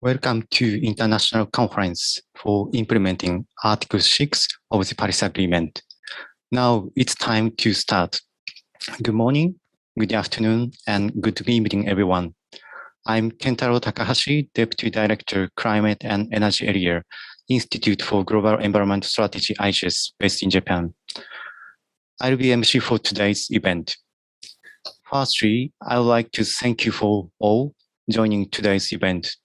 Welcome to International Conference for Implementing Article 6 of the Paris Agreement. Now it's time to start. Good morning, good afternoon, and good evening, everyone. I'm Kentaro Takahashi, Deputy Director, Climate and Energy Area, Institute for Global Environment Strategy, IGES, based in Japan. I'll be MC for today's event. Firstly, I would like to thank you for all joining today's event.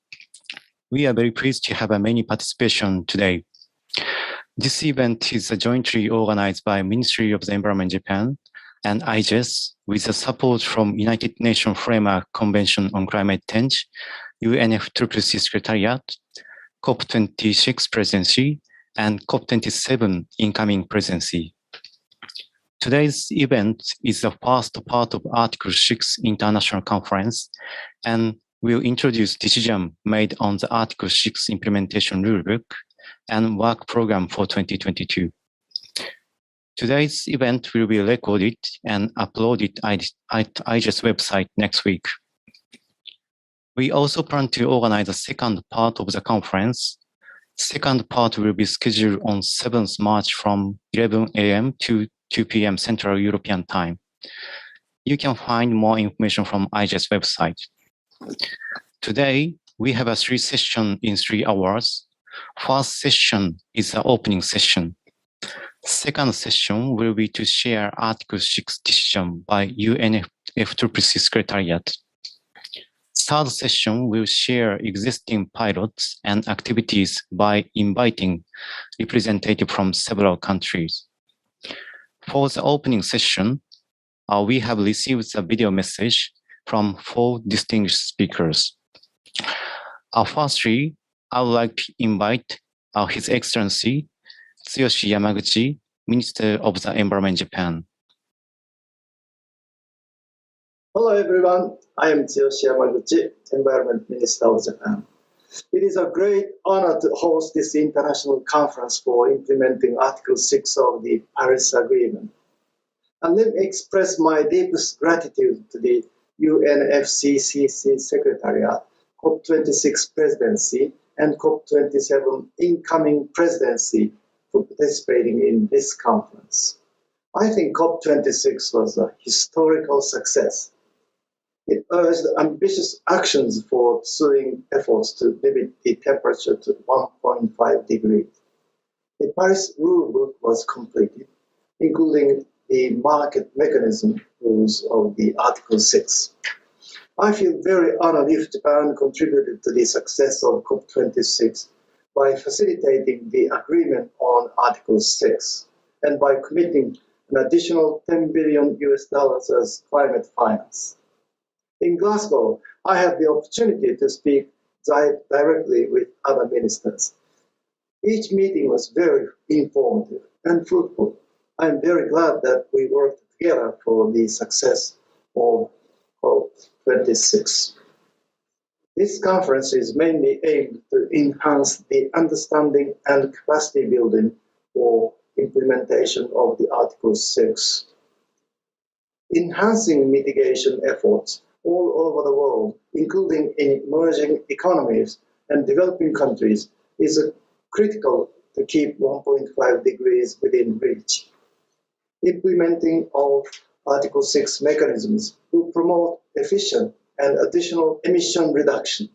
We are very pleased to have many participation today. This event is jointly organized by Ministry of the Environment Japan and IGES with the support from United Nations Framework Convention on Climate Change, UNFCCC Secretariat, COP26 Presidency, and COP27 incoming presidency. Today's event is the first part of Article 6 International Conference, and will introduce decision made on the Article 6 Implementation Rulebook and Work Program for 2022. Today's event will be recorded and uploaded at IGES website next week. We also plan to organize the second part of the conference. Second part will be scheduled on 7th March from 11 a.m. to 2 p.m. Central European Time. You can find more information from IGES website. Today, we have a 3 session in 3 hours. First session is the opening session. Second session will be to share Article 6 decision by UNFCCC Secretariat. Third session will share existing pilots and activities by inviting representatives from several countries. For the opening session, we have received a video message from 4 distinguished speakers. Firstly, I would like to invite His Excellency Tsuyoshi Yamaguchi, Minister of the Environment Japan. Hello everyone, I am Tsuyoshi Yamaguchi, Environment Minister of Japan. It is a great honor to host this international conference for implementing Article 6 of the Paris Agreement. And let me express my deepest gratitude to the UNFCCC Secretariat, COP26 Presidency, and COP27 incoming presidency for participating in this conference. I think COP26 was a historical success. It urged ambitious actions for pursuing efforts to limit the temperature to 1.5 degrees. The Paris Rulebook was completed, including the market mechanism rules of the Article 6. I feel very honored if Japan contributed to the success of COP26 by facilitating the agreement on Article 6 and by committing an additional $10 billion as climate finance. In Glasgow, I had the opportunity to speak directly with other ministers. Each meeting was very informative and fruitful. I am very glad that we worked together for the success of COP26. This conference is mainly aimed to enhance the understanding and capacity building for implementation of the Article 6. Enhancing mitigation efforts all over the world, including in emerging economies and developing countries, is critical to keep 1.5 degrees within reach. Implementing of Article 6 mechanisms will promote efficient and additional emission reduction.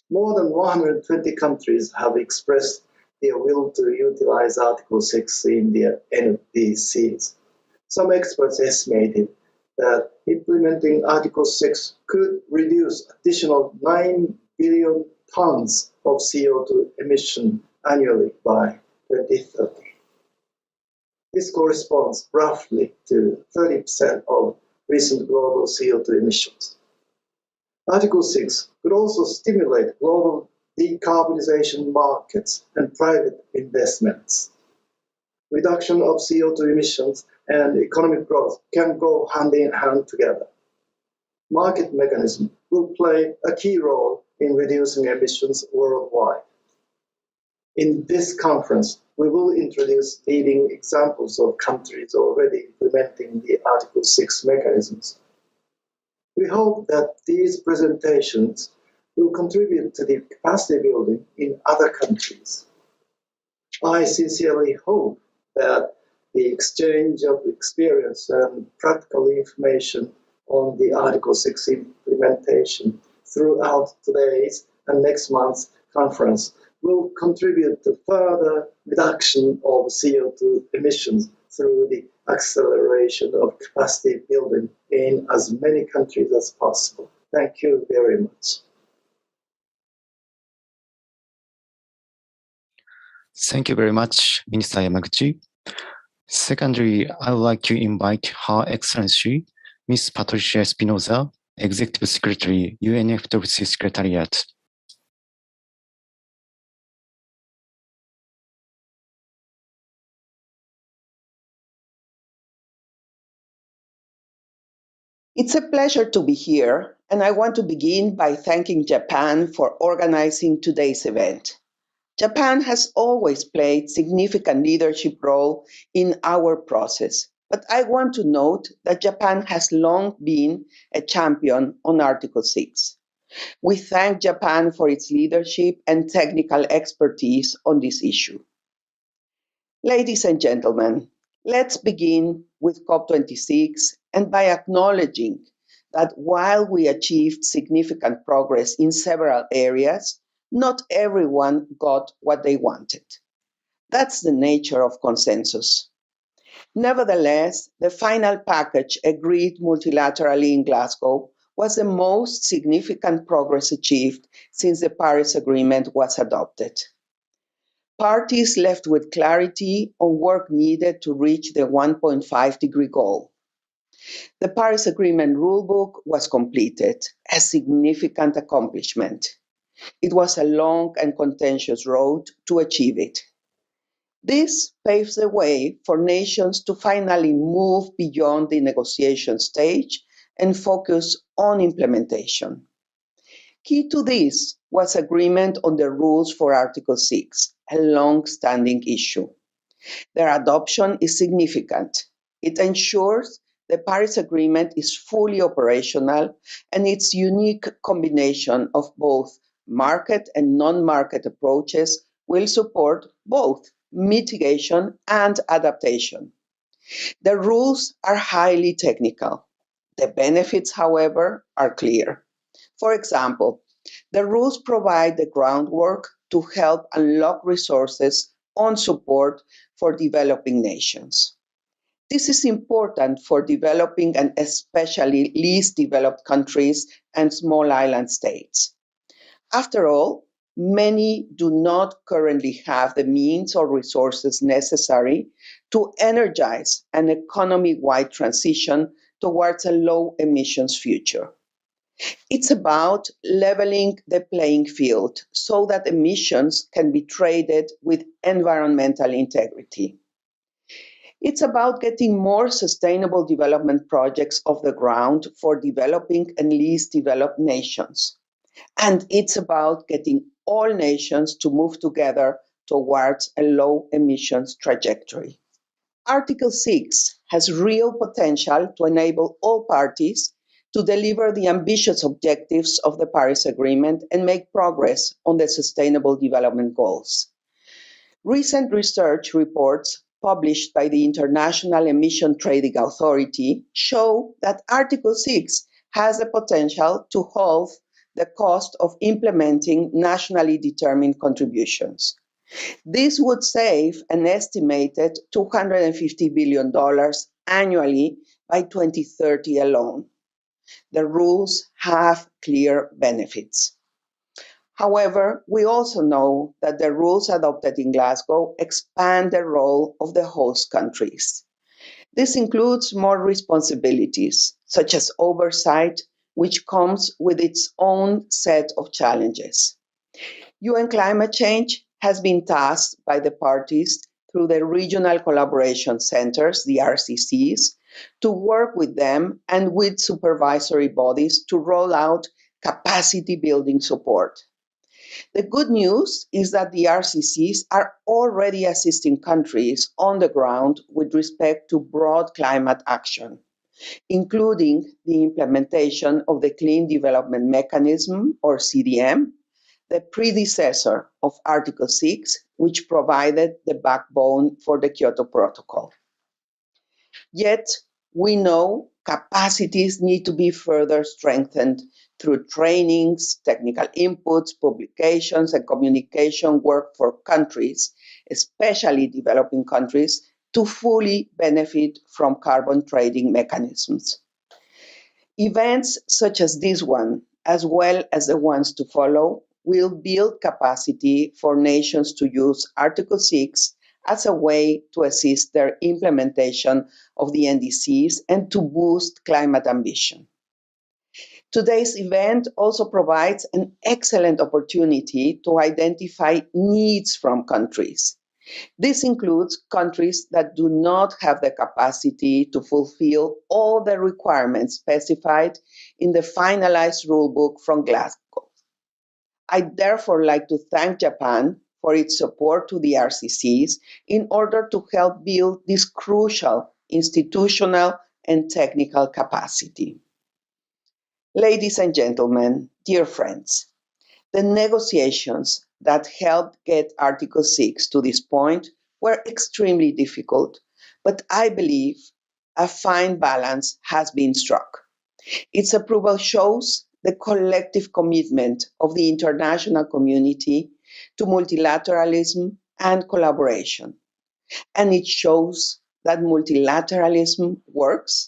More than 120 countries have expressed their will to utilize Article 6 in their NDCs. Some experts estimated that implementing Article 6 could reduce additional 9 billion tons of CO2 emission annually by 2030. This corresponds roughly to 30% of recent global CO2 emissions. Article 6 could also stimulate global decarbonization markets and private investments. Reduction of CO2 emissions and economic growth can go hand in hand together. Market mechanism will play a key role in reducing emissions worldwide. In this conference, we will introduce leading examples of countries already implementing the Article 6 mechanisms. We hope that these presentations will contribute to the capacity building in other countries. I sincerely hope that the exchange of experience and practical information on the Article 6 implementation throughout today's and next month's conference will contribute to further reduction of CO2 emissions through the acceleration of capacity building in as many countries as possible. Thank you very much. Thank you very much, Minister Yamaguchi. Secondly, I would like to invite Her Excellency, Ms. Patricia Espinosa, Executive Secretary, UNFWC Secretariat. It's a pleasure to be here, and I want to begin by thanking Japan for organizing today's event. Japan has always played significant leadership role in our process, but I want to note that Japan has long been a champion on Article 6. We thank Japan for its leadership and technical expertise on this issue. Ladies and gentlemen, let's begin with COP26 and by acknowledging that while we achieved significant progress in several areas, not everyone got what they wanted. That's the nature of consensus. Nevertheless, the final package agreed multilaterally in Glasgow was the most significant progress achieved since the Paris Agreement was adopted. Parties left with clarity on work needed to reach the 1.5-degree goal. The Paris Agreement rulebook was completed, a significant accomplishment. It was a long and contentious road to achieve it. This paves the way for nations to finally move beyond the negotiation stage and focus on implementation. Key to this was agreement on the rules for Article 6, a long-standing issue. Their adoption is significant. It ensures the Paris Agreement is fully operational, and its unique combination of both market and non-market approaches will support both mitigation and adaptation. The rules are highly technical. The benefits, however, are clear. For example, the rules provide the groundwork to help unlock resources on support for developing nations. This is important for developing and especially least developed countries and small island states. After all, many do not currently have the means or resources necessary to energize an economy-wide transition towards a low emissions future. It's about leveling the playing field so that emissions can be traded with environmental integrity. It's about getting more sustainable development projects off the ground for developing and least developed nations. And it's about getting all nations to move together towards a low emissions trajectory. Article 6 has real potential to enable all parties to deliver the ambitious objectives of the Paris Agreement and make progress on the Sustainable Development Goals. Recent research reports published by the International Emission Trading Authority show that Article 6 has the potential to halve the cost of implementing nationally determined contributions. This would save an estimated $250 billion annually by 2030 alone. The rules have clear benefits. However, we also know that the rules adopted in Glasgow expand the role of the host countries. This includes more responsibilities, such as oversight, which comes with its own set of challenges. UN climate change has been tasked by the parties through the Regional Collaboration Centers, the RCCs, to work with them and with supervisory bodies to roll out capacity building support. The good news is that the RCCs are already assisting countries on the ground with respect to broad climate action. including the implementation of the Clean Development Mechanism, or CDM, the predecessor of Article 6, which provided the backbone for the Kyoto Protocol. Yet, we know capacities need to be further strengthened through trainings, technical inputs, publications, and communication work for countries, especially developing countries, to fully benefit from carbon trading mechanisms. Events such as this one, as well as the ones to follow, will build capacity for nations to use Article 6 as a way to assist their implementation of the NDCs and to boost climate ambition. Today's event also provides an excellent opportunity to identify needs from countries. This includes countries that do not have the capacity to fulfill all the requirements specified in the finalized rulebook from Glasgow. I'd therefore like to thank Japan for its support to the RCCs in order to help build this crucial institutional and technical capacity. Ladies and gentlemen, dear friends, the negotiations that helped get Article 6 to this point were extremely difficult, but I believe a fine balance has been struck. Its approval shows the collective commitment of the international community to multilateralism and collaboration. And it shows that multilateralism works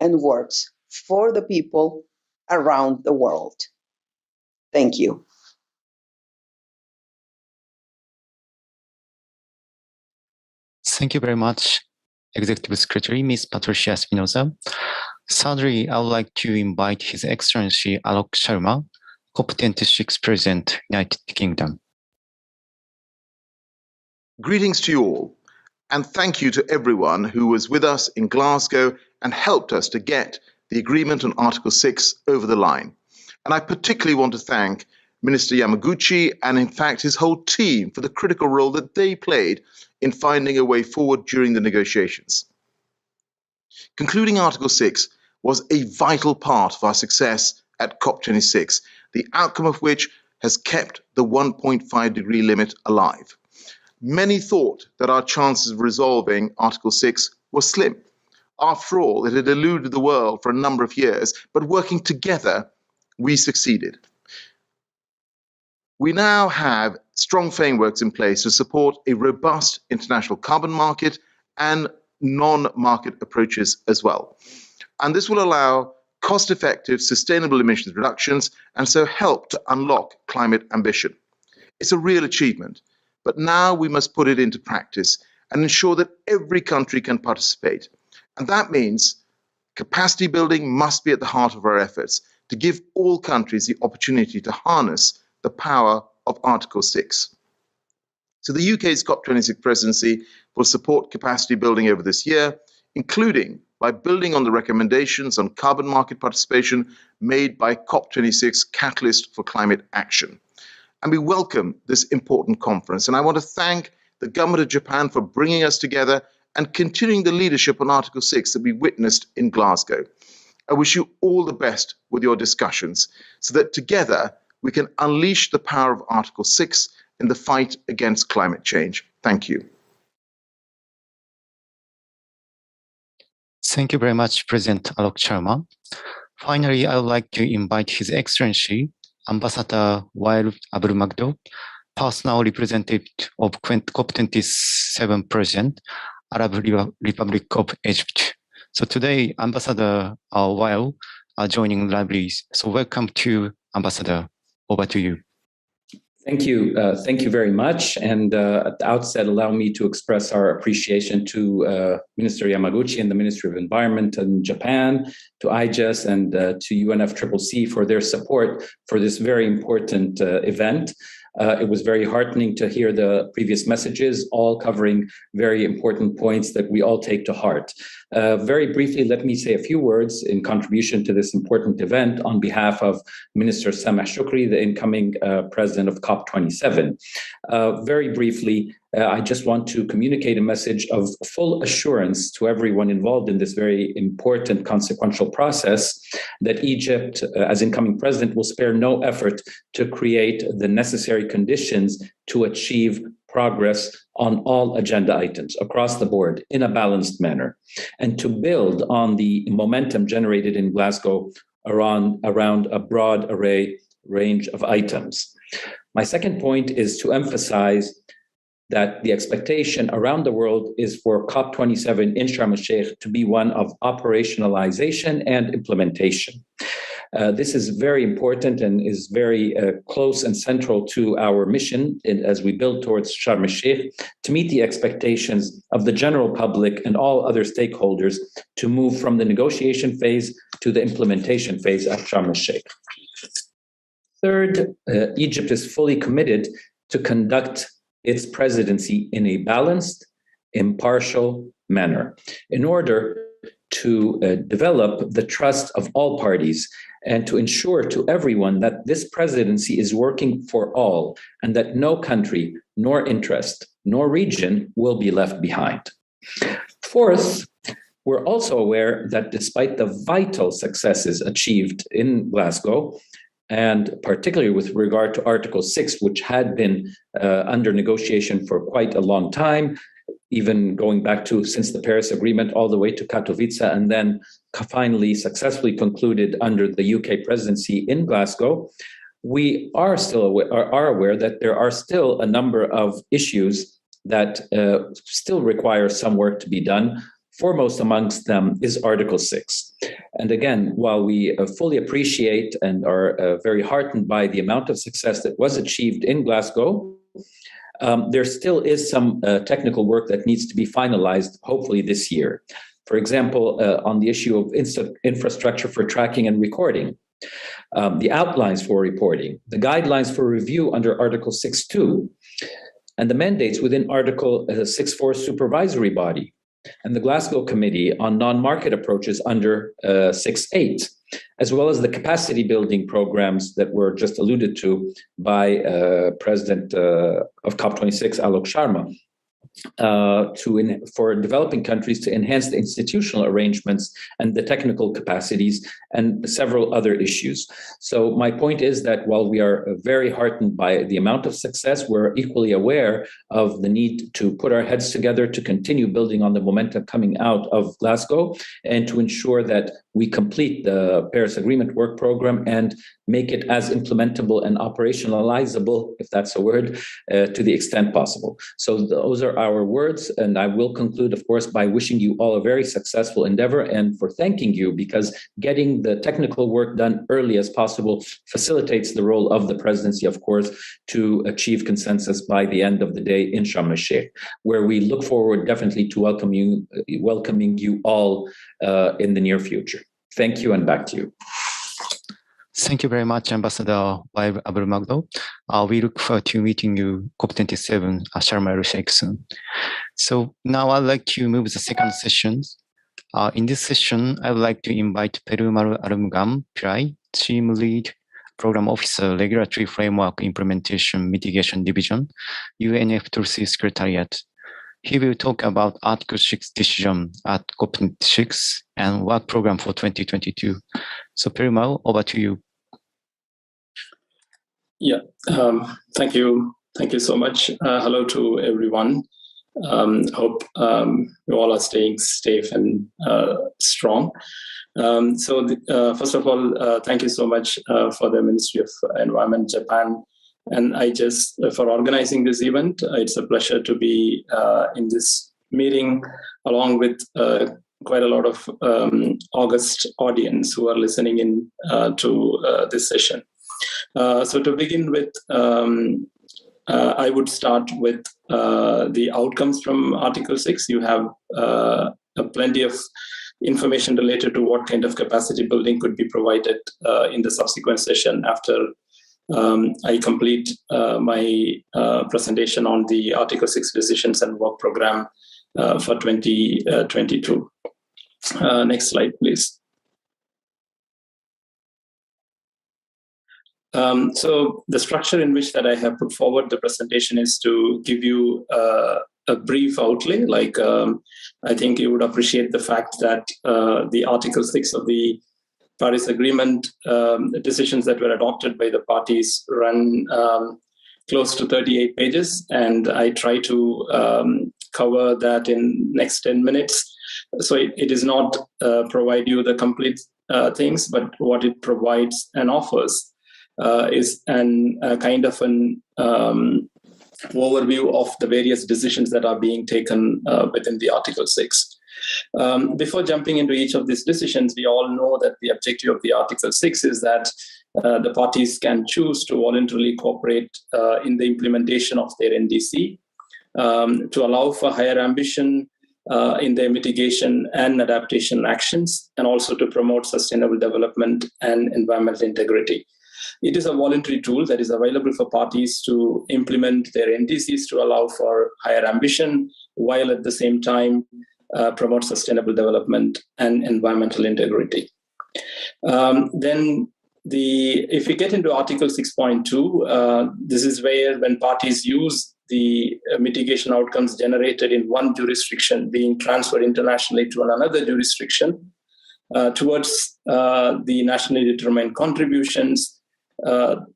and works for the people around the world. Thank you. Thank you very much, Executive Secretary, Ms. Patricia Espinosa. Thirdly, I would like to invite His Excellency Alok Sharma, COP26 President, United Kingdom. Greetings to you all, and thank you to everyone who was with us in Glasgow and helped us to get the agreement on Article 6 over the line. And I particularly want to thank Minister Yamaguchi and, in fact, his whole team for the critical role that they played in finding a way forward during the negotiations. Concluding Article 6 was a vital part of our success at COP26, the outcome of which has kept the 1.5 degree limit alive. Many thought that our chances of resolving Article 6 were slim. After all, it had eluded the world for a number of years, but working together, we succeeded. We now have strong frameworks in place to support a robust international carbon market and non-market approaches as well. And this will allow cost-effective, sustainable emissions reductions and so help to unlock climate ambition. It's a real achievement, but now we must put it into practice and ensure that every country can participate. And that means capacity building must be at the heart of our efforts to give all countries the opportunity to harness the power of Article 6. So the UK's COP26 presidency will support capacity building over this year, including by building on the recommendations on carbon market participation made by COP26 Catalyst for Climate Action. And we welcome this important conference. And I want to thank the government of Japan for bringing us together and continuing the leadership on Article 6 that we witnessed in Glasgow. I wish you all the best with your discussions so that together we can unleash the power of Article 6 in the fight against climate change. Thank you. Thank you very much, President Alok Sharma. Finally, I would like to invite His Excellency Ambassador Wael Abdulmagdo, personal representative of COP27 President, Arab Republic of Egypt. So today, Ambassador Wael are joining library. So welcome to Ambassador. Over to you. Thank you. Thank you very much. And at the outset, allow me to express our appreciation to Minister Yamaguchi and the Ministry of Environment in Japan, to IGES and to UNFCCC for their support for this very important event. It was very heartening to hear the previous messages, all covering very important points that we all take to heart. Very briefly, let me say a few words in contribution to this important event on behalf of Minister Sameh Shukri, the incoming president of COP27. Very briefly, I just want to communicate a message of full assurance to everyone involved in this very important, consequential process that Egypt, as incoming president, will spare no effort to create the necessary conditions to achieve progress on all agenda items across the board in a balanced manner, and to build on the momentum generated in Glasgow around a broad range of items. My second point is to emphasize that the expectation around the world is for COP27 in Sharm el-Sheikh to be one of operationalization and implementation. This is very important and is very close and central to our mission as we build towards Sharm el-Sheikh to meet the expectations of the general public and all other stakeholders to move from the negotiation phase to the implementation phase at Sharm el-Sheikh. Third, Egypt is fully committed to conduct its presidency in a balanced, impartial manner in order to develop the trust of all parties and to ensure to everyone that this presidency is working for all and that no country, nor interest, nor region will be left behind. Fourth, we're also aware that despite the vital successes achieved in Glasgow, and particularly with regard to Article 6, which had been under negotiation for quite a long time, even going back to since the Paris Agreement all the way to Katowice, and then finally successfully concluded under the UK presidency in Glasgow, we are still aware that there are still a number of issues that still require some work to be done. Foremost amongst them is Article 6. And again, while we fully appreciate and are very heartened by the amount of success that was achieved in Glasgow, there still is some technical work that needs to be finalized, hopefully this year. For example, on the issue of infrastructure for tracking and recording, the outlines for reporting, the guidelines for review under Article 6.2, and the mandates within Article 6.4 supervisory body, and the Glasgow Committee on Non-Market Approaches under 6.8, as well as the capacity building programs that were just alluded to by President of COP26, Alok Sharma, for developing countries to enhance the institutional arrangements and the technical capacities and several other issues. So my point is that while we are very heartened by the amount of success, we're equally aware of the need to put our heads together to continue building on the momentum coming out of Glasgow and to ensure that we complete the Paris Agreement work program and make it as implementable and operationalizable, if that's a word, to the extent possible. So those are our words, and I will conclude, of course, by wishing you all a very successful endeavor and for thanking you, because getting the technical work done early as possible facilitates the role of the presidency, of course, to achieve consensus by the end of the day in Sharm el-Sheikh, where we look forward definitely to welcoming you all in the near future. Thank you, and back to you. Thank you very much, Ambassador Wael Abdul Magdo. We look forward to meeting you COP27 at Sharm el-Sheikh soon. So now I'd like to move to the second session. In this session, I would like to invite Perumal Arumugam Pillai, Team Lead Program Officer, Regulatory Framework Implementation Mitigation Division, UNFCCC Secretariat. He will talk about Article 6 decision at COP26 and work program for 2022. So Perumal, over to you. Yeah, thank you. Thank you so much. Hello to everyone. Hope you all are staying safe and strong. First of all, thank you so much for the Ministry of Environment, Japan, and for organizing this event. It's a pleasure to be in this meeting along with quite a lot of August audience who are listening in to this session. So to begin with, I would start with the outcomes from Article 6. You have plenty of information related to what kind of capacity building could be provided in the subsequent session after I complete my presentation on the Article 6 decisions and work program for 2022. Next slide, please. So the structure in which that I have put forward the presentation is to give you a brief outlay. I think you would appreciate the fact that the Article 6 of the Paris Agreement, the decisions that were adopted by the parties run close to 38 pages, and I try to cover that in next 10 minutes. So it is not provide you the complete things, but what it provides and offers is a kind of an overview of the various decisions that are being taken within the Article 6. Before jumping into each of these decisions, we all know that the objective of the Article 6 is that the parties can choose to voluntarily cooperate in the implementation of their NDC, to allow for higher ambition in their mitigation and adaptation actions, and also to promote sustainable development and environmental integrity. It is a voluntary tool that is available for parties to implement their NDCs to allow for higher ambition, while at the same time promote sustainable development and environmental integrity. If we get into Article 6.2, this is where when parties use the mitigation outcomes generated in one jurisdiction being transferred internationally to another jurisdiction towards the nationally determined contributions,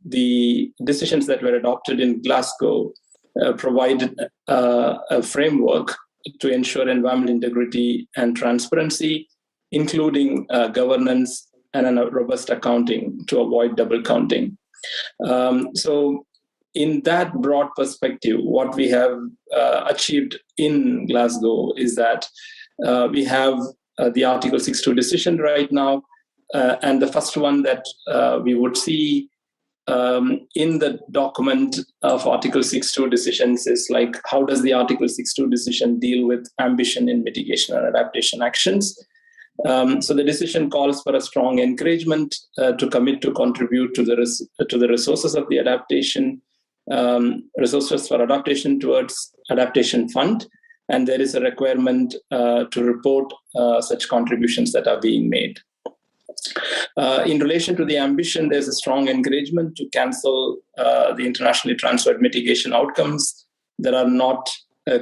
the decisions that were adopted in Glasgow provided a framework to ensure environmental integrity and transparency, including governance and a robust accounting to avoid double counting. So in that broad perspective, what we have achieved in Glasgow is that we have the Article 6.2 decision right now, and the first one that we would see in the document of Article 6.2 decisions is like, how does the Article 6.2 decision deal with ambition in mitigation and adaptation actions? So the decision calls for a strong encouragement to commit to contribute to the resources of the adaptation, resources for adaptation towards adaptation fund, and there is a requirement to report such contributions that are being made. In relation to the ambition, there's a strong encouragement to cancel the internationally transferred mitigation outcomes that are not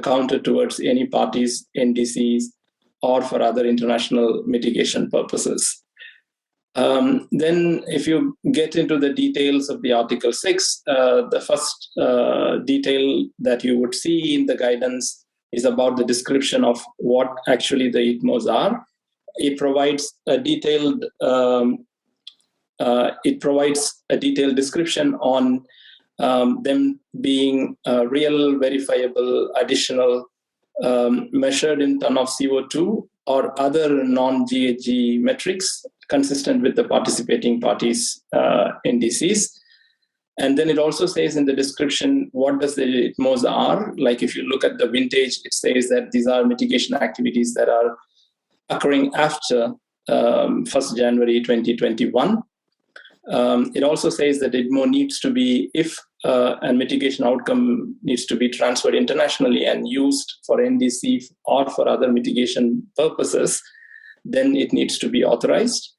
counted towards any party's NDCs or for other international mitigation purposes. Then if you get into the details of the Article 6, the first detail that you would see in the guidance is about the description of what actually the ITMOs are. It provides a detailed description on them being real, verifiable, additional, measured in ton of CO2 or other non-GHG metrics consistent with the participating parties' NDCs. And then it also says in the description, what does the ITMOs are? Like if you look at the vintage, it says that these are mitigation activities that are occurring after 1st January 2021. It also says that ITMO needs to be, if a mitigation outcome needs to be transferred internationally and used for NDC or for other mitigation purposes, then it needs to be authorized.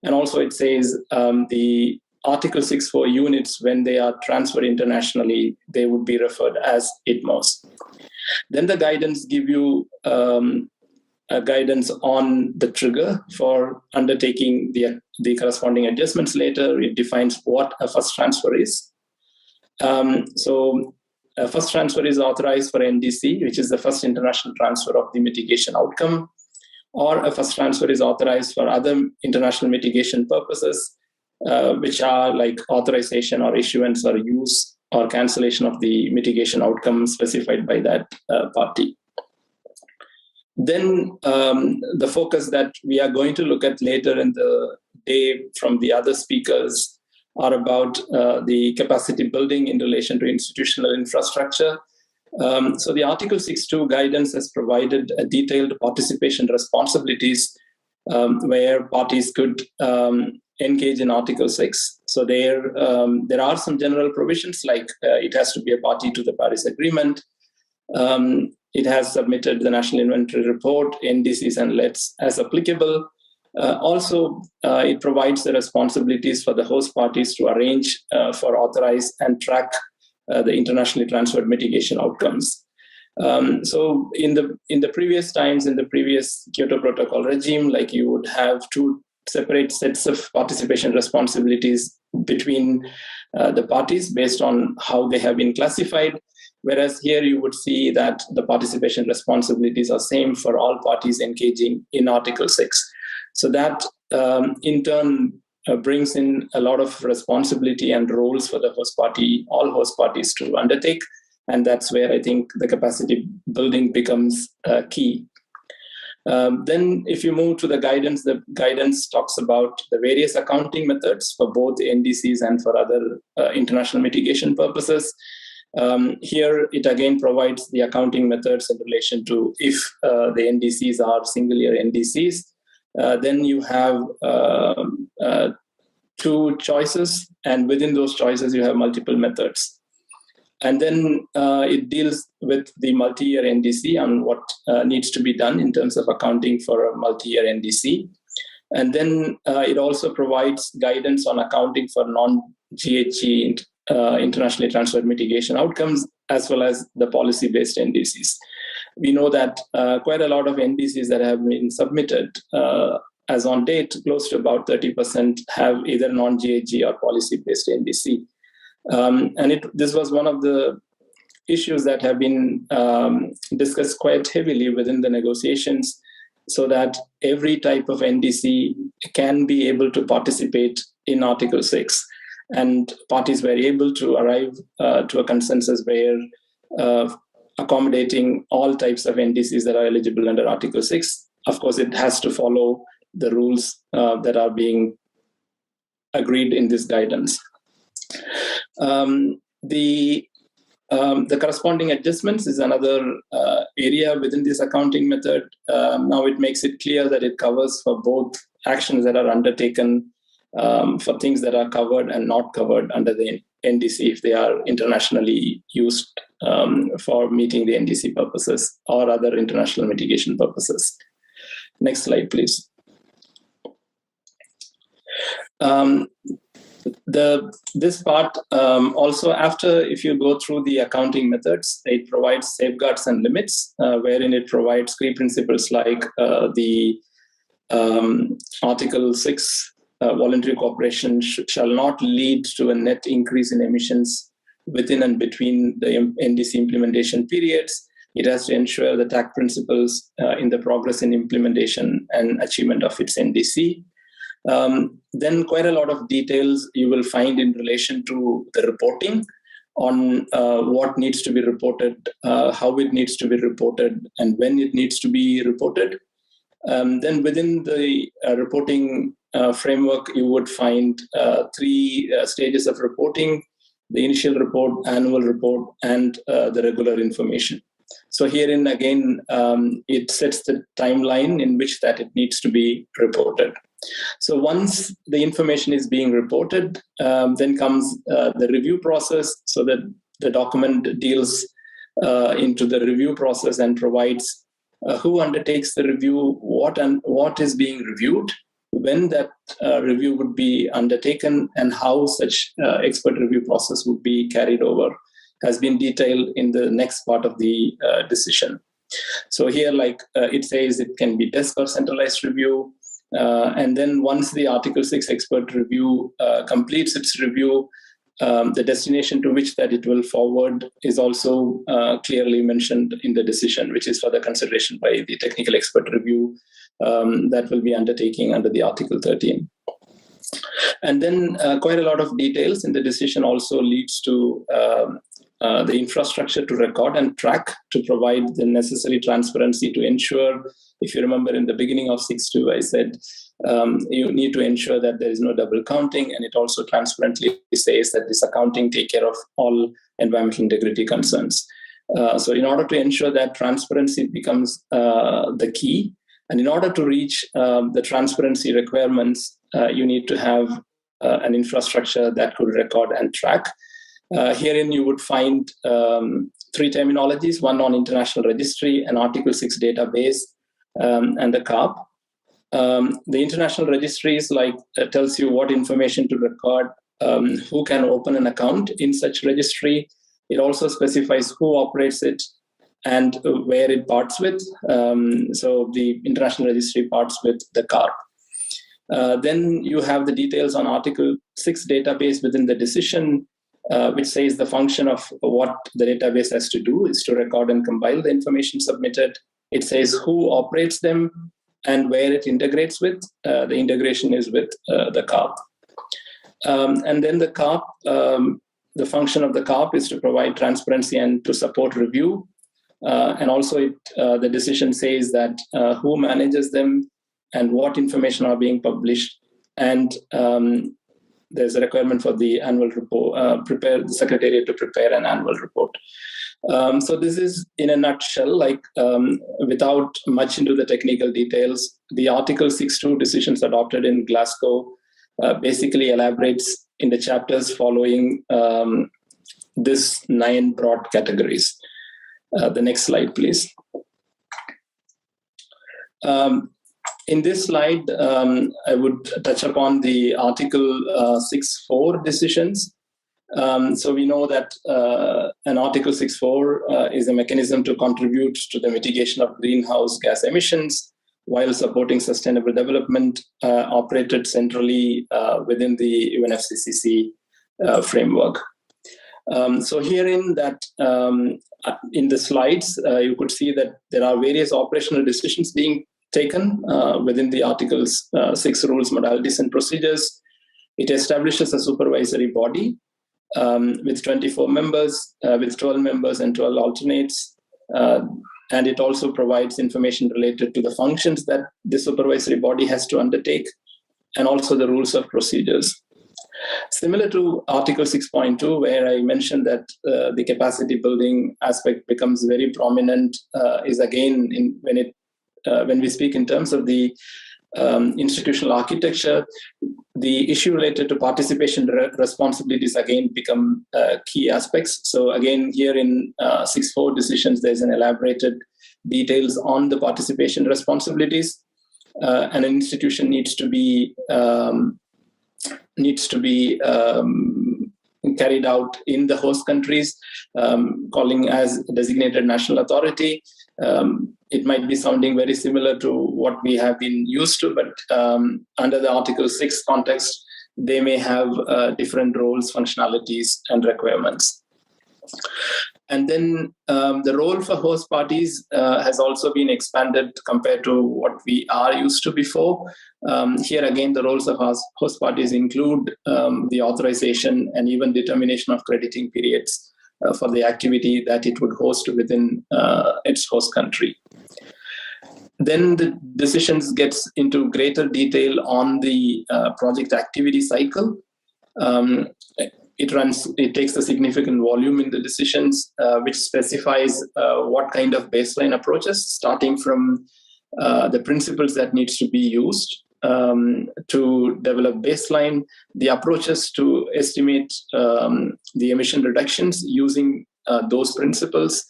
And also it says the Article 6.4 units, when they are transferred internationally, they would be referred as ITMOs. Then the guidance give you a guidance on the trigger for undertaking the corresponding adjustments later. It defines what a first transfer is. So a first transfer is authorized for NDC, which is the first international transfer of the mitigation outcome, or a first transfer is authorized for other international mitigation purposes, which are like authorization or issuance or use or cancellation of the mitigation outcome specified by that party. Then the focus that we are going to look at later in the day from the other speakers are about the capacity building in relation to institutional infrastructure. So the Article 6.2 guidance has provided a detailed participation responsibilities where parties could engage in Article 6. So there are some general provisions like it has to be a party to the Paris Agreement. It has submitted the National Inventory Report, NDCs and LETs as applicable. It provides the responsibilities for the host parties to arrange for, authorize, and track the internationally transferred mitigation outcomes. So in the previous times, in the previous Kyoto Protocol regime, like you would have two separate sets of participation responsibilities between the parties based on how they have been classified. Whereas here you would see that the participation responsibilities are same for all parties engaging in Article 6. So that in turn brings in a lot of responsibility and roles for the host party, all host parties to undertake. And that's where I think the capacity building becomes key. Then if you move to the guidance talks about the various accounting methods for both NDCs and for other international mitigation purposes. Here, it again provides the accounting methods in relation to if the NDCs are single-year NDCs. Then you have two choices, and within those choices, you have multiple methods. And then it deals with the multi-year NDC and what needs to be done in terms of accounting for a multi-year NDC. And then it also provides guidance on accounting for non-GHG internationally transferred mitigation outcomes, as well as the policy-based NDCs. We know that quite a lot of NDCs that have been submitted as on date, close to about 30% have either non-GHG or policy-based NDC. This was one of the issues that have been discussed quite heavily within the negotiations, so that every type of NDC can be able to participate in Article 6. And parties were able to arrive to a consensus where accommodating all types of NDCs that are eligible under Article 6, of course, it has to follow the rules that are being agreed in this guidance. The corresponding adjustments is another area within this accounting method. Now it makes it clear that it covers for both actions that are undertaken for things that are covered and not covered under the NDC if they are internationally used for meeting the NDC purposes or other international mitigation purposes. Next slide, please. This part also, after if you go through the accounting methods, it provides safeguards and limits, wherein it provides key principles like the Article 6 voluntary cooperation shall not lead to a net increase in emissions within and between the NDC implementation periods. It has to ensure the TAC principles in the progress in implementation and achievement of its NDC. Then quite a lot of details you will find in relation to the reporting on what needs to be reported, how it needs to be reported, and when it needs to be reported. Then within the reporting framework, you would find three stages of reporting: the initial report, annual report, and the regular information. So herein again, it sets the timeline in which that it needs to be reported. So once the information is being reported, then comes the review process, so that the document deals into the review process and provides who undertakes the review, what is being reviewed, when that review would be undertaken, and how such expert review process would be carried over, has been detailed in the next part of the decision. So here, like it says, it can be desk or centralized review. And then once the Article 6 expert review completes its review, the destination to which that it will forward is also clearly mentioned in the decision, which is for the consideration by the technical expert review that will be undertaking under the Article 13. And then quite a lot of details in the decision also leads to the infrastructure to record and track to provide the necessary transparency to ensure, if you remember in the beginning of 6.2, I said you need to ensure that there is no double counting, and it also transparently says that this accounting take care of all environmental integrity concerns. So in order to ensure that transparency becomes the key, and in order to reach the transparency requirements, you need to have an infrastructure that could record and track. Herein you would find three terminologies: one on international registry, an Article 6 database, and the CARP. The international registries tells you what information to record, who can open an account in such registry. It also specifies who operates it and where it parts with. So the international registry parts with the CARP. Then you have the details on Article 6 database within the decision, which says the function of what the database has to do is to record and compile the information submitted. It says who operates them and where it integrates with. The integration is with the CARP. And then the CARP, the function of the CARP is to provide transparency and to support review. And also the decision says that who manages them and what information are being published. And there's a requirement for the annual report, the Secretariat to prepare an annual report. So this is, in a nutshell, without much into the technical details, the Article 6.2 decisions adopted in Glasgow basically elaborates in the chapters following this 9 broad categories. The next slide, please. In this slide, I would touch upon the Article 6.4 decisions. So we know that an Article 6.4 is a mechanism to contribute to the mitigation of greenhouse gas emissions while supporting sustainable development, operated centrally within the UNFCCC framework. So herein that in the slides, you could see that there are various operational decisions being taken within the Articles 6 rules, modalities, and procedures. It establishes a supervisory body with 24 members, with 12 members and 12 alternates. And it also provides information related to the functions that the supervisory body has to undertake, and also the rules of procedures. Similar to Article 6.2, where I mentioned that the capacity building aspect becomes very prominent, is again when we speak in terms of the institutional architecture, the issue related to participation responsibilities again become key aspects. So again, here in 6.4 decisions, there's an elaborated details on the participation responsibilities, and an institution needs to be carried out in the host countries, calling as designated national authority. It might be sounding very similar to what we have been used to, but under the Article 6 context, they may have different roles, functionalities, and requirements. And then the role for host parties has also been expanded compared to what we are used to before. Here again, the roles of host parties include the authorization and even determination of crediting periods for the activity that it would host within its host country. Then the decisions gets into greater detail on the project activity cycle. It takes a significant volume in the decisions, which specifies what kind of baseline approaches, starting from the principles that needs to be used to develop baseline, the approaches to estimate the emission reductions using those principles,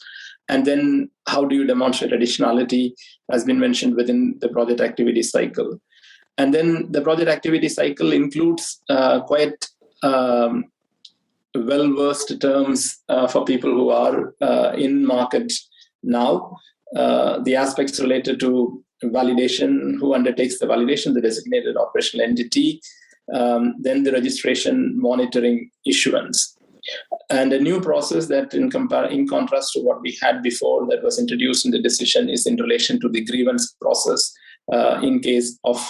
and then how do you demonstrate additionality, has been mentioned within the project activity cycle. And then the project activity cycle includes quite well-versed terms for people who are in market now. The aspects related to validation, who undertakes the validation, the designated operational entity, then the registration, monitoring, issuance. And a new process that in contrast to what we had before that was introduced in the decision is in relation to the grievance process in case of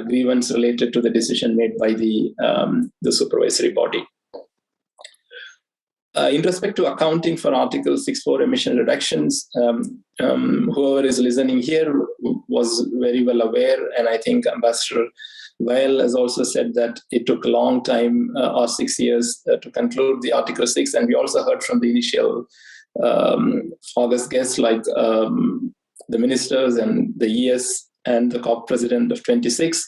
grievance related to the decision made by the supervisory body. In respect to accounting for Article 6.4 emission reductions, whoever is listening here was very well aware, and I think Ambassador Weil has also said that it took a long time, or 6 years, to conclude the Article 6, and we also heard from the initial August guests like the ministers and the ES and the COP president of 26,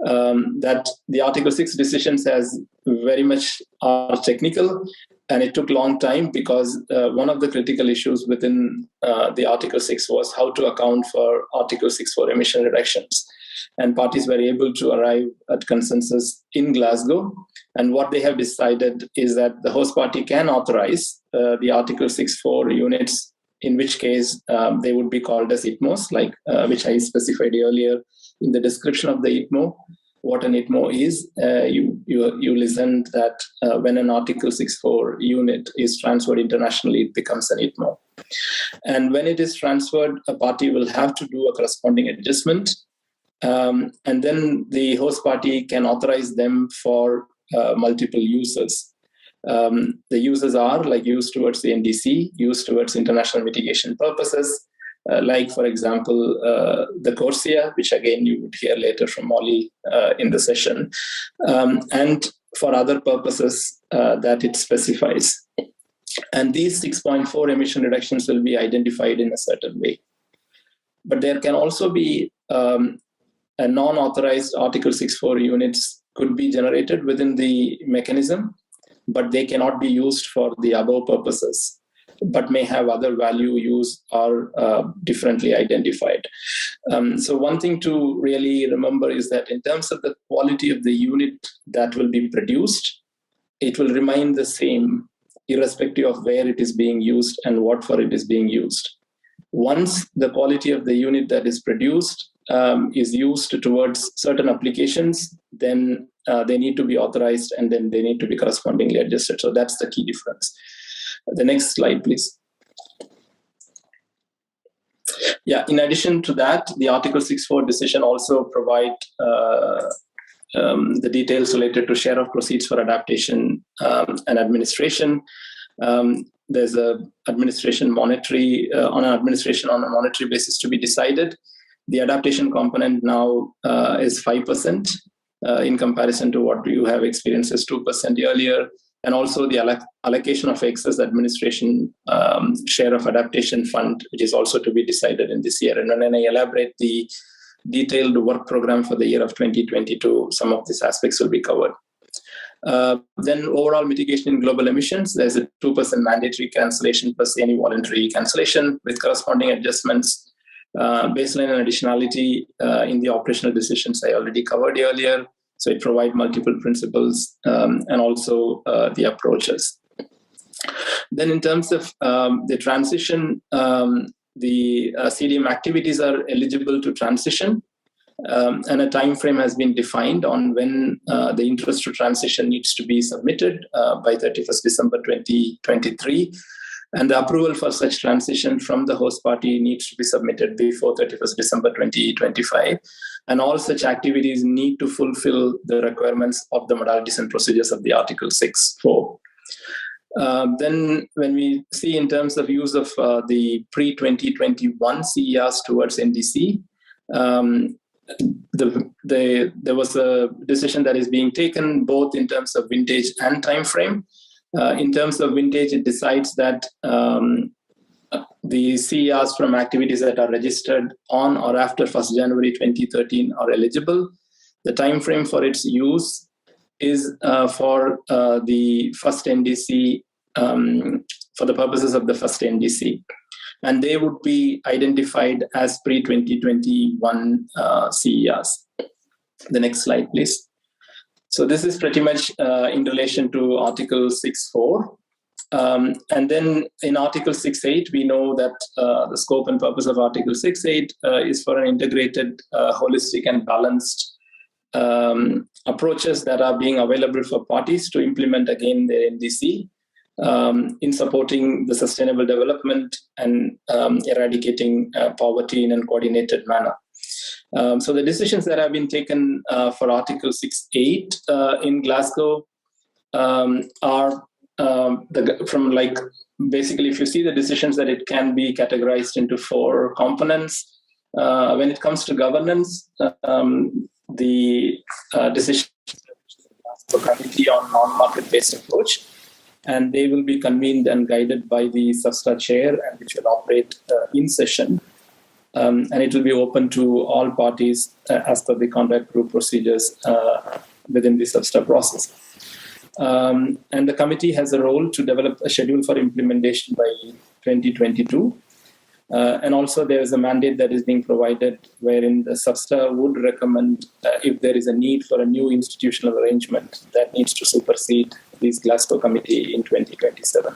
that the Article 6 decisions as very much are technical. And it took a long time because one of the critical issues within the Article 6 was how to account for Article 6 for emission reductions. and parties were able to arrive at consensus in Glasgow. And what they have decided is that the host party can authorize the Article 6.4 units, in which case they would be called as ITMOs, like which I specified earlier in the description of the ITMO. What an ITMO is, you listened that when an Article 6.4 unit is transferred internationally, it becomes an ITMO. And when it is transferred, a party will have to do a corresponding adjustment. And then the host party can authorize them for multiple uses. The uses are like use towards the NDC, use towards international mitigation purposes, like, for example, the CORSIA, which again you would hear later from Molly in the session, and for other purposes that it specifies. And these 6.4 emission reductions will be identified in a certain way. But there can also be a non-authorized Article 6.4 units could be generated within the mechanism, but they cannot be used for the above purposes, but may have other value use or differently identified. So one thing to really remember is that in terms of the quality of the unit that will be produced, it will remain the same irrespective of where it is being used and what for it is being used. Once the quality of the unit that is produced is used towards certain applications, then they need to be authorized and then they need to be correspondingly adjusted. So that's the key difference. The next slide, please. Yeah, in addition to that, the Article 6.4 decision also provide the details related to share of proceeds for adaptation and administration. There's a administration monetary on a monetary basis to be decided. The adaptation component now is 5% in comparison to what you have experienced as 2% earlier. And also the allocation of excess administration share of adaptation fund, which is also to be decided in this year. And when I elaborate the detailed work program for the year of 2022, some of these aspects will be covered. Then overall mitigation in global emissions, there's a 2% mandatory cancellation plus any voluntary cancellation with corresponding adjustments. Baseline and additionality in the operational decisions I already covered earlier. So it provides multiple principles and also the approaches. Then in terms of the transition, the CDM activities are eligible to transition, and a time frame has been defined on when the interest to transition needs to be submitted by 31st December 2023. And the approval for such transition from the host party needs to be submitted before 31st December 2025. And all such activities need to fulfill the requirements of the modalities and procedures of the Article 6.4. Then when we see in terms of use of the pre-2021 CERs towards NDC, there was a decision that is being taken both in terms of vintage and time frame. In terms of vintage, it decides that the CERs from activities that are registered on or after 1st January 2013 are eligible. The time frame for its use is for the first NDC, for the purposes of the first NDC. And they would be identified as pre-2021 CERs. The next slide, please. So this is pretty much in relation to Article 6.4. And then in Article 6.8, we know that the scope and purpose of Article 6.8 is for an integrated, holistic and balanced approaches that are being available for parties to implement again their NDC in supporting the sustainable development and eradicating poverty in a coordinated manner. So the decisions that have been taken for Article 6.8 in Glasgow are from like, basically if you see the decisions that it can be categorized into 4 components. When it comes to governance, the decision for committee on non-market-based approach, and they will be convened and guided by the SASTA chair, and which will operate in session. And it will be open to all parties as per the conduct group procedures within the SASTA process. And the committee has a role to develop a schedule for implementation by 2022. And also there is a mandate that is being provided wherein the SABSTA would recommend if there is a need for a new institutional arrangement that needs to supersede this Glasgow Committee in 2027.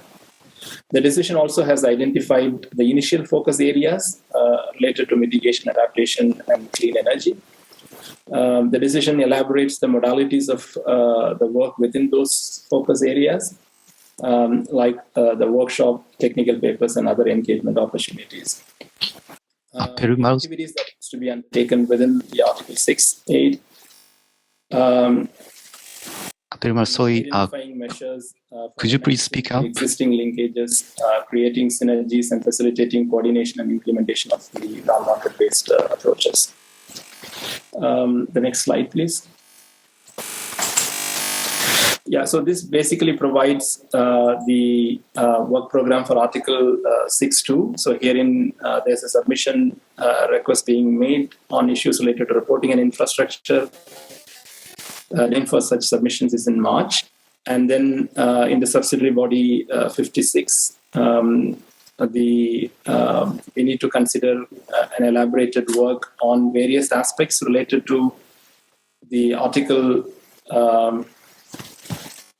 The decision also has identified the initial focus areas related to mitigation, adaptation, and clean energy. The decision elaborates the modalities of the work within those focus areas, like the workshop, technical papers, and other engagement opportunities. Activities that needs to be undertaken within the Article 6.8. Identifying measures could you please speak up? Existing linkages, creating synergies, and facilitating coordination and implementation of the non-market-based approaches. The next slide, please. Yeah, so this basically provides the work program for Article 6.2. So herein there's a submission request being made on issues related to reporting and infrastructure. Then for such submissions is in March. And then in the subsidiary body 56, we need to consider an elaborated work on various aspects related to the article.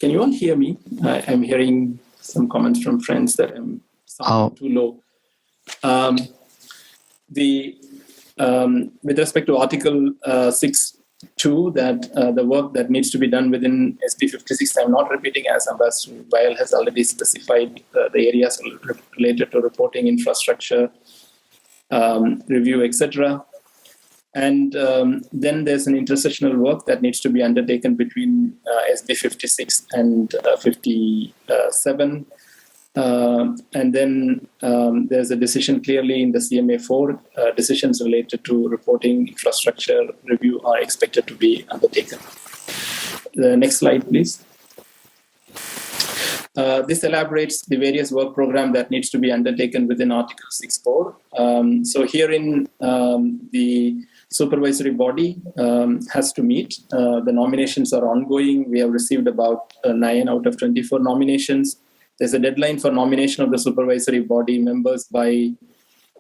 Can you all hear me? I'm hearing some comments from friends that I'm sounding too low. With respect to Article 6.2, that the work that needs to be done within SB 56, I'm not repeating, as Ambassador Bayal has already specified the areas related to reporting, infrastructure, review, etc. And then there's an intersectional work that needs to be undertaken between SB 56 and 57. And then there's a decision clearly in the CMA4. Decisions related to reporting, infrastructure, review are expected to be undertaken. The next slide, please. This elaborates the various work program that needs to be undertaken within Article 6.4. So herein the supervisory body has to meet. The nominations are ongoing. We have received about 9 out of 24 nominations. There's a deadline for nomination of the supervisory body members by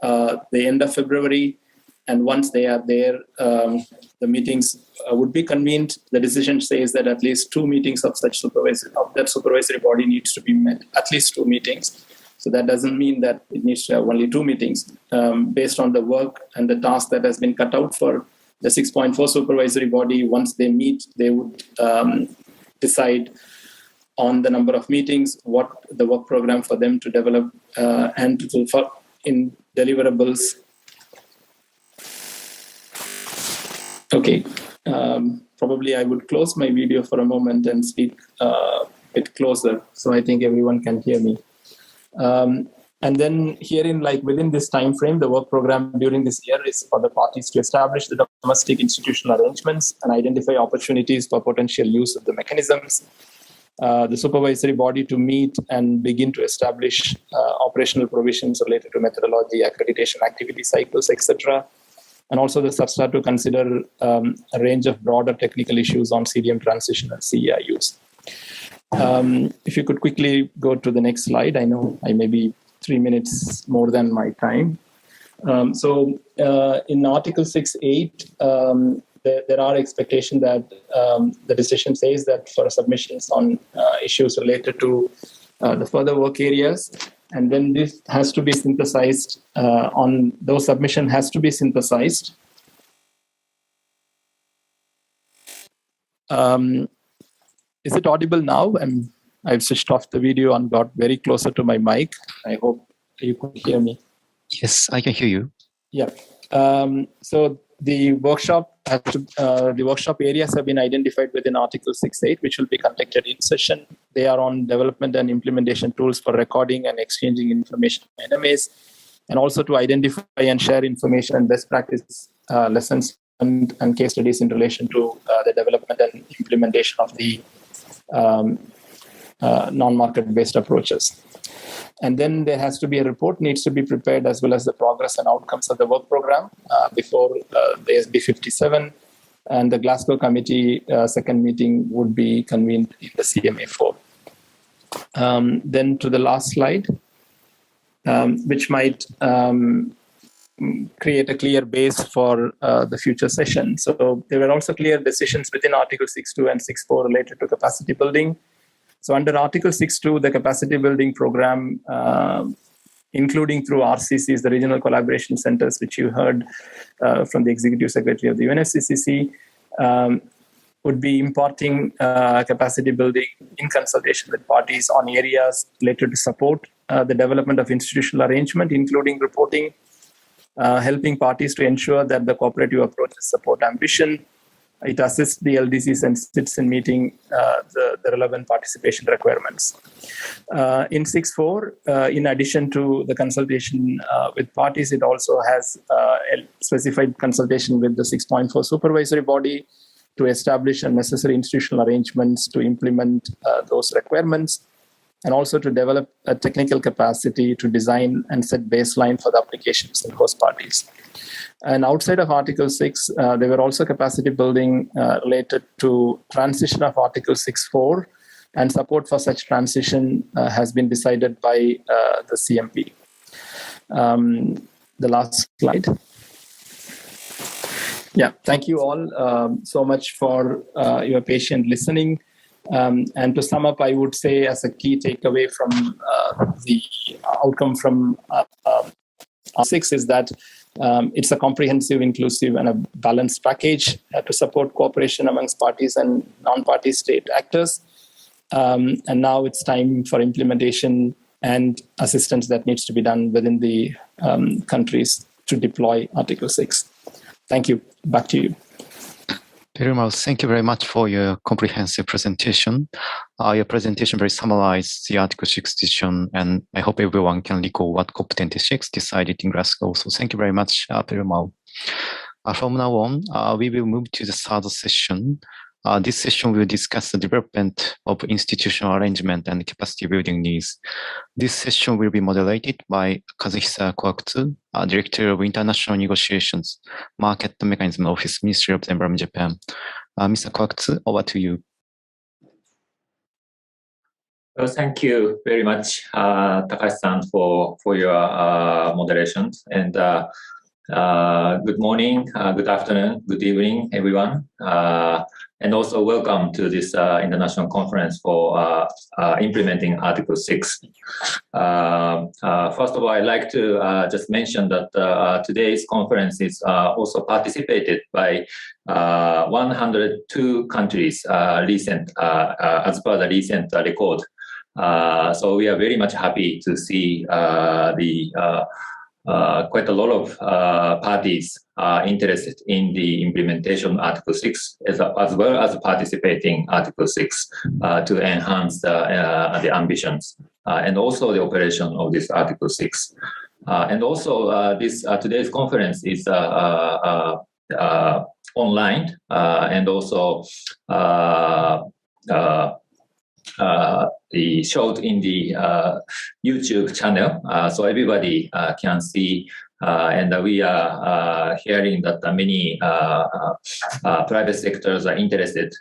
the end of February. And once they are there, the meetings would be convened. The decision says that at least 2 meetings of that supervisory body needs to be met, at least 2 meetings. So that doesn't mean that it needs to have only 2 meetings. Based on the work and the task that has been cut out for the 6.4 supervisory body, once they meet, they would decide on the number of meetings, what the work program for them to develop and to fulfill in deliverables. Okay, probably I would close my video for a moment and speak a bit closer, so I think everyone can hear me. And then herein, like within this time frame, the work program during this year is for the parties to establish the domestic institutional arrangements and identify opportunities for potential use of the mechanisms. The supervisory body to meet and begin to establish operational provisions related to methodology, accreditation, activity cycles, etc. And also the SABSTA to consider a range of broader technical issues on CDM transition and CEI use. If you could quickly go to the next slide. I know I may be 3 minutes more than my time. So in Article 6.8, there are expectations that the decision says that for submissions on issues related to the further work areas, and then this has to be synthesized on those submission has to be synthesized. Is it audible now? I've switched off the video and got very closer to my mic. I hope you could hear me. Yes, I can hear you. Yeah. So the workshop areas have been identified within Article 6.8, which will be conducted in session. They are on development and implementation tools for recording and exchanging information with NMAs, and also to identify and share information and best practice lessons and case studies in relation to the development and implementation of the non-market-based approaches. And then there has to be a report needs to be prepared, as well as the progress and outcomes of the work program before the SB 57, and the Glasgow Committee second meeting would be convened in the CMA4. Then to the last slide. which might create a clear base for the future session. So there were also clear decisions within Article 6.2 and 6.4 related to capacity building. So under Article 6.2, the capacity building program, including through RCCs, the Regional Collaboration Centers, which you heard from the Executive Secretary of the UNFCCC, would be imparting capacity building in consultation with parties on areas related to support the development of institutional arrangement, including reporting, helping parties to ensure that the cooperative approaches support ambition. It assists the LDCs and SITs in meeting the relevant participation requirements. In 6.4, in addition to the consultation with parties, it also has a specified consultation with the 6.4 supervisory body to establish necessary institutional arrangements to implement those requirements, and also to develop a technical capacity to design and set baseline for the applications in host parties. And outside of Article 6, there were also capacity building related to transition of Article 6.4, and support for such transition has been decided by the CMP. The last slide. Yeah, thank you all so much for your patient listening. And to sum up, I would say as a key takeaway from the outcome from 6 is that it's a comprehensive, inclusive, and a balanced package to support cooperation amongst parties and non-party state actors. And now it's time for implementation and assistance that needs to be done within the countries to deploy Article 6. Thank you. Back to you. Perumal, thank you very much for your comprehensive presentation. Your presentation very summarized the Article 6 decision, and I hope everyone can recall what COP26 decided in Glasgow. So thank you very much, Perumal. From now on, we will move to the third session. This session will discuss the development of institutional arrangement and capacity building needs. This session will be moderated by Kazuhisa Koakutsu, Director of International Negotiations, Market Mechanism Office, Ministry of the Environment, Japan. Mr. Koakutsu, over to you. Well, thank you very much, Takashi-san, for your moderations. And good morning, good afternoon, good evening, everyone. And also welcome to this international conference for implementing Article 6. First of all, I'd like to just mention that today's conference is also participated by 102 countries as per the recent record. So we are very much happy to see quite a lot of parties interested in the implementation of Article 6, as well as participating Article 6 to enhance the ambitions and also the operation of this Article 6. And also this today's conference is online and also showed in the YouTube channel, so everybody can see, and we are hearing that many private sectors are interested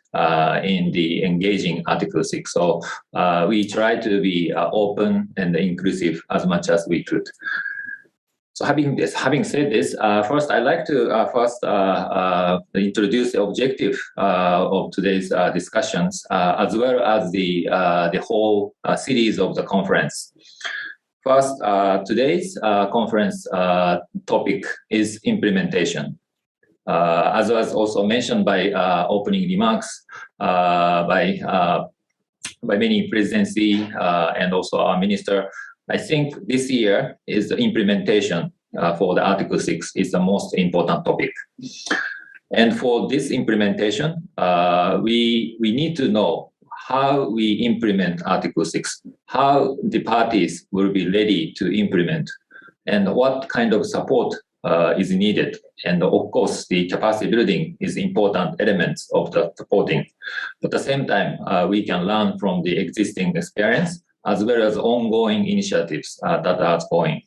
in the engaging Article 6. So we try to be open and inclusive as much as we could. So having said this, first I'd like to introduce the objective of today's discussions, as well as the whole series of the conference. First, today's conference topic is implementation. As was also mentioned by opening remarks by many presidency and also our minister, I think this year is the implementation for the Article 6 is the most important topic. And for this implementation, we need to know how we implement Article 6, how the parties will be ready to implement, and what kind of support is needed. And of course, the capacity building is important elements of the supporting. But at the same time, we can learn from the existing experience as well as ongoing initiatives that are going.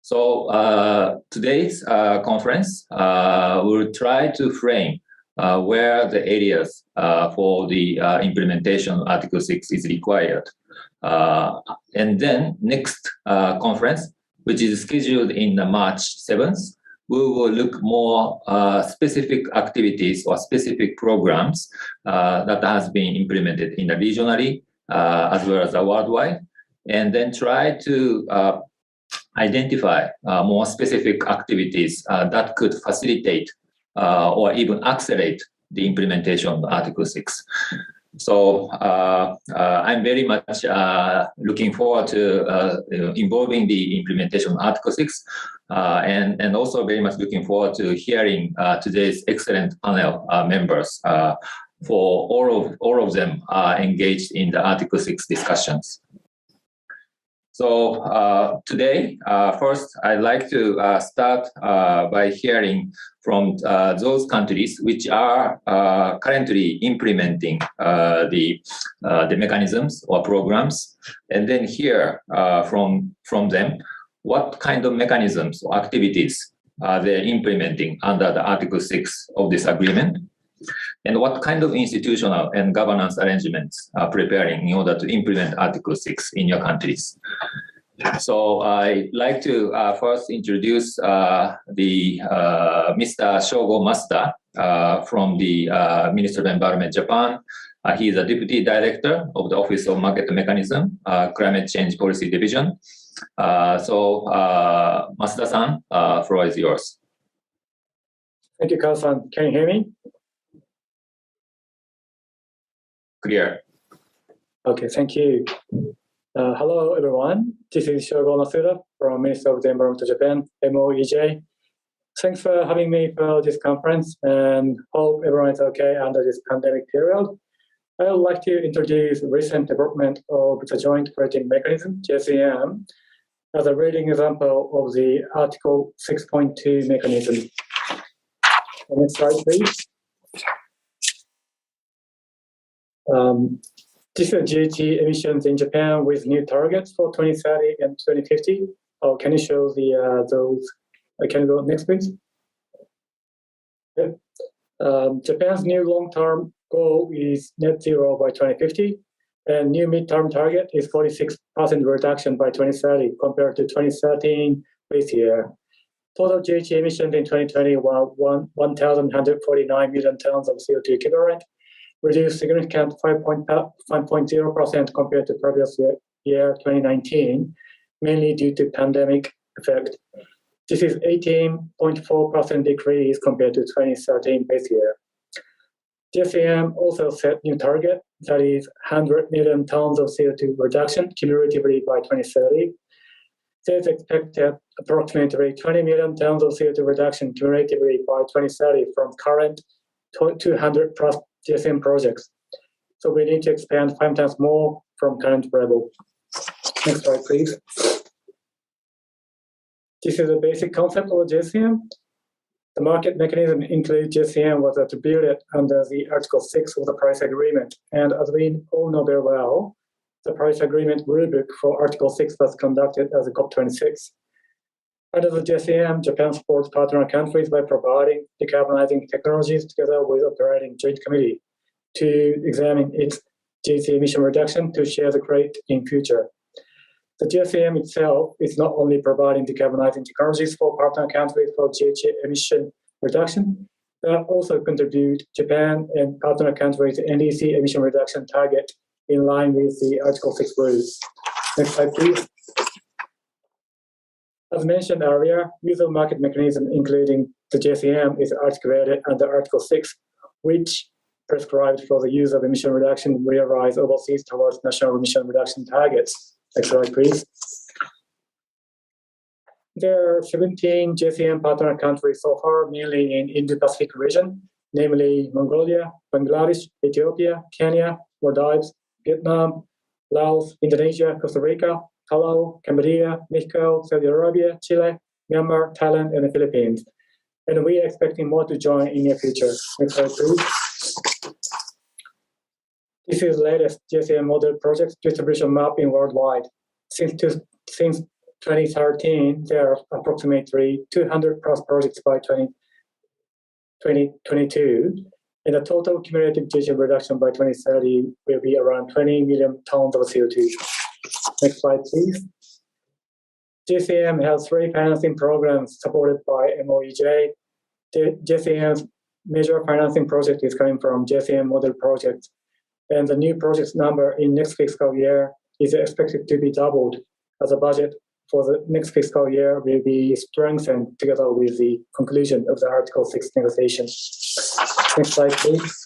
So today's conference will try to frame where the areas for the implementation of Article 6 is required. And then next conference, which is scheduled in March 7th, we will look more specific activities or specific programs that has been implemented in the regionally as well as the worldwide, and then try to identify more specific activities that could facilitate or even accelerate the implementation of Article 6. So I'm very much looking forward to involving the implementation of Article 6, and also very much looking forward to hearing today's excellent panel members. For all of them engaged in the Article 6 discussions. So today, first, I'd like to start by hearing from those countries which are currently implementing the mechanisms or programs, and then hear from them what kind of mechanisms or activities they're implementing under the Article 6 of this agreement, and what kind of institutional and governance arrangements are preparing in order to implement Article 6 in your countries. So I'd like to first introduce the Mr. Shogo Masuda from the Ministry of Environment, Japan. He is a Deputy Director of the Office of Market Mechanism, Climate Change Policy Division. So Masuda-san, floor is yours. Thank you, Carl-san. Can you hear me? Clear. Okay, thank you. Hello, everyone. This is Shogo Masuda from Ministry of the Environment of Japan, MOEJ. Thanks for having me for this conference, and hope everyone is okay under this pandemic period. I would like to introduce recent development of the Joint Operating Mechanism, JCM, as a leading example of the Article 6.2 mechanism. Next slide, please. This is GHG emissions in Japan with new targets for 2030 and 2050. Oh, can you show the those? Can you go next, please? Okay. Japan's new long-term goal is net zero by 2050, and new midterm target is 46% reduction by 2030 compared to 2013 base year. Total GHG emissions in 2020 were 1,149 million tons of CO2 equivalent, reduced significant 5.0% compared to previous year 2019, mainly due to pandemic effect. This is 18.4% decrease compared to 2013 base year. JCM also set new target, that is 100 million tons of CO2 reduction cumulatively by 2030. There's expected approximately 20 million tons of CO2 reduction cumulatively by 2030 from current 200 plus JCM projects. So we need to expand 5 times more from current level. Next slide, please. This is the basic concept of JCM. The market mechanism includes JCM was attributed under the Article 6 of the Paris Agreement. And as we all know very well, the Paris Agreement rulebook for Article 6 was conducted as a COP26. Under the JCM, Japan supports partner countries by providing decarbonizing technologies together with operating joint committee to examine its GHG emission reduction to share the credit in future. The JCM itself is not only providing decarbonizing technologies for partner countries for GHG emission reduction, but also contribute Japan and partner countries' NDC emission reduction target in line with the Article 6 rules. Next slide, please. As mentioned earlier, use of market mechanism, including the JCM, is articulated under Article 6, which prescribes for the use of emission reduction realized overseas towards national emission reduction targets. Next slide, please. There are 17 JCM partner countries so far, mainly in Indo-Pacific region, namely Mongolia, Bangladesh, Ethiopia, Kenya, Maldives, Vietnam, Laos, Indonesia, Costa Rica, Palau, Cambodia, Mexico, Saudi Arabia, Chile, Myanmar, Thailand, and the Philippines. And we are expecting more to join in the near future. Next slide, please. This is the latest JCM model project distribution map in worldwide. Since 2013, there are approximately 200 plus projects by 2022. And the total cumulative GHG reduction by 2030 will be around 20 million tons of CO2. Next slide, please. JCM has 3 financing programs supported by MOEJ. JCM's major financing project is coming from JCM model project. And the new project's number in next fiscal year is expected to be doubled, as the budget for the next fiscal year will be strengthened together with the conclusion of the Article 6 negotiations. Next slide, please.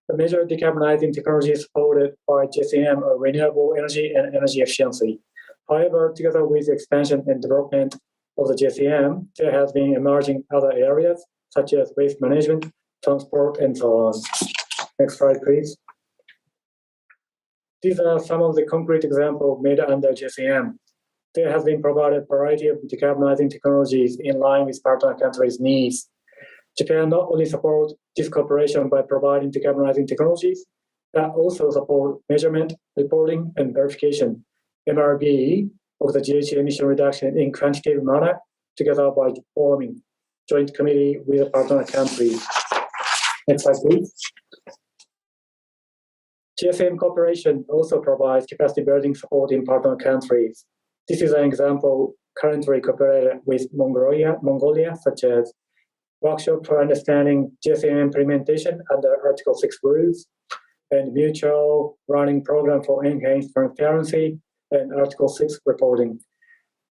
The major decarbonizing technologies supported by JCM are renewable energy and energy efficiency. However, together with the expansion and development of the JCM, there has been emerging other areas such as waste management, transport, and so on. Next slide, please. These are some of the concrete examples made under JCM. There has been provided a variety of decarbonizing technologies in line with partner countries' needs. Japan not only supports this cooperation by providing decarbonizing technologies, but also support measurement, reporting, and verification, MRV, of the GHG emission reduction in quantitative manner, together by forming joint committee with the partner countries. Next slide, please. JCM cooperation also provides capacity building support in partner countries. This is an example currently cooperated with Mongolia, such as workshop for understanding JCM implementation under Article 6 rules, and mutual running program for enhanced transparency and Article 6 reporting.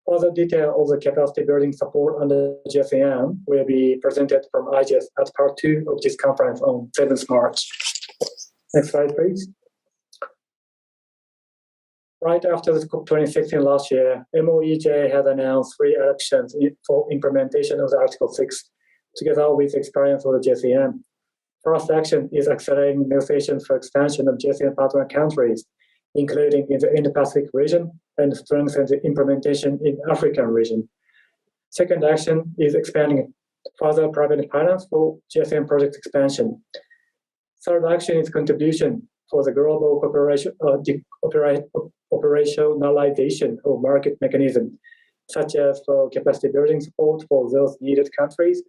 Further detail of the capacity building support under JCM will be presented from IGES at part 2 of this conference on 7th March. Next slide, please. Right after the COP26 last year, MOEJ has announced 3 actions for implementation of the Article 6, together with experience of the JCM. First action is accelerating negotiations for expansion of JCM partner countries, including in the Indo-Pacific region, and strengthen the implementation in African region. Second action is expanding further private finance for JCM project expansion. Third action is contribution for the global operationalization of market mechanism, such as for capacity building support for those needed countries,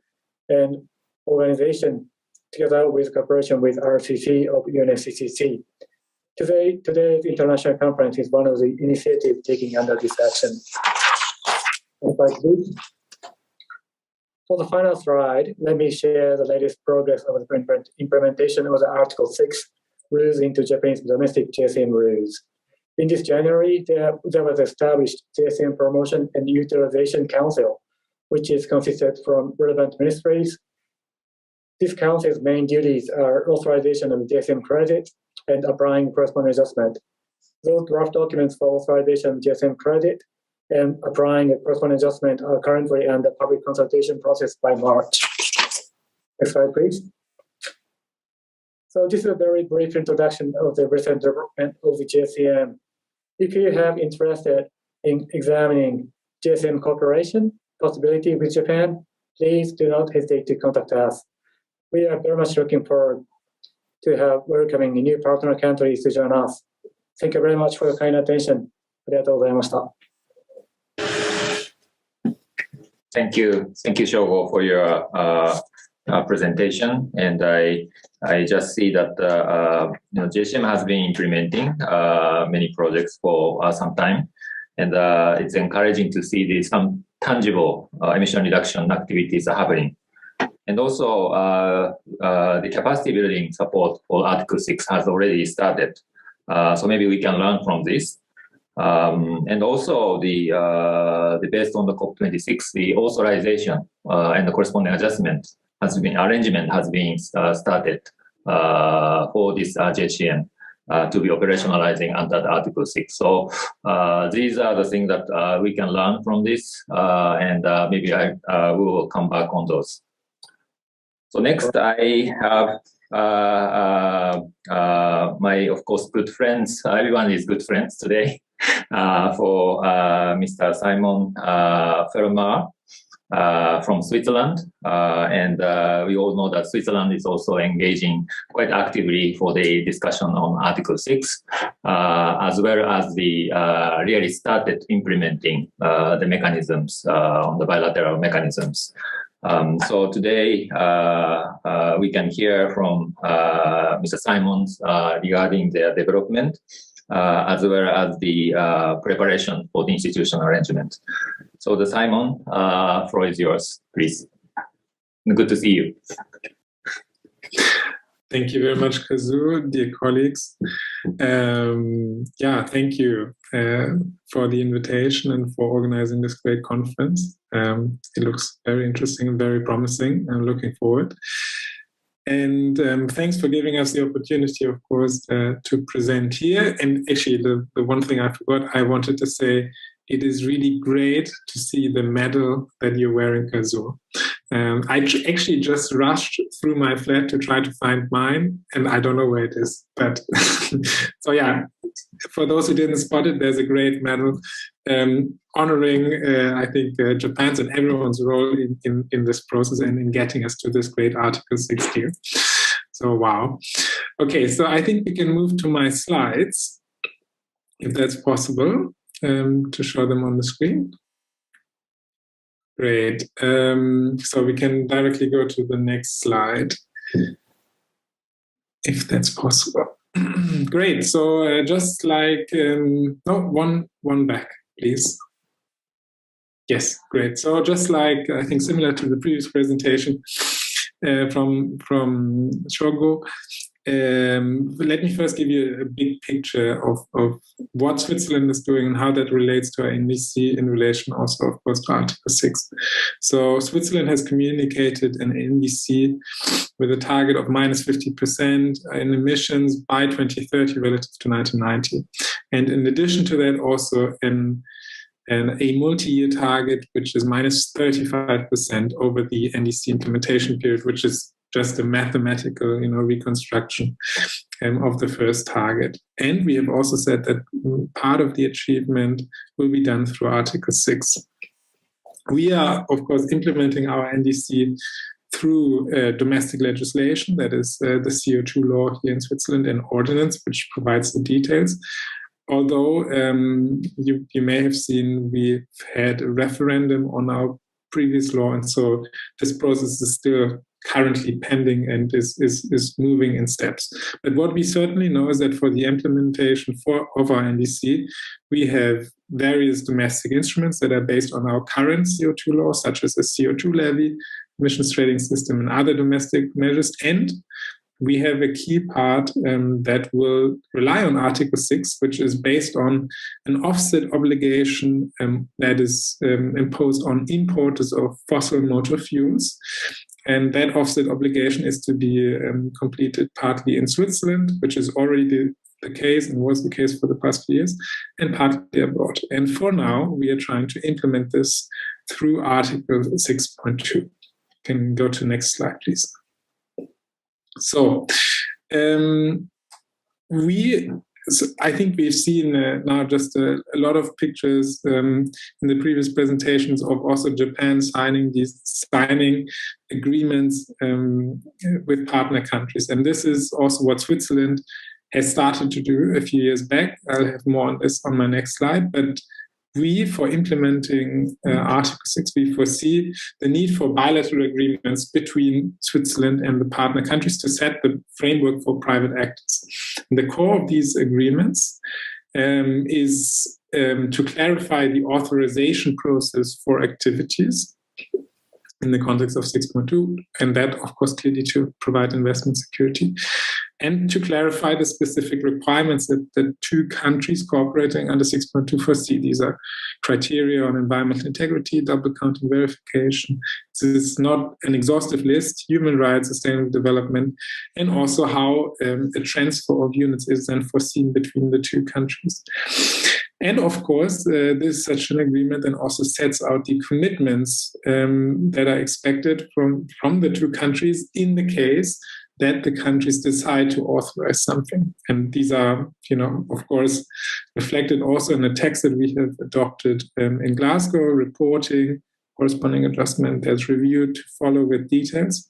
and organization together with cooperation with RCC of UNFCCC. Today's international conference is one of the initiatives taking under this action. For the final slide, let me share the latest progress of the implementation of the Article 6 rules into Japanese domestic JCM rules. In this January, there was established JCM Promotion and Utilization Council, which is consisted from relevant ministries. This council's main duties are authorization of JCM credit and applying corresponding adjustment. Those draft documents for authorization of JCM credit and applying a corresponding adjustment are currently under public consultation process by March. Next slide, please. So this is a very brief introduction of the recent development of the JCM. If you have interested in examining JCM cooperation possibility with Japan, please do not hesitate to contact us. We are very much looking forward to have welcoming new partner countries to join us. Thank you very much for your kind attention. ありがとうございました。Thank you, Shogo, for your presentation. And I just see that JCM has been implementing many projects for some time, and it's encouraging to see some tangible emission reduction activities are happening. And also, the capacity building support for Article 6 has already started. So maybe we can learn from this. And also, based on the COP26, the authorization and the corresponding arrangement has been started for this JCM to be operationalizing under the Article 6. So these are the things that we can learn from this, and maybe we will come back on those. So next, I have my, of course, good friends. Everyone is good friends today. For Mr. Simon Fermar from Switzerland. And we all know that Switzerland is also engaging quite actively for the discussion on Article 6, as well as the really started implementing the mechanisms, on the bilateral mechanisms. So today we can hear from Mr. Simons regarding their development as well as the preparation for the institutional arrangement. So the Simon, floor is yours, please. Good to see you. Thank you very much, Kazu, dear colleagues. Thank you for the invitation and for organizing this great conference. It looks very interesting and very promising. I'm looking forward. And thanks for giving us the opportunity, of course, to present here. And actually, the one thing I forgot, I wanted to say, it is really great to see the medal that you're wearing, Kazu. I actually just rushed through my flat to try to find mine, and I don't know where it is. But so yeah, for those who didn't spot it, there's a great medal honoring, I think, Japan's and everyone's role in this process and in getting us to this great Article 6 deal. So wow. Okay, so I think we can move to my slides, if that's possible, to show them on the screen. Great. So we can directly go to the next slide, if that's possible. Great. So just like, one back, please. Yes, great. So just like, I think similar to the previous presentation from Shogo, let me first give you a big picture of what Switzerland is doing and how that relates to our NDC in relation also, of course, to Article 6. So Switzerland has communicated an NDC with a target of minus 50% in emissions by 2030 relative to 1990. And in addition to that, also a multi-year target, which is minus 35% over the NDC implementation period, which is just a mathematical, reconstruction of the first target. And we have also said that part of the achievement will be done through Article 6. We are, of course, implementing our NDC through domestic legislation, that is the CO2 law here in Switzerland, and ordinance, which provides the details. Although you may have seen, we've had a referendum on our previous law, and so this process is still currently pending and is moving in steps. But what we certainly know is that for the implementation of our NDC, we have various domestic instruments that are based on our current CO2 law, such as the CO2 levy, emissions trading system, and other domestic measures. And we have a key part that will rely on Article 6, which is based on an offset obligation that is imposed on importers of fossil motor fuels. And that offset obligation is to be completed partly in Switzerland, which is already the case and was the case for the past few years, and partly abroad. And for now, we are trying to implement this through Article 6.2. Can go to next slide, please. So I think we've seen now just a lot of pictures in the previous presentations of also Japan signing agreements with partner countries. And this is also what Switzerland has started to do a few years back. I'll have more on this on my next slide. But we, for implementing Article 6, we foresee the need for bilateral agreements between Switzerland and the partner countries to set the framework for private actors. And the core of these agreements is to clarify the authorization process for activities in the context of 6.2, and that, of course, clearly to provide investment security, and to clarify the specific requirements that the two countries cooperating under 6.2 foresee. These are criteria on environmental integrity, double counting verification. This is not an exhaustive list, human rights, sustainable development, and also how a transfer of units is then foreseen between the two countries. And of course, this such an agreement then also sets out the commitments that are expected from the two countries in the case that the countries decide to authorize something. And these are, of course, reflected also in the text that we have adopted in Glasgow, reporting, corresponding adjustment, there's review to follow with details.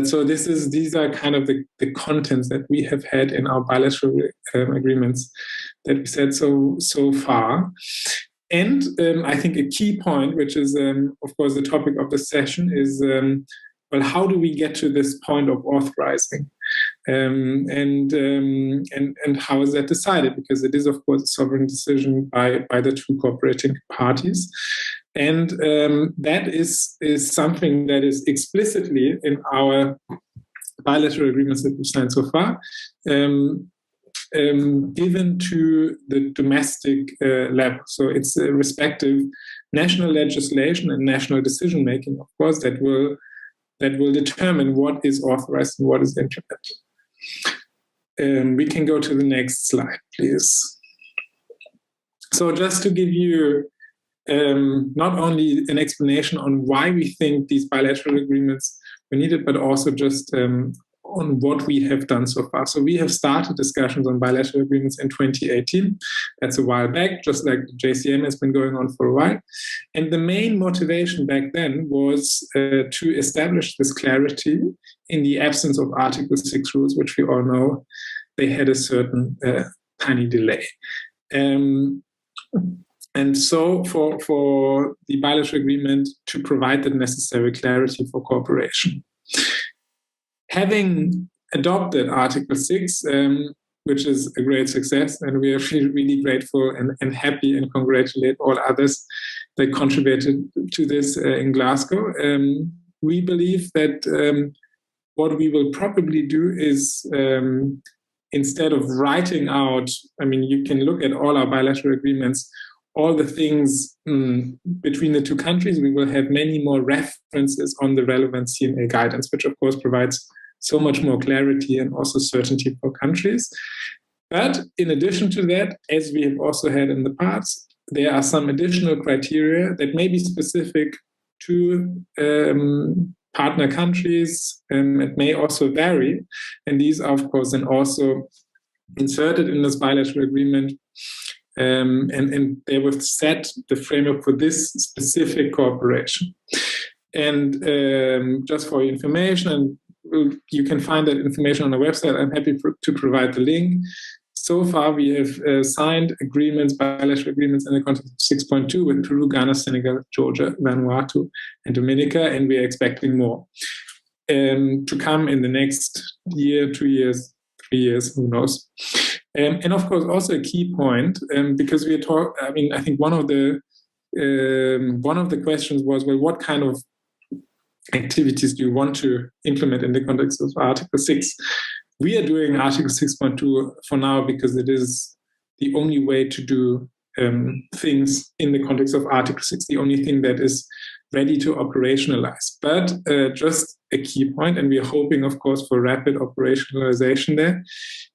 So these are kind of the contents that we have had in our bilateral agreements that we said so far. And I think a key point, which is, of course, the topic of the session, is well, how do we get to this point of authorizing, and how is that decided? Because it is, of course, a sovereign decision by the two cooperating parties, and that is something that is explicitly in our bilateral agreements that we've signed so far, given to the domestic level. So it's a respective national legislation and national decision making, of course, that will determine what is authorized and what is implemented. We can go to the next slide, please. So just to give you not only an explanation on why we think these bilateral agreements were needed, but also just on what we have done so far. So we have started discussions on bilateral agreements in 2018. That's a while back, just like the JCM has been going on for a while. And the main motivation back then was to establish this clarity in the absence of Article 6 rules, which we all know they had a certain tiny delay. And so for the bilateral agreement to provide the necessary clarity for cooperation. Having adopted Article 6, which is a great success, and we are really grateful and happy and congratulate all others that contributed to this in Glasgow, we believe that what we will probably do is, instead of writing out, I mean, you can look at all our bilateral agreements, all the things between the two countries, we will have many more references on the relevant CMA guidance, which of course provides so much more clarity and also certainty for countries. But in addition to that, as we have also had in the past, there are some additional criteria that may be specific to partner countries, and it may also vary. And these are, of course, then also inserted in this bilateral agreement. And they will set the framework for this specific cooperation. And just for your information, and you can find that information on the website. I'm happy to provide the link. So far, we have signed agreements, bilateral agreements in the context of 6.2 with Peru, Ghana, Senegal, Georgia, Vanuatu, and Dominica, and we are expecting more to come in the next year, 2 years, 3 years, who knows. And of course, also a key point, because we are I mean, I think one of the questions was, well, what kind of activities do you want to implement in the context of Article 6? We are doing Article 6.2 for now because it is the only way to do things in the context of Article 6, the only thing that is ready to operationalize. But just a key point, and we are hoping, of course, for rapid operationalization there,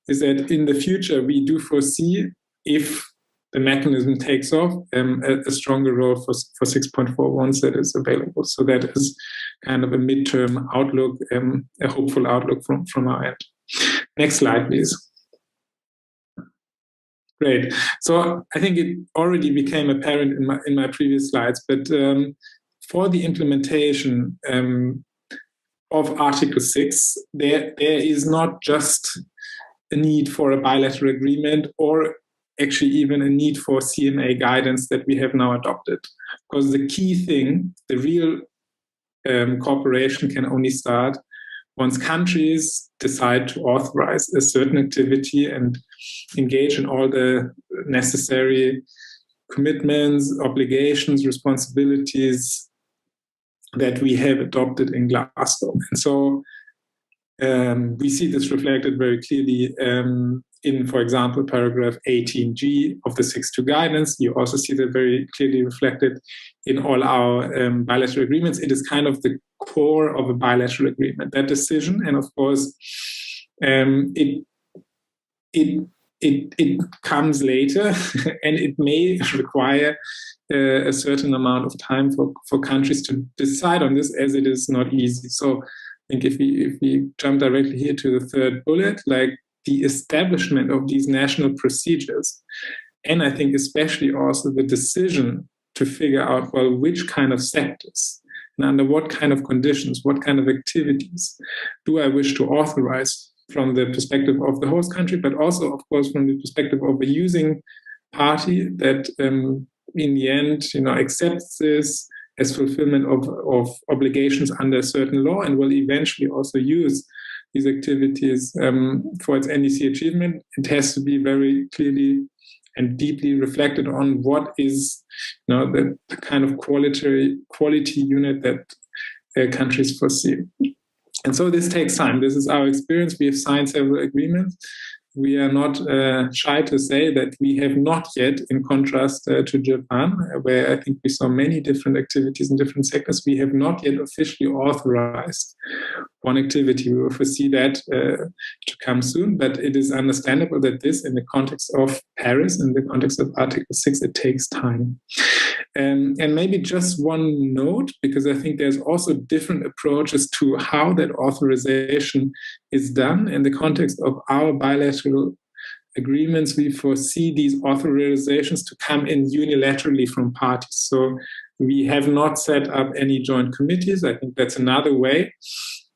is that in the future, we do foresee, if the mechanism takes off, a stronger role for 6.4 once that is available. So that is kind of a midterm outlook, a hopeful outlook from our end. Next slide, please. Great. So I think it already became apparent in my previous slides, but for the implementation of Article 6, there is not just a need for a bilateral agreement or actually even a need for CMA guidance that we have now adopted. Because the key thing, the real cooperation can only start once countries decide to authorize a certain activity and engage in all the necessary commitments, obligations, responsibilities that we have adopted in Glasgow. And so we see this reflected very clearly in, for example, paragraph 18G of the 6.2 guidance. You also see that very clearly reflected in all our bilateral agreements. It is kind of the core of a bilateral agreement, that decision. And of course, it comes later and it may require a certain amount of time for countries to decide on this, as it is not easy. So I think if we jump directly here to the third bullet, like the establishment of these national procedures, and I think especially also the decision to figure out, well, which kind of sectors and under what kind of conditions, what kind of activities do I wish to authorize from the perspective of the host country, but also, of course, from the perspective of the using party that in the end, accepts this as fulfillment of obligations under a certain law and will eventually also use these activities for its NDC achievement, it has to be very clearly and deeply reflected on what is the kind of quality unit that countries foresee. And so this takes time. This is our experience. We have signed several agreements. We are not shy to say that we have not yet, in contrast to Japan, where I think we saw many different activities in different sectors, we have not yet officially authorized one activity. We will foresee that to come soon, but it is understandable that this, in the context of Paris, in the context of Article 6, it takes time. And maybe just one note, because I think there's also different approaches to how that authorization is done. In the context of our bilateral agreements, we foresee these authorizations to come in unilaterally from parties. So we have not set up any joint committees. I think that's another way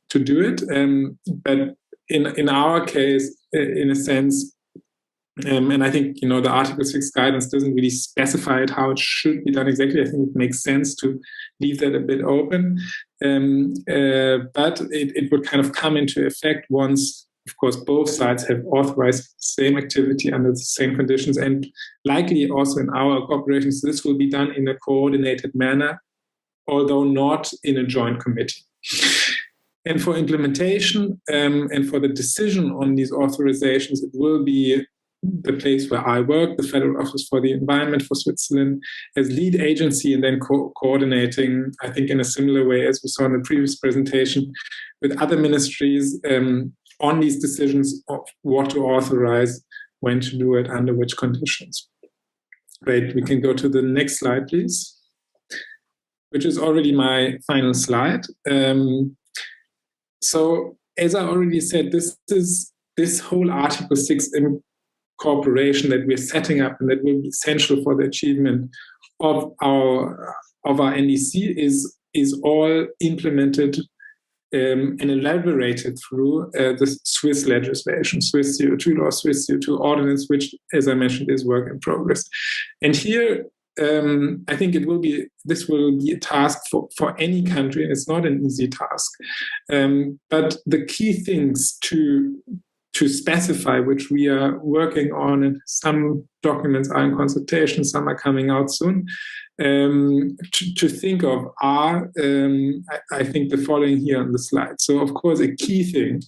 to do it. But in our case, in a sense, and I think, the Article 6 guidance doesn't really specify it, how it should be done exactly. I think it makes sense to leave that a bit open. But it would kind of come into effect once, of course, both sides have authorized the same activity under the same conditions. And likely also in our cooperations, this will be done in a coordinated manner, although not in a joint committee. And for implementation and for the decision on these authorizations, it will be the place where I work, the Federal Office for the Environment for Switzerland, as lead agency, and then coordinating, I think in a similar way as we saw in the previous presentation, with other ministries on these decisions of what to authorize, when to do it, under which conditions. Great, we can go to the next slide, please, which is already my final slide. So, as I already said, this whole Article 6 cooperation that we're setting up and that will be essential for the achievement of our NDC is all implemented and elaborated through the Swiss legislation, Swiss CO2 law, Swiss CO2 ordinance, which, as I mentioned, is work in progress. And here, I think this will be a task for any country, and it's not an easy task. But the key things to specify, which we are working on, and some documents are in consultation, some are coming out soon, to think of are, I think, the following here on the slide. So, of course, a key thing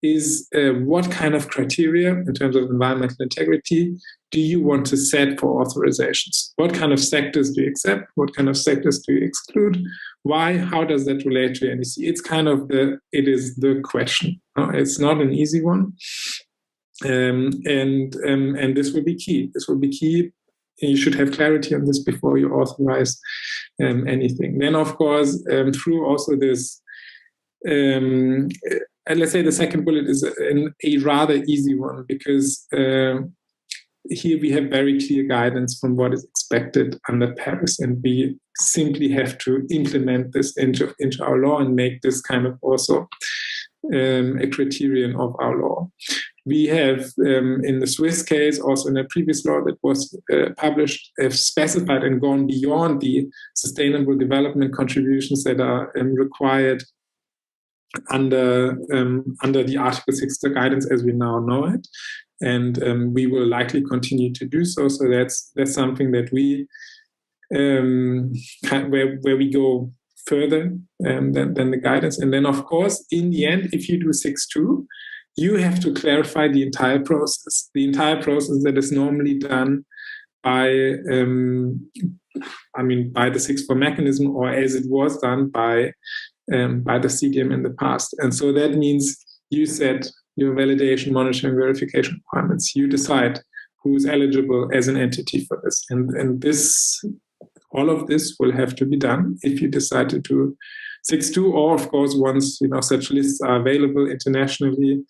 is what kind of criteria in terms of environmental integrity do you want to set for authorizations? What kind of sectors do you accept? What kind of sectors do you exclude? Why? How does that relate to NDC? It's kind of it is the question. It's not an easy one. And this will be key. This will be key. You should have clarity on this before you authorize anything. Then, of course, through also this, and let's say the second bullet is a rather easy one, because here we have very clear guidance from what is expected under Paris, and we simply have to implement this into our law and make this kind of also a criterion of our law. We have, in the Swiss case, also in a previous law that was published, have specified and gone beyond the sustainable development contributions that are required under the Article 6 guidance as we now know it. And we will likely continue to do so. So that's something that we where we go further than the guidance. And then, of course, in the end, if you do 6.2, you have to clarify the entire process that is normally done by the 6.4 mechanism, or as it was done by the CDM in the past. And so that means you set your validation, monitoring, verification requirements. You decide who is eligible as an entity for this. And this, all of this will have to be done if you decide to do 6.2, or of course, once such lists are available internationally,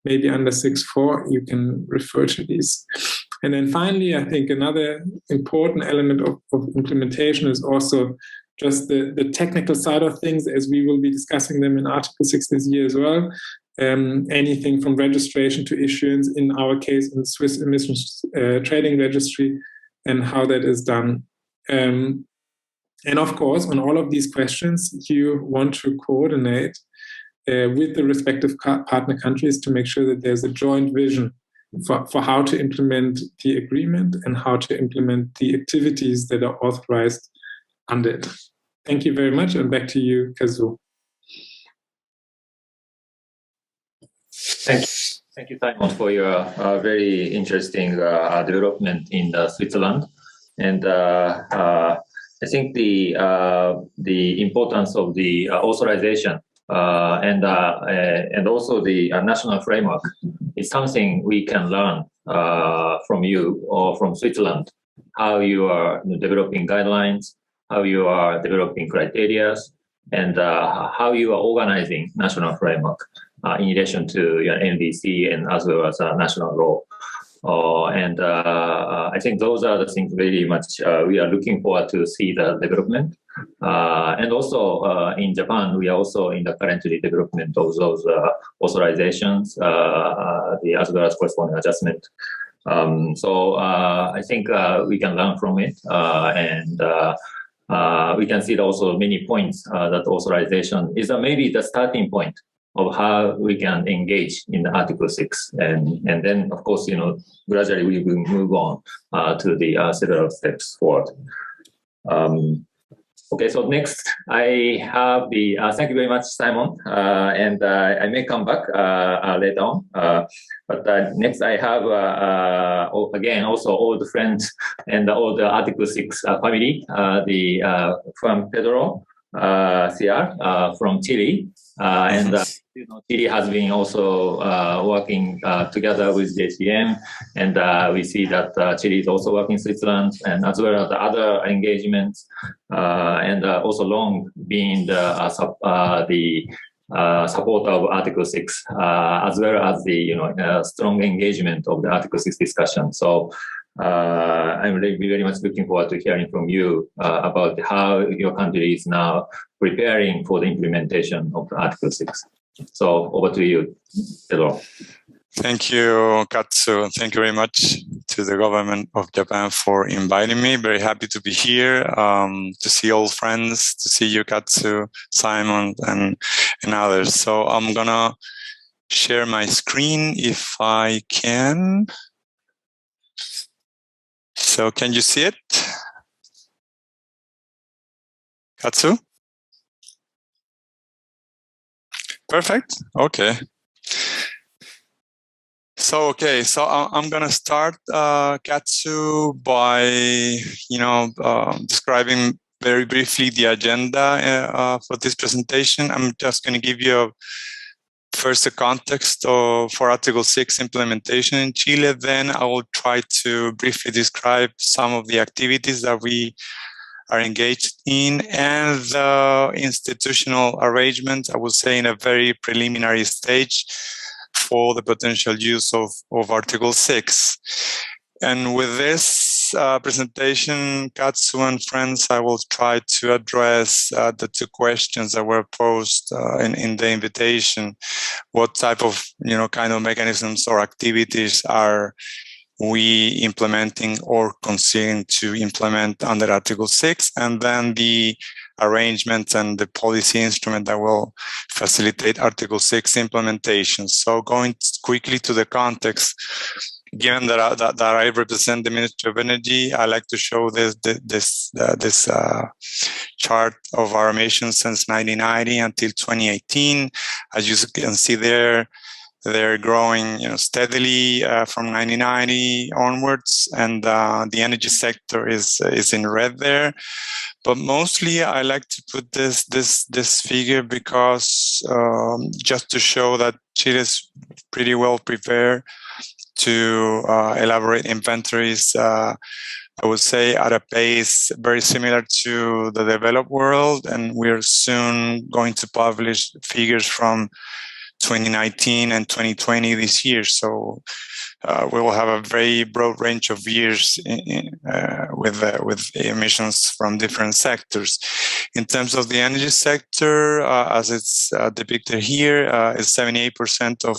maybe under 6.4, you can refer to these. And then finally, I think another important element of implementation is also just the technical side of things, as we will be discussing them in Article 6 this year as well. Anything from registration to issuance, in our case, in the Swiss Emissions Trading Registry, and how that is done And of course, on all of these questions, you want to coordinate with the respective partner countries to make sure that there's a joint vision for how to implement the agreement and how to implement the activities that are authorized under it. Thank you very much, and back to you, Kazuo. Thank you, Simon, for your very interesting development in Switzerland. And I think the importance of the authorization and also the national framework is something we can learn from you or from Switzerland, how you are developing guidelines, how you are developing criteria, and how you are organizing national framework in relation to NDC and as well as national law. And I think those are the things very much we are looking forward to see the development. And also in Japan, we are also in the currently development of those authorizations, as well as corresponding adjustment. So I think we can learn from it, and we can see also many points that authorization is maybe the starting point of how we can engage in the Article 6. And then, of course, gradually we will move on to the several steps forward. Okay, so next I have the, thank you very much, Simon. And I may come back later on. But next I have, again, also all the friends and all the Article 6 family, from Pedro CR from Chile. And Chile has been also working together with JCM, and we see that Chile is also working in Switzerland, and as well as the other engagements, and also long being the support of Article 6, as well as the strong engagement of the Article 6 discussion. So I'm really very much looking forward to hearing from you about how your country is now preparing for the implementation of the Article 6. So over to you, Pedro. Thank you, Katsu. Thank you very much to the government of Japan for inviting me. Very happy to be here, to see old friends, to see you, Katsu, Simon, and others. So I'm gonna share my screen if I can. So can you see it? Katsu? Perfect. Okay. So I'm gonna start, Katsu, by describing very briefly the agenda for this presentation. I'm just gonna give you first a context for Article 6 implementation in Chile. Then I will try to briefly describe some of the activities that we are engaged in and the institutional arrangement, I would say, in a very preliminary stage for the potential use of Article 6. And with this presentation, Katsu and friends, I will try to address the two questions that were posed in the invitation. What type of, kind of mechanisms or activities are we implementing or considering to implement under Article 6, and then the arrangement and the policy instrument that will facilitate Article 6 implementation. So going quickly to the context, given that I represent the Ministry of Energy, I like to show this chart of our emissions since 1990 until 2018. As you can see there, they're growing, steadily from 1990 onwards, and the energy sector is in red there. But mostly, I like to put this figure because just to show that Chile is pretty well prepared to elaborate inventories. I would say at a pace very similar to the developed world, and we're soon going to publish figures from 2019 and 2020 this year. So we will have a very broad range of years with emissions from different sectors. In terms of the energy sector, as it's depicted here, is 78% of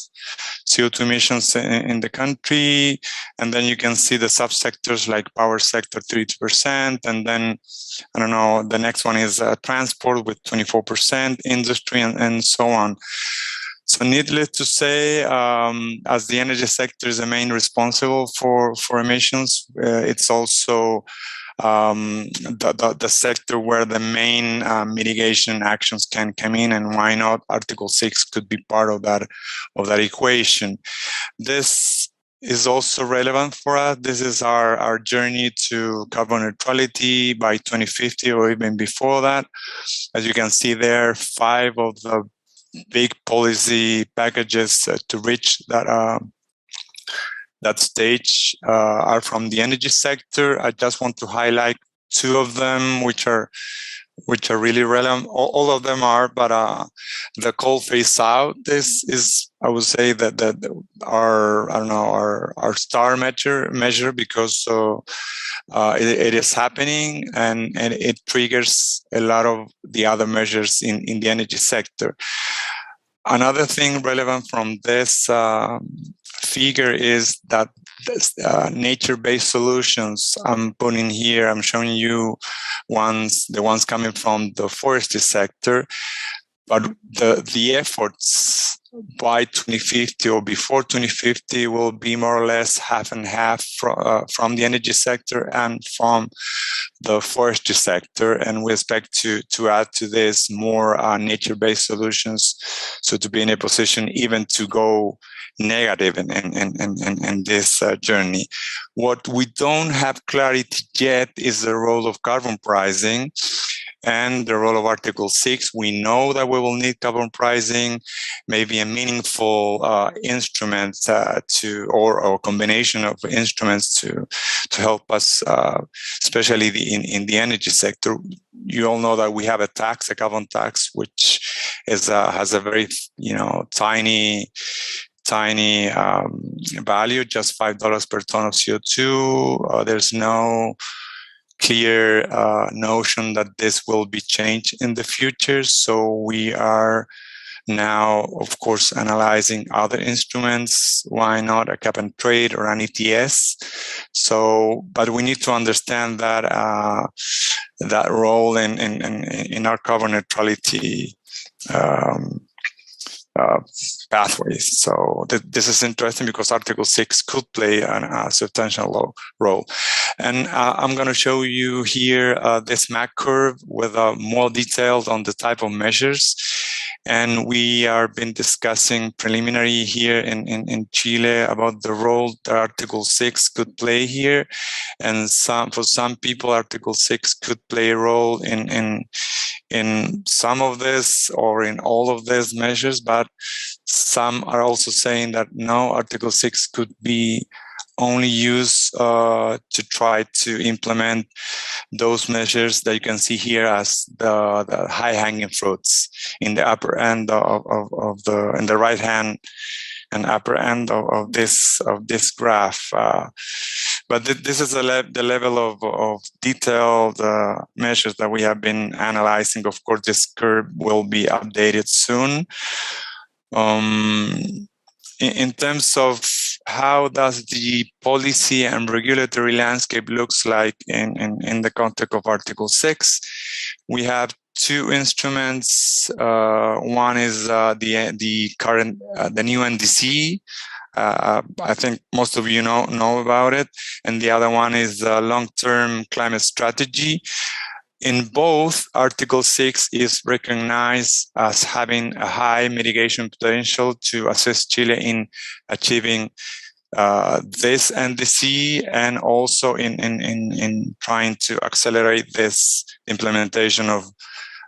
CO2 emissions in the country, and then you can see the subsectors like power sector 32%, and then I don't know, the next one is transport with 24%, industry, and so on. So needless to say, as the energy sector is the main responsible for emissions, it's also the sector where the main mitigation actions can come in, and why not Article 6 could be part of that equation. This is also relevant for us. This is our journey to carbon neutrality by 2050 or even before that. As you can see there, 5 of the big policy packages to reach that stage are from the energy sector. I just want to highlight 2 of them, which are really relevant. All of them are, but the coal phase out is I would say that our star measure because it is happening and it triggers a lot of the other measures in the energy sector. Another thing relevant from this figure is that nature-based solutions I'm putting here. I'm showing you the ones coming from the forestry sector, but the efforts by 2050 or before 2050 will be more or less half and half from the energy sector and from the forestry sector, and we expect to add to this more nature-based solutions, so to be in a position even to go negative in this journey. What we don't have clarity yet is the role of carbon pricing and the role of Article 6. We know that we will need carbon pricing, maybe a meaningful instrument or combination of instruments to help us, especially in the energy sector. You all know that we have a carbon tax, which has a very tiny value, just $5 per ton of CO2. There's no clear notion that this will be changed in the future. So we are now, of course, analyzing other instruments. Why not a cap and trade or an ETS? But we need to understand that that role in our carbon neutrality pathways. So this is interesting because Article 6 could play a substantial role. And I'm going to show you here this MAC curve with more details on the type of measures. And we have been discussing preliminary here in Chile about the role that Article 6 could play here. And for some people, Article 6 could play a role in some of this or in all of these measures, but some are also saying that no, Article 6 could be only used to try to implement those measures that you can see here as the high-hanging fruits in the upper end in the right hand and upper end of this graph. But this is the level of detailed measures that we have been analyzing. Of course, this curve will be updated soon. In terms of how does the policy and regulatory landscape looks like in the context of Article 6, we have 2 instruments. One is the new NDC. I think most of you know about it, and the other one is the long-term climate strategy. In both, Article 6 is recognized as having a high mitigation potential to assist Chile in achieving this NDC, and also in trying to accelerate this implementation of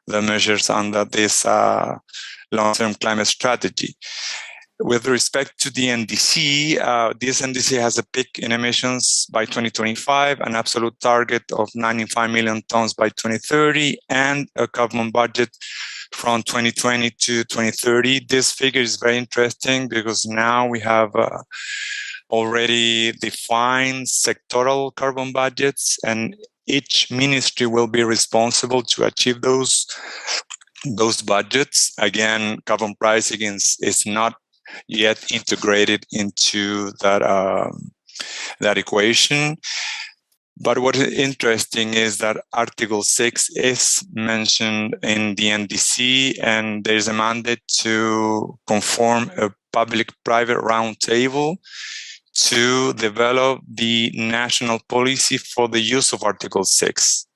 the measures under this long-term climate strategy. With respect to the NDC, this NDC has a peak in emissions by 2025, an absolute target of 95 million tons by 2030, and a carbon budget from 2020 to 2030. This figure is very interesting because now we have already defined sectoral carbon budgets, and each ministry will be responsible to achieve those budgets. Again, carbon pricing is not yet integrated into that equation. But what is interesting is that Article 6 is mentioned in the NDC, and there's a mandate to conform a public-private roundtable to develop the national policy for the use of Article 6.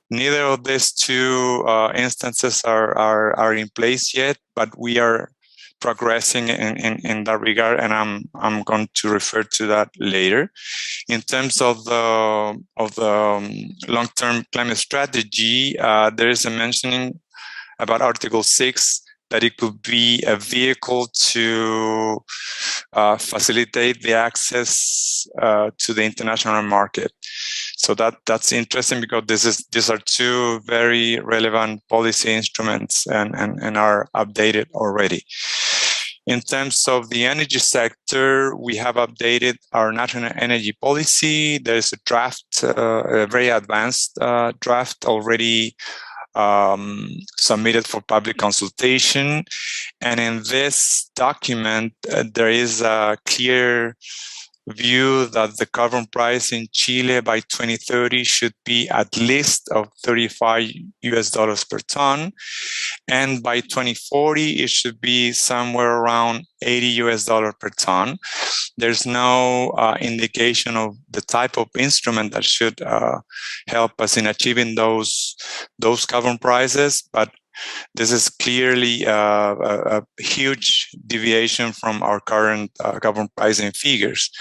Neither of these two instances are in place yet, but we are progressing in that regard, and I'm going to refer to that later. In terms of the long-term climate strategy, there is a mentioning about Article 6 that it could be a vehicle to facilitate the access to the international market. So that's interesting because these are two very relevant policy instruments and are updated already. In terms of the energy sector, we have updated our national energy policy. There's a draft, a very advanced draft already submitted for public consultation. And in this document, there is a clear view that the carbon price in Chile by 2030 should be at least of $35 per ton. And by 2040, it should be somewhere around $80 per ton. There's no indication of the type of instrument that should help us in achieving those carbon prices, but this is clearly a huge deviation from our current carbon pricing figures.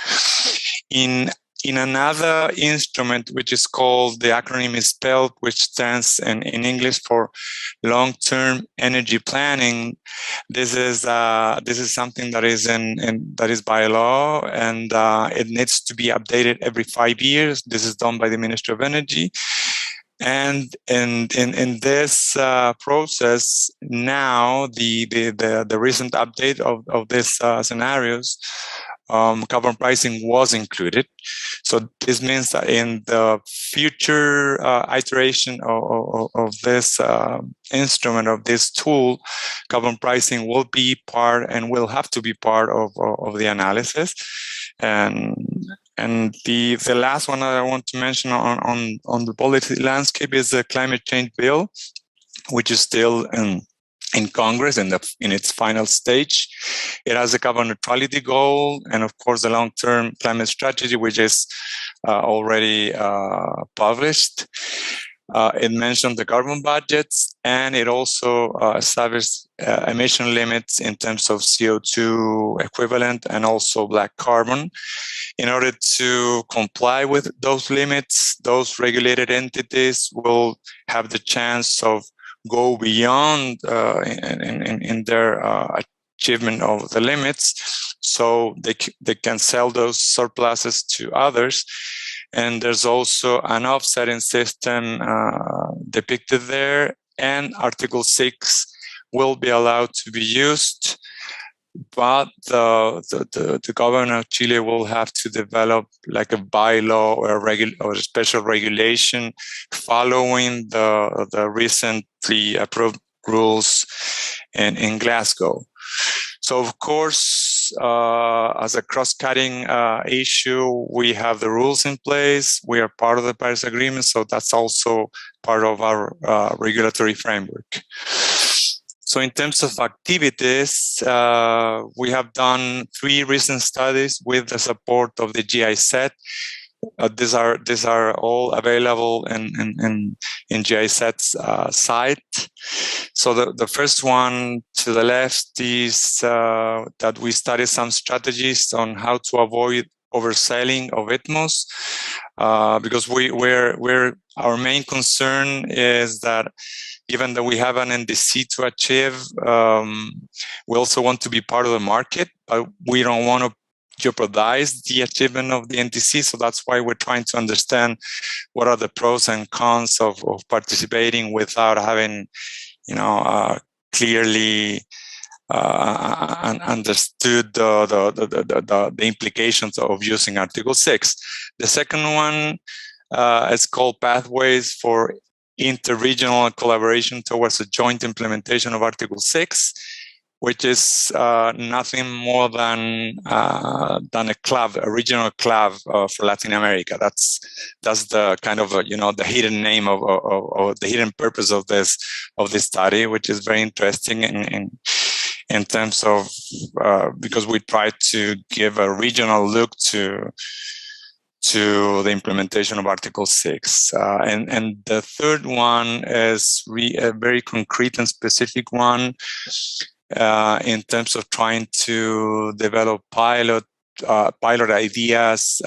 In another instrument, which is called, the acronym is SPELP, which stands in English for Long-Term Energy Planning. This is something that is that is by law, and it needs to be updated every 5 years. This is done by the Ministry of Energy. And in this process now, the recent update of these scenarios, carbon pricing was included. So this means that in the future iteration of this instrument, of this tool, carbon pricing will be part and will have to be part of the analysis. And the last one that I want to mention on the policy landscape is the climate change bill, which is still in Congress in its final stage. It has a carbon neutrality goal, and of course the long-term climate strategy, which is already published. It mentioned the carbon budgets, and it also established emission limits in terms of CO2 equivalent and also black carbon. In order to comply with those limits, those regulated entities will have the chance of go beyond in their achievement of the limits, so they can sell those surpluses to others. And there's also an offsetting system depicted there, and Article 6 will be allowed to be used, but the government of Chile will have to develop like a bylaw or a special regulation following the recently approved rules in Glasgow. So of course, as a cross-cutting issue, we have the rules in place. We are part of the Paris Agreement, so that's also part of our regulatory framework. So in terms of activities, we have done 3 recent studies with the support of the GIZ. These are all available in GIZ's site. So the first one to the left is that we studied some strategies on how to avoid overselling of ITMOs, because our main concern is that given that we have an NDC to achieve, we also want to be part of the market, but we don't want to jeopardize the achievement of the NDC. So that's why we're trying to understand what are the pros and cons of participating without having, clearly understood the implications of using Article 6. The second one is called Pathways for Interregional Collaboration Towards a Joint Implementation of Article 6, which is nothing more than a club, a regional club for Latin America. That's the kind of the hidden name of the hidden purpose of this study, which is very interesting in terms of because we try to give a regional look to the implementation of Article 6. And the third one is a very concrete and specific one in terms of trying to develop pilot ideas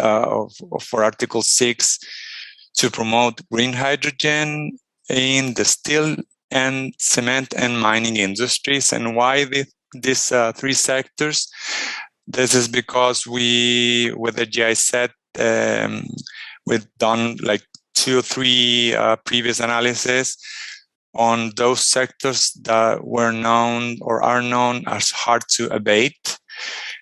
for Article 6 to promote green hydrogen in the steel and cement and mining industries. And why these three sectors? This is because with the GIZ, we've done like 2 or 3 previous analysis on those sectors that were known or are known as hard to abate.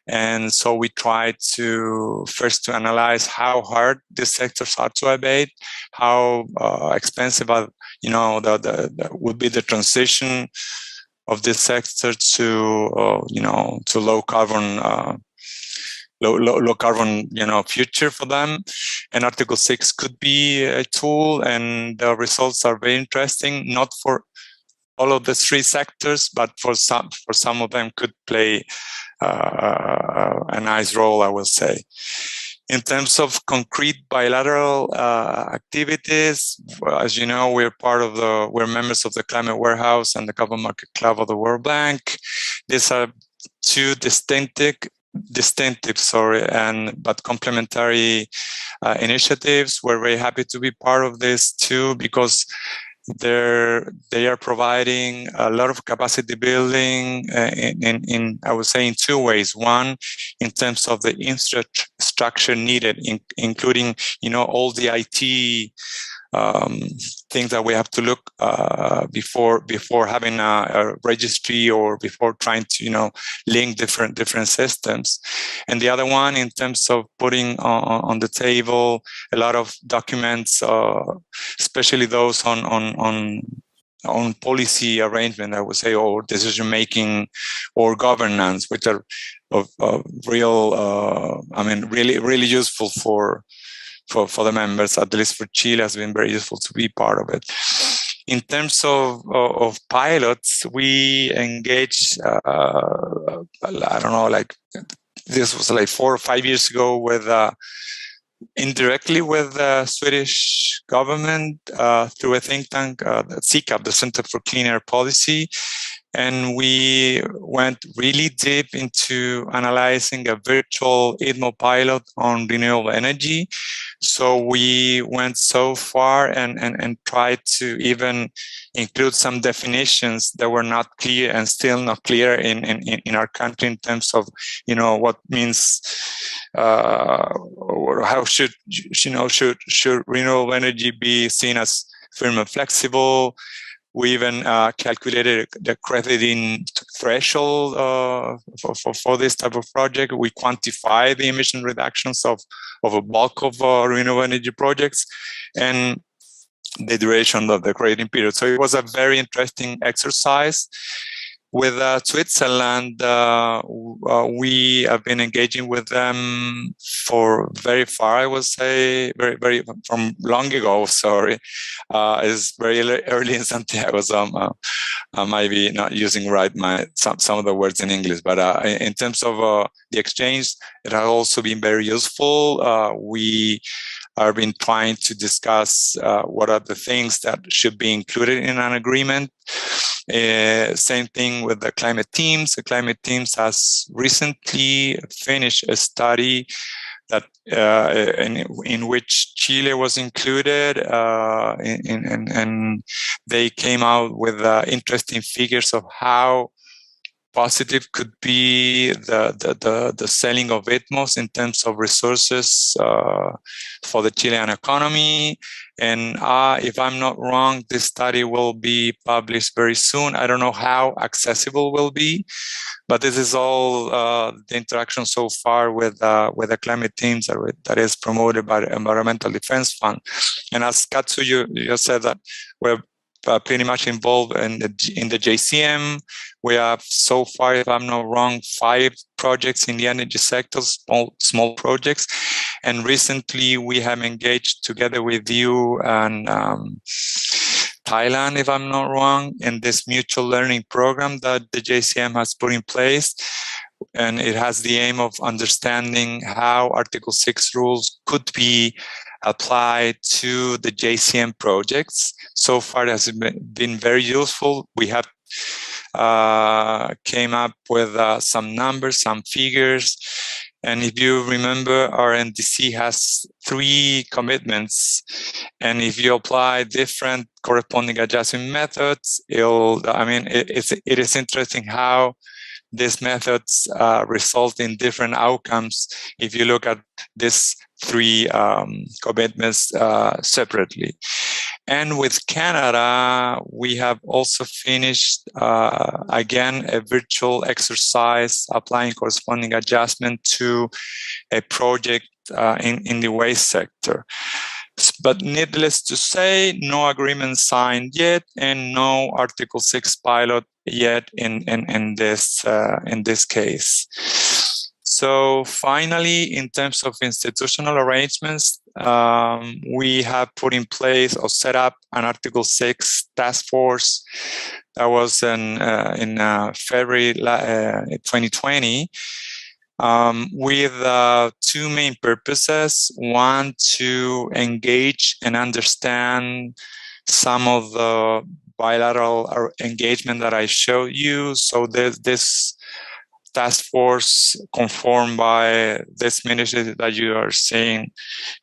And so we try to first to analyze how hard these sectors are to abate, how expensive would be the transition of this sector to low carbon future for them. And Article 6 could be a tool, and the results are very interesting, not for all of the 3 sectors, but for some of them could play a nice role, I will say. In terms of concrete bilateral activities, as you know, we're members of the Climate Warehouse and the Carbon Market Club of the World Bank. These are 2 distinctive, but complementary initiatives. We're very happy to be part of this too, because they are providing a lot of capacity building in I would say in 2 ways. One, in terms of the infrastructure needed, including all the IT things that we have to look before having a registry or before trying to link different systems. And the other one, in terms of putting on the table a lot of documents, especially those on policy arrangement, I would say, or decision making or governance, which are of real, really useful for the members. At least for Chile, has been very useful to be part of it. In terms of pilots, we engaged, this was like 4 or 5 years ago with indirectly with the Swedish government through a think tank, CCAP, the Center for Clean Air Policy. And we went really deep into analyzing a virtual ITMO pilot on renewable energy. So we went so far and tried to even include some definitions that were not clear and still not clear in our country in terms of, what means, or how should renewable energy be seen as firm and flexible. We even calculated the crediting threshold for this type of project. We quantify the emission reductions of a bulk of renewable energy projects and the duration of the crediting period. So it was a very interesting exercise. With Switzerland, we have been engaging with them for very far, I would say, very from long ago. Sorry, it's very early in Santiago, so I might be not using right some of the words in English. But in terms of the exchange, it has also been very useful. We have been trying to discuss what are the things that should be included in an agreement. Same thing with the climate teams. The climate teams has recently finished a study that in which Chile was included, and they came out with interesting figures of how positive could be the selling of ITMOs in terms of resources for the Chilean economy, And if I'm not wrong, this study will be published very soon. I don't know how accessible will be, but this is all the interaction so far with the climate teams that is promoted by the Environmental Defense Fund. And as Katsu, you said that we're pretty much involved in the JCM. We have so far, if I'm not wrong, 5 projects in the energy sector, small projects. And recently we have engaged together with you and Thailand, if I'm not wrong, in this mutual learning program that the JCM has put in place. And it has the aim of understanding how Article 6 rules could be applied to the JCM projects. So far, it has been very useful. We have came up with some numbers, some figures. And if you remember, our NDC has 3 commitments. And if you apply different corresponding adjustment methods, it is interesting how these methods result in different outcomes if you look at these 3 commitments separately. And with Canada, we have also finished, again, a virtual exercise applying corresponding adjustment to a project in the waste sector. But needless to say, no agreement signed yet and no Article 6 pilot yet in this case. So finally, in terms of institutional arrangements, we have put in place or set up an Article 6 task force that was in February 2020 with 2 main purposes. One, to engage and understand some of the bilateral engagement that I showed you. So this task force conformed by this ministry that you are seeing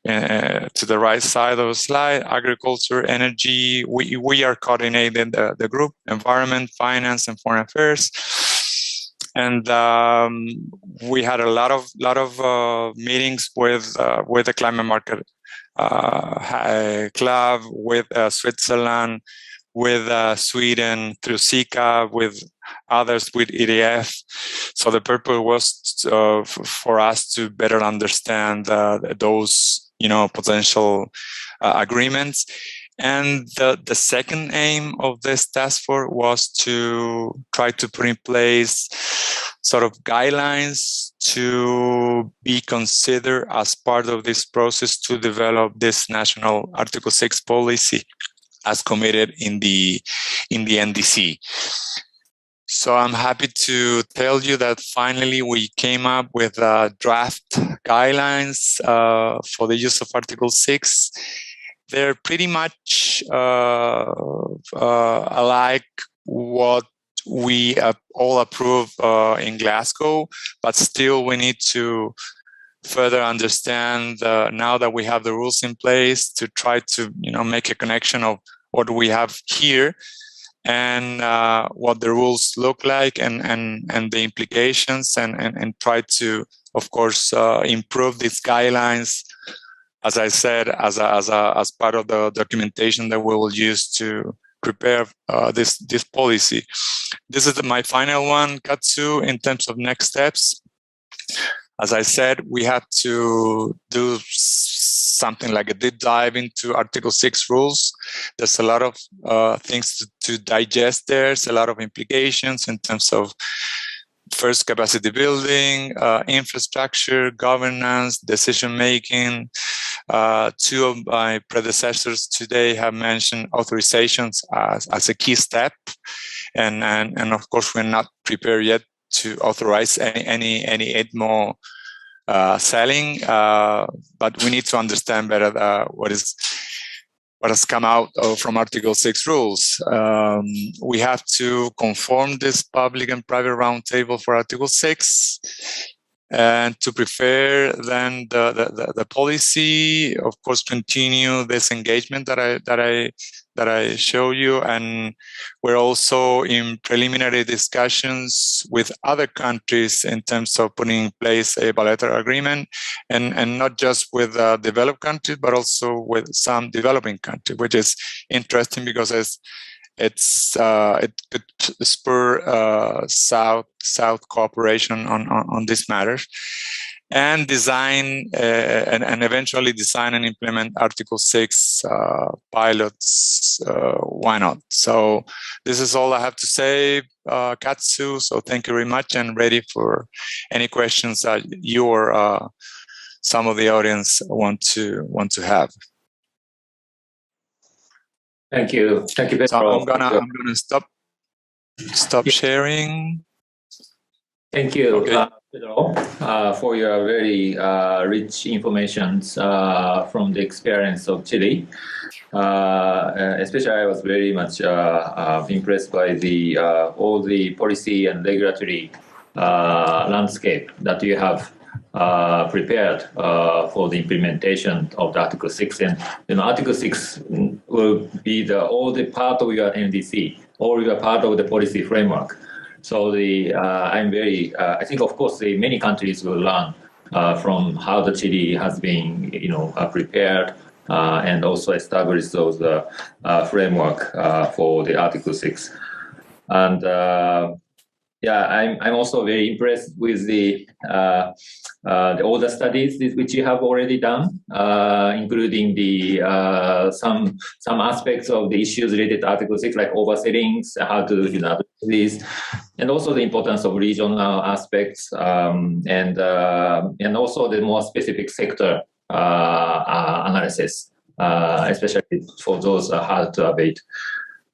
to the right side of the slide, agriculture, energy. We are coordinating the group, environment, finance, and foreign affairs. And we had a lot of meetings with the Climate Market Club, with Switzerland, with Sweden through SICA, with others with EDF. So the purpose was for us to better understand those, potential agreements. And the second aim of this task force was to try to put in place sort of guidelines to be considered as part of this process to develop this national Article 6 policy as committed in the NDC. So I'm happy to tell you that finally we came up with draft guidelines for the use of Article 6. They're pretty much alike what we all approve in Glasgow, but still we need to further understand now that we have the rules in place to try to make a connection of what we have here and what the rules look like and the implications and try to, of course, improve these guidelines, as I said, as part of the documentation that we will use to prepare this policy. This is my final one, Katsu, in terms of next steps. As I said, we have to do something like a deep dive into Article 6 rules. There's a lot of things to digest there. There's a lot of implications in terms of first capacity building, infrastructure, governance, decision-making. 2 of my predecessors today have mentioned authorizations as a key step. And of course, we're not prepared yet to authorize any EDMO selling, but we need to understand better what has come out from Article 6 rules. We have to conform this public and private roundtable for Article 6. and to prepare then the policy, of course, continue this engagement that I show you. And we're also in preliminary discussions with other countries in terms of putting in place a bilateral agreement, and not just with developed countries, but also with some developing countries, which is interesting because it could spur South cooperation on these matters, and design and eventually design and implement Article 6 pilots. Why not? So this is all I have to say, Katsu. So thank you very much, and ready for any questions that you or some of the audience want to have. Thank you, Pedro. So I'm gonna stop sharing. Thank you, okay. Pedro, for your very rich information from the experience of Chile. Especially, I was very much impressed by all the policy and regulatory landscape that you have prepared for the implementation of the Article 6. And Article 6 will be all the part of your NDC, or your part of the policy framework. So I'm very, I think, of course, many countries will learn from how the Chile has been, prepared and also established those framework for the Article 6. And I'm also very impressed with all the studies which you have already done, including some aspects of the issues related to Article 6, like oversettings, how to address these, and also the importance of regional aspects, and also the more specific sector analysis, especially for those hard to abate.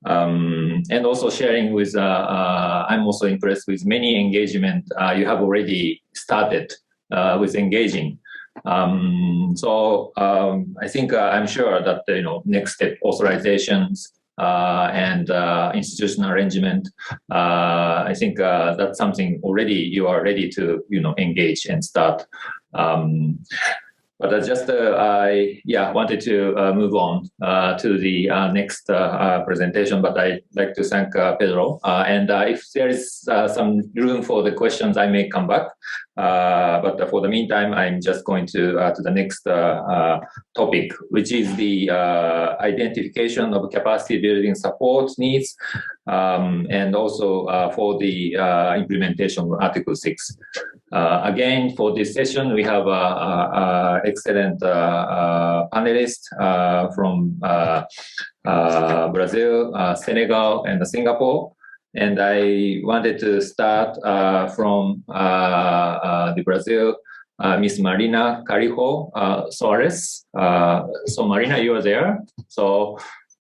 And also sharing with, I'm also impressed with many engagement you have already started with engaging. So I think I'm sure that next step authorizations and institutional arrangement. I think that's something already you are ready to engage and start. But I wanted to move on to the next presentation. But I'd like to thank Pedro. And if there is some room for the questions, I may come back. But for the meantime, I'm just going to the next topic, which is the identification of capacity building support needs, and also for the implementation of Article 6. Again, for this session, we have excellent panelists from Brazil, Senegal, and Singapore. And I wanted to start from the Brazil, Miss Marina Carijo Soares. So Marina, you are there. So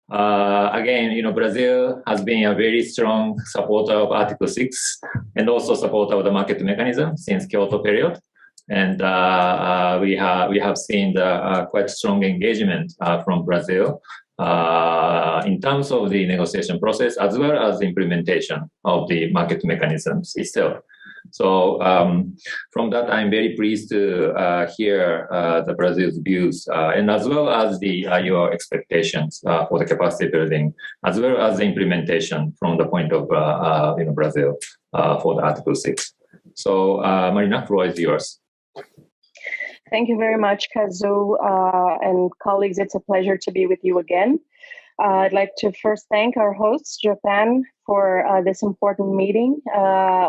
again, Brazil has been a very strong supporter of Article 6 and also supporter of the market mechanism since Kyoto period. And we have seen the quite strong engagement from Brazil in terms of the negotiation process as well as the implementation of the market mechanisms itself. So from that, I'm very pleased to hear the Brazil's views and as well as your expectations for the capacity building, as well as the implementation from the point of Brazil for the Article 6. So Marina, floor is yours. Thank you very much, Kazu, and colleagues. It's a pleasure to be with you again. I'd like to first thank our hosts, Japan, for this important meeting.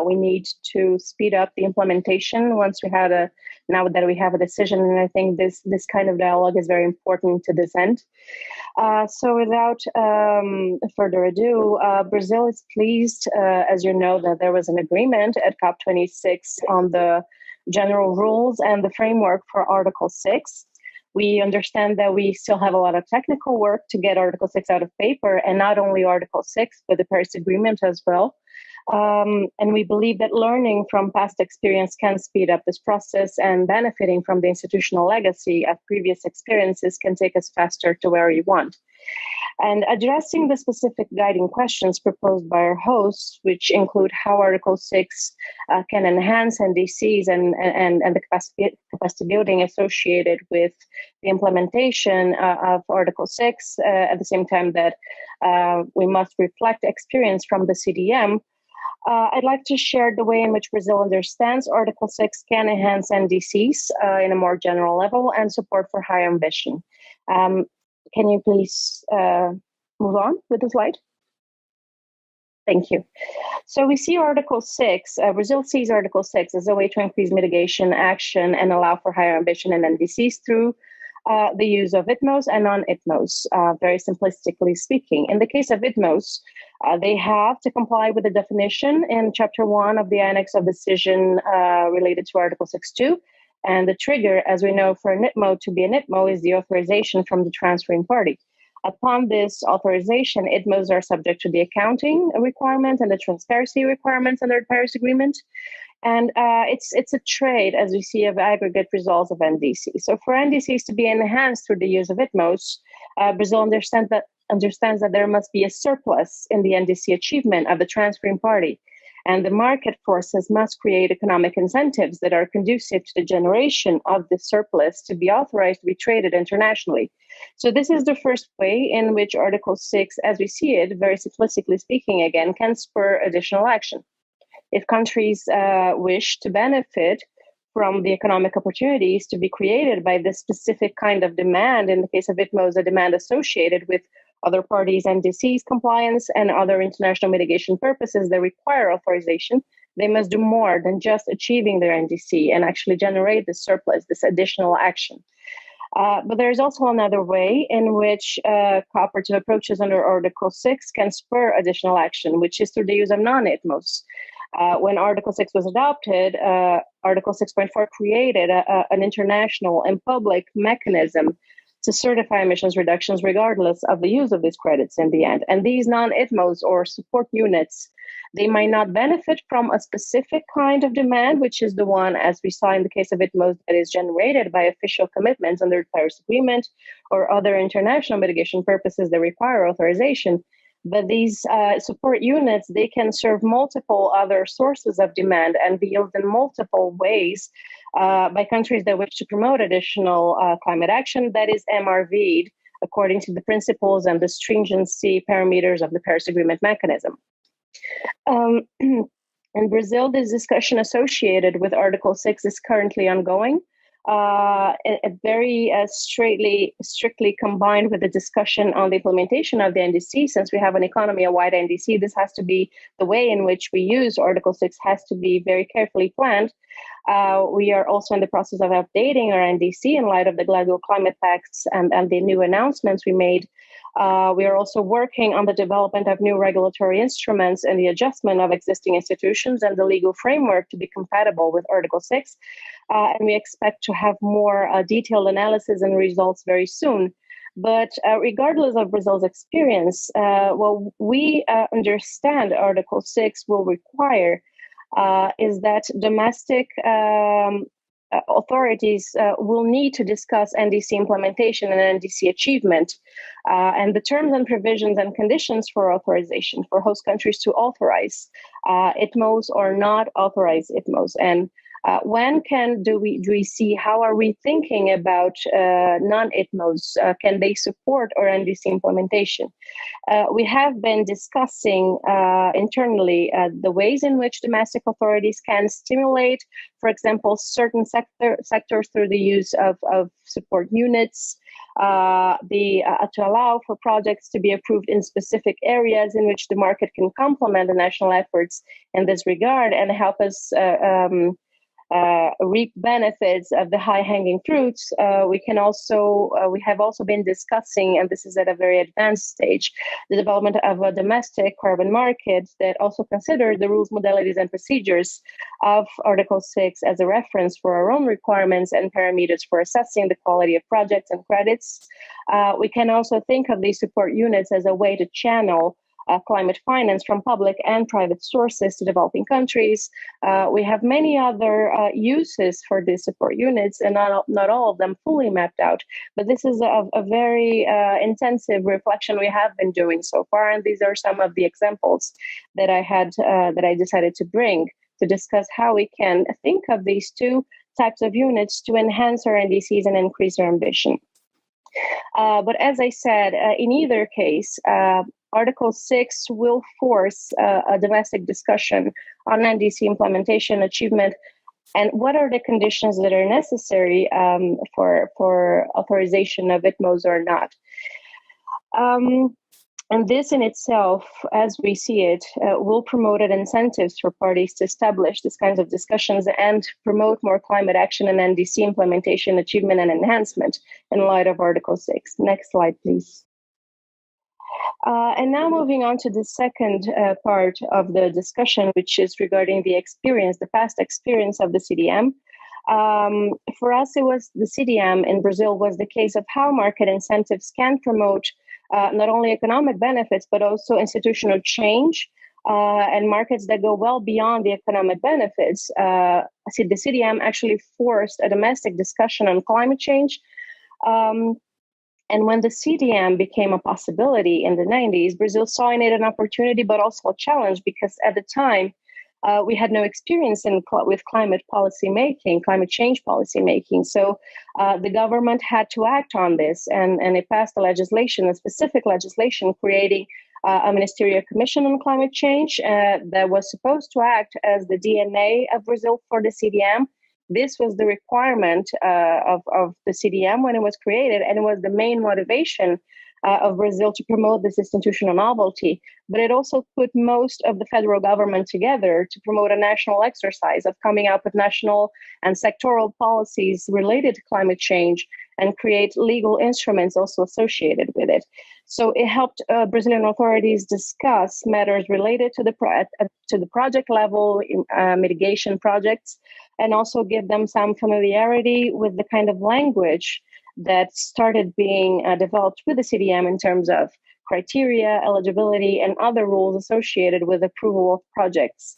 We need to speed up the implementation now that we have a decision, and I think this kind of dialogue is very important to this end. So without further ado, Brazil is pleased, as you know, that there was an agreement at COP26 on the general rules and the framework for Article 6. We understand that we still have a lot of technical work to get Article 6 out of paper, and not only Article 6, but the Paris Agreement as well. And we believe that learning from past experience can speed up this process, and benefiting from the institutional legacy of previous experiences can take us faster to where we want. And addressing the specific guiding questions proposed by our hosts, which include how Article 6 can enhance NDCs and the capacity building associated with the implementation of Article 6, at the same time that we must reflect experience from the CDM, I'd like to share the way in which Brazil understands Article 6 can enhance NDCs in a more general level and support for higher ambition. Can you please move on with the slide? Thank you. So we see Article 6, Brazil sees Article 6 as a way to increase mitigation action and allow for higher ambition in NDCs through the use of ITMOs and non-ITMOs, very simplistically speaking. In the case of ITMOs, they have to comply with the definition in Chapter 1 of the Annex of Decision related to Article 6.2. And the trigger, as we know, for an ITMO to be an ITMO is the authorization from the transferring party. Upon this authorization, ITMOs are subject to the accounting requirements and the transparency requirements under the Paris Agreement. And it's a trade, as we see, of aggregate results of NDC. So for NDCs to be enhanced through the use of ITMOs, Brazil understands that there must be a surplus in the NDC achievement of the transferring party. And the market forces must create economic incentives that are conducive to the generation of the surplus to be authorized to be traded internationally. So this is the first way in which Article 6, as we see it, very simplistically speaking again, can spur additional action. If countries wish to benefit from the economic opportunities to be created by this specific kind of demand, in the case of ITMOs, a demand associated with other parties' NDCs compliance and other international mitigation purposes that require authorization, they must do more than just achieving their NDC and actually generate this surplus, this additional action. But there's also another way in which cooperative approaches under Article 6 can spur additional action, which is through the use of non-ITMOs. When Article 6 was adopted, Article 6.4 created an international and public mechanism to certify emissions reductions regardless of the use of these credits in the end. And these non-ITMOs or support units, they might not benefit from a specific kind of demand, which is the one, as we saw in the case of ITMOs, that is generated by official commitments under the Paris Agreement or other international mitigation purposes that require authorization. But these support units, they can serve multiple other sources of demand and be used in multiple ways by countries that wish to promote additional climate action that is MRV'd according to the principles and the stringency parameters of the Paris Agreement mechanism. In Brazil, this discussion associated with Article 6 is currently ongoing. Very strictly combined with the discussion on the implementation of the NDC. Since we have an economy-wide NDC, this has to be the way in which we use Article 6 has to be very carefully planned. We are also in the process of updating our NDC in light of the Glasgow Climate Pacts and the new announcements we made. We are also working on the development of new regulatory instruments and the adjustment of existing institutions and the legal framework to be compatible with Article 6. And we expect to have more detailed analysis and results very soon. But regardless of Brazil's experience, what we understand Article 6 will require is that domestic authorities will need to discuss NDC implementation and NDC achievement and the terms and provisions and conditions for authorization for host countries to authorize ITMOs or not authorize ITMOs. And when do we see, how are we thinking about non-ITMOs? Can they support our NDC implementation? We have been discussing internally the ways in which domestic authorities can stimulate, for example, certain sectors through the use of support units, to allow for projects to be approved in specific areas in which the market can complement the national efforts in this regard and help us reap benefits of the high-hanging fruits. We have also been discussing, and this is at a very advanced stage, the development of a domestic carbon market that also considers the rules, modalities, and procedures of Article 6 as a reference for our own requirements and parameters for assessing the quality of projects and credits. We can also think of these support units as a way to channel climate finance from public and private sources to developing countries. We have many other uses for these support units, and not all of them fully mapped out. But this is a very intensive reflection we have been doing so far, and these are some of the examples that I decided to bring to discuss how we can think of these two types of units to enhance our NDCs and increase our ambition. But as I said, in either case, Article 6 will force a domestic discussion on NDC implementation, achievement, and what are the conditions that are necessary for authorization of ITMOs or not. And this in itself, as we see it, will promote incentives for parties to establish these kinds of discussions and promote more climate action and NDC implementation, achievement, and enhancement in light of Article 6. Next slide, please. And now moving on to the second part of the discussion, which is regarding the past experience of the CDM. For us, it was the CDM in Brazil was the case of how market incentives can promote not only economic benefits, but also institutional change and markets that go well beyond the economic benefits. The CDM actually forced a domestic discussion on climate change. And when the CDM became a possibility in the 90s, Brazil saw in it an opportunity, but also a challenge, because at the time, we had no experience with climate policy making, climate change policy making. So the government had to act on this, and it passed a specific legislation creating a ministerial commission on climate change that was supposed to act as the DNA of Brazil for the CDM. This was the requirement of the CDM when it was created, and it was the main motivation of Brazil to promote this institutional novelty. But it also put most of the federal government together to promote a national exercise of coming up with national and sectoral policies related to climate change and create legal instruments also associated with it. So it helped Brazilian authorities discuss matters related to the project level, mitigation projects, and also give them some familiarity with the kind of language that started being developed with the CDM in terms of criteria, eligibility, and other rules associated with approval of projects.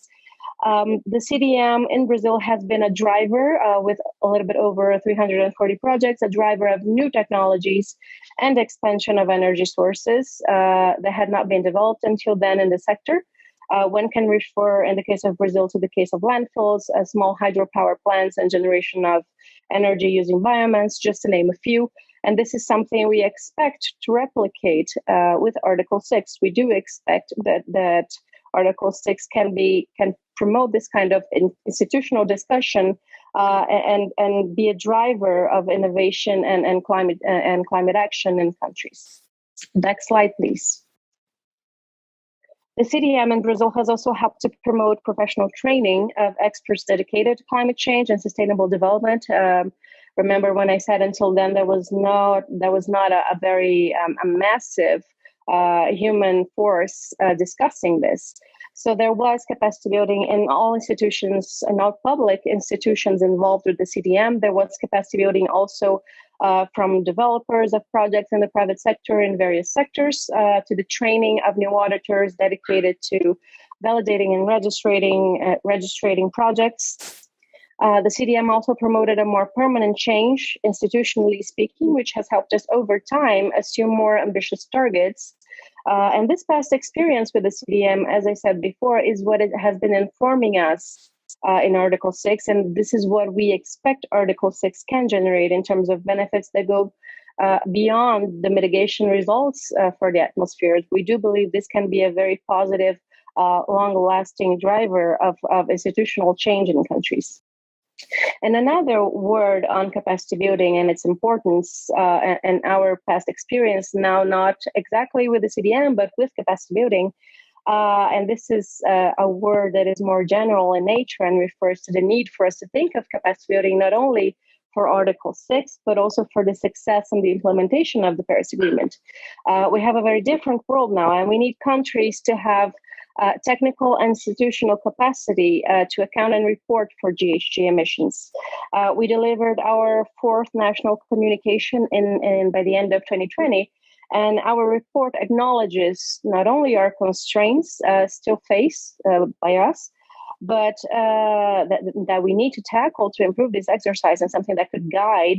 The CDM in Brazil has been a driver with a little bit over 340 projects, a driver of new technologies and expansion of energy sources that had not been developed until then in the sector. One can refer, in the case of Brazil, to the case of landfills, small hydropower plants, and generation of energy using biomass, just to name a few. And this is something we expect to replicate with Article 6. We do expect that Article 6 can promote this kind of institutional discussion and be a driver of innovation and climate action in countries. Next slide, please. The CDM in Brazil has also helped to promote professional training of experts dedicated to climate change and sustainable development. Remember when I said until then there was not a very massive human force discussing this. So there was capacity building in all institutions and all public institutions involved with the CDM. There was capacity building also from developers of projects in the private sector in various sectors to the training of new auditors dedicated to validating and registering projects. The CDM also promoted a more permanent change, institutionally speaking, which has helped us over time assume more ambitious targets. And this past experience with the CDM, as I said before, is what it has been informing us in Article 6. And this is what we expect Article 6 can generate in terms of benefits that go beyond the mitigation results for the atmosphere. We do believe this can be a very positive, long-lasting driver of institutional change in countries. And another word on capacity building and its importance and our past experience, now not exactly with the CDM, but with capacity building. And this is a word that is more general in nature and refers to the need for us to think of capacity building not only for Article 6, but also for the success and the implementation of the Paris Agreement. We have a very different world now, and we need countries to have technical and institutional capacity to account and report for GHG emissions. We delivered our fourth national communication by the end of 2020, And our report acknowledges not only our constraints still faced by us, but that we need to tackle to improve this exercise, and something that could guide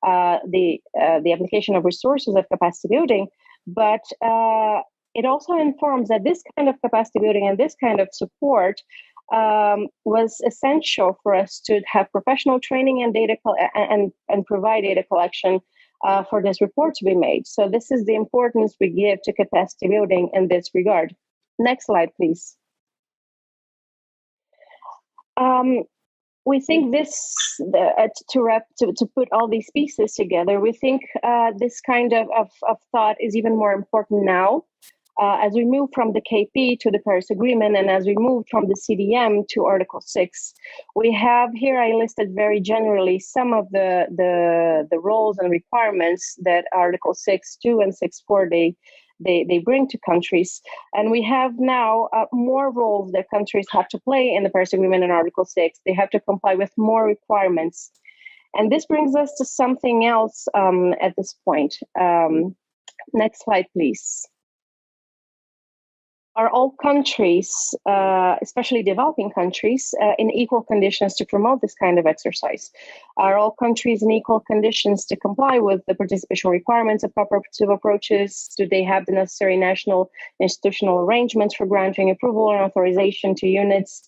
the application of resources of capacity building. But it also informs that this kind of capacity building and this kind of support was essential for us to have professional training and data and provide data collection for this report to be made. So this is the importance we give to capacity building in this regard. Next slide, please. We think this, to put all these pieces together, we think this kind of thought is even more important now as we move from the KP to the Paris Agreement, and as we move from the CDM to Article 6. We have here, I listed very generally some of the roles and requirements that Article 6.2 and 6.4 they bring to countries. And we have now more roles that countries have to play in the Paris Agreement and Article 6. They have to comply with more requirements. And this brings us to something else at this point. Next slide, please. Are all countries, especially developing countries, in equal conditions to promote this kind of exercise? Are all countries in equal conditions to comply with the participation requirements of cooperative approaches? Do they have the necessary national institutional arrangements for granting approval and authorization to units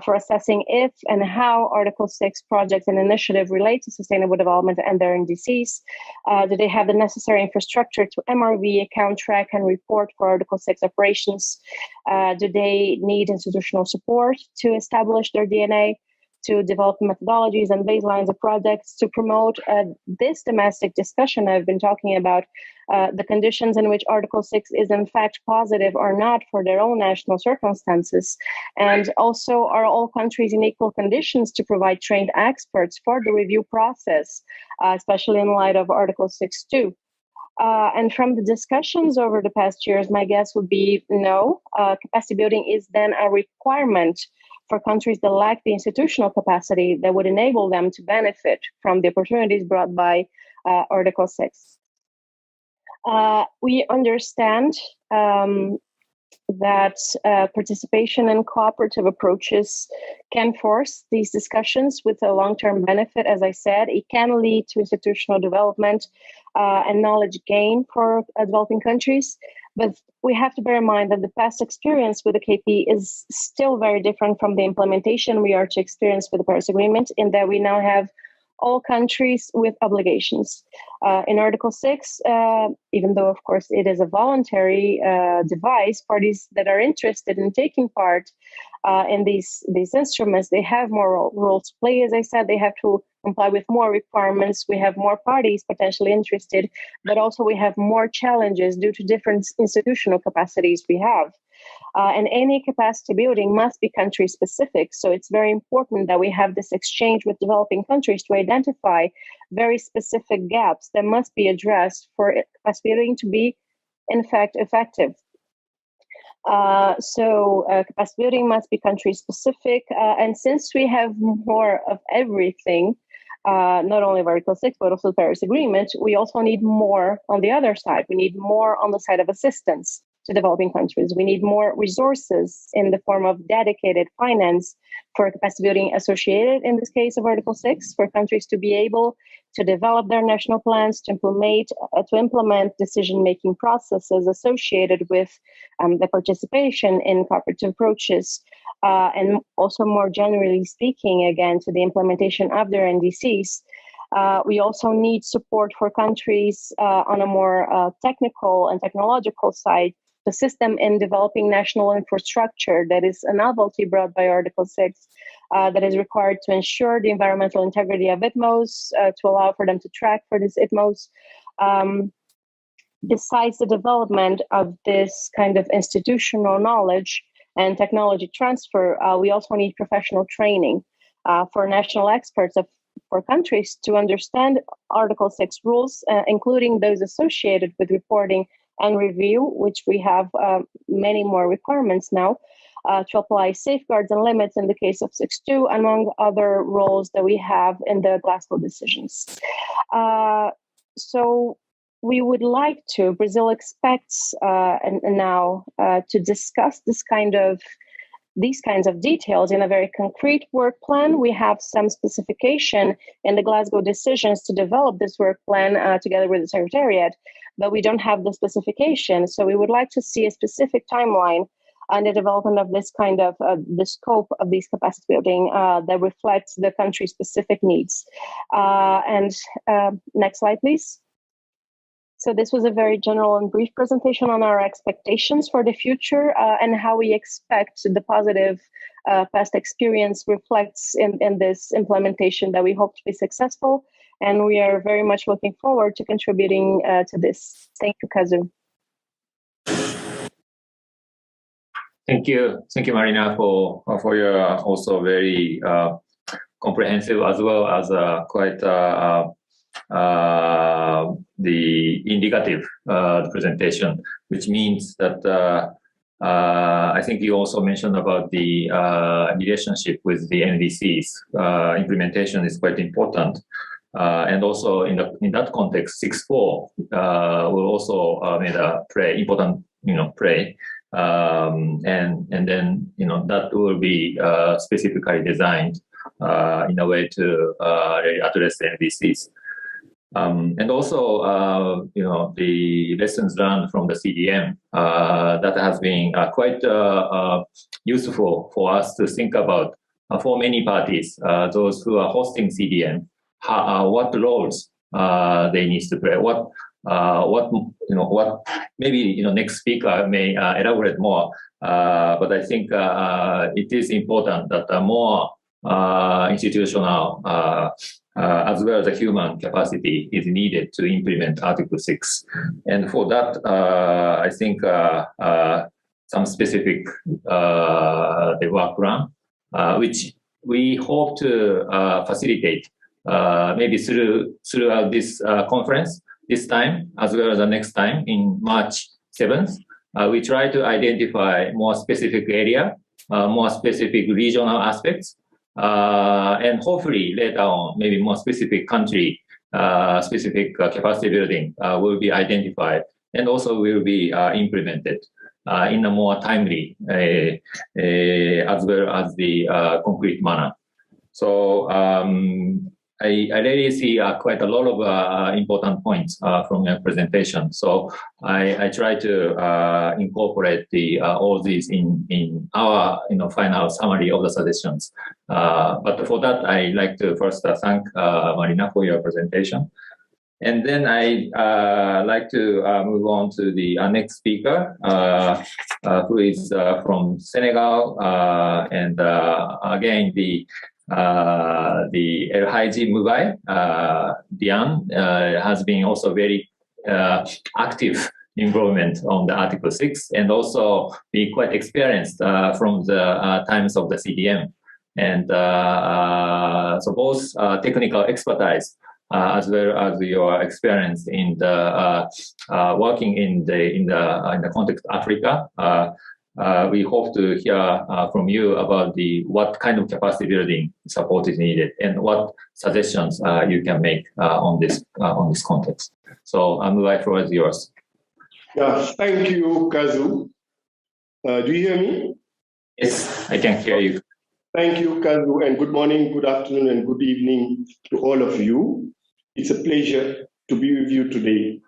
for assessing if and how Article 6 projects and initiatives relate to sustainable development and their indices? Do they have the necessary infrastructure to MRV, account, track, and report for Article 6 operations? Do they need institutional support to establish their DNA, to develop methodologies and baselines of projects, to promote this domestic discussion I've been talking about, the conditions in which Article 6 is in fact positive or not for their own national circumstances? And also, are all countries in equal conditions to provide trained experts for the review process, especially in light of Article 6.2? And from the discussions over the past years, my guess would be no. Capacity building is then a requirement for countries that lack the institutional capacity that would enable them to benefit from the opportunities brought by Article 6. We understand that participation in cooperative approaches can force these discussions with a long-term benefit. As I said, it can lead to institutional development and knowledge gain for developing countries. But we have to bear in mind that the past experience with the KP is still very different from the implementation we are to experience with the Paris Agreement, in that we now have all countries with obligations. In Article 6, even though, of course, it is a voluntary device, parties that are interested in taking part in these instruments, they have more roles to play. As I said, they have to comply with more requirements. We have more parties potentially interested, but also we have more challenges due to different institutional capacities we have. And any capacity building must be country specific. So it's very important that we have this exchange with developing countries to identify very specific gaps that must be addressed for capacity building to be, in fact, effective. So capacity building must be country specific. And since we have more of everything, not only of Article 6, but also the Paris Agreement, we also need more on the other side. We need more on the side of assistance to developing countries. We need more resources in the form of dedicated finance for capacity building associated, in this case of Article 6, for countries to be able to develop their national plans, to implement decision-making processes associated with the participation in cooperative approaches, and also more generally speaking, again, to the implementation of their NDCs. We also need support for countries on a more technical and technological side to assist them in developing national infrastructure. That is a novelty brought by Article 6 that is required to ensure the environmental integrity of ITMOs, to allow for them to track for these ITMOs. Besides the development of this kind of institutional knowledge and technology transfer, we also need professional training for national experts for countries to understand Article 6 rules, including those associated with reporting and review, which we have many more requirements now, to apply safeguards and limits in the case of 6.2, among other roles that we have in the Glasgow decisions. So we would like to, Brazil expects and now to discuss these kinds of details in a very concrete work plan. We have some specification in the Glasgow decisions to develop this work plan together with the Secretariat, but we don't have the specification. So we would like to see a specific timeline on the development of this kind of the scope of these capacity building that reflects the country's specific needs. And next slide, please. So this was a very general and brief presentation on our expectations for the future and how we expect the positive past experience reflects in this implementation that we hope to be successful. And we are very much looking forward to contributing to this. Thank you, Kazu. Thank you, Marina, for your also very comprehensive as well as quite the indicative presentation, which means that I think you also mentioned about the relationship with the NDCs. Implementation is quite important, and also in that context, 6.4 will also play important, play. And then that will be specifically designed in a way to really address the NDCs. And also, the lessons learned from the CDM that has been quite useful for us to think about for many parties, those who are hosting CDM, what roles they need to play, what maybe next speaker may elaborate more, but I think it is important that more institutional as well as a human capacity is needed to implement Article 6. And for that, I think some specific the work plan, which we hope to facilitate maybe throughout this conference this time, as well as the next time in March 7th. We try to identify more specific area, more specific regional aspects, and hopefully later on, maybe more specific country, specific capacity building will be identified and also will be implemented in a more timely as well as the concrete manner. So I really see quite a lot of important points from your presentation. So I try to incorporate all these in our final summary of the suggestions. But for that, I like to first thank Marina for your presentation. And then I like to move on to the next speaker, who is from Senegal, and again the El Hadji Moubaye, Diane, has been also very active involvement on the Article 6 and also be quite experienced from the times of the CDM. And so both technical expertise as well as your experience in the working in the context of Africa. We hope to hear from you about what kind of capacity building support is needed and what suggestions you can make on this context. So, the floor is yours. Yeah, thank you, Kazu. Do you hear me? Yes, I can hear you. Thank you, Kazu, and good morning, good afternoon, and good evening to all of you. It's a pleasure to be with you today.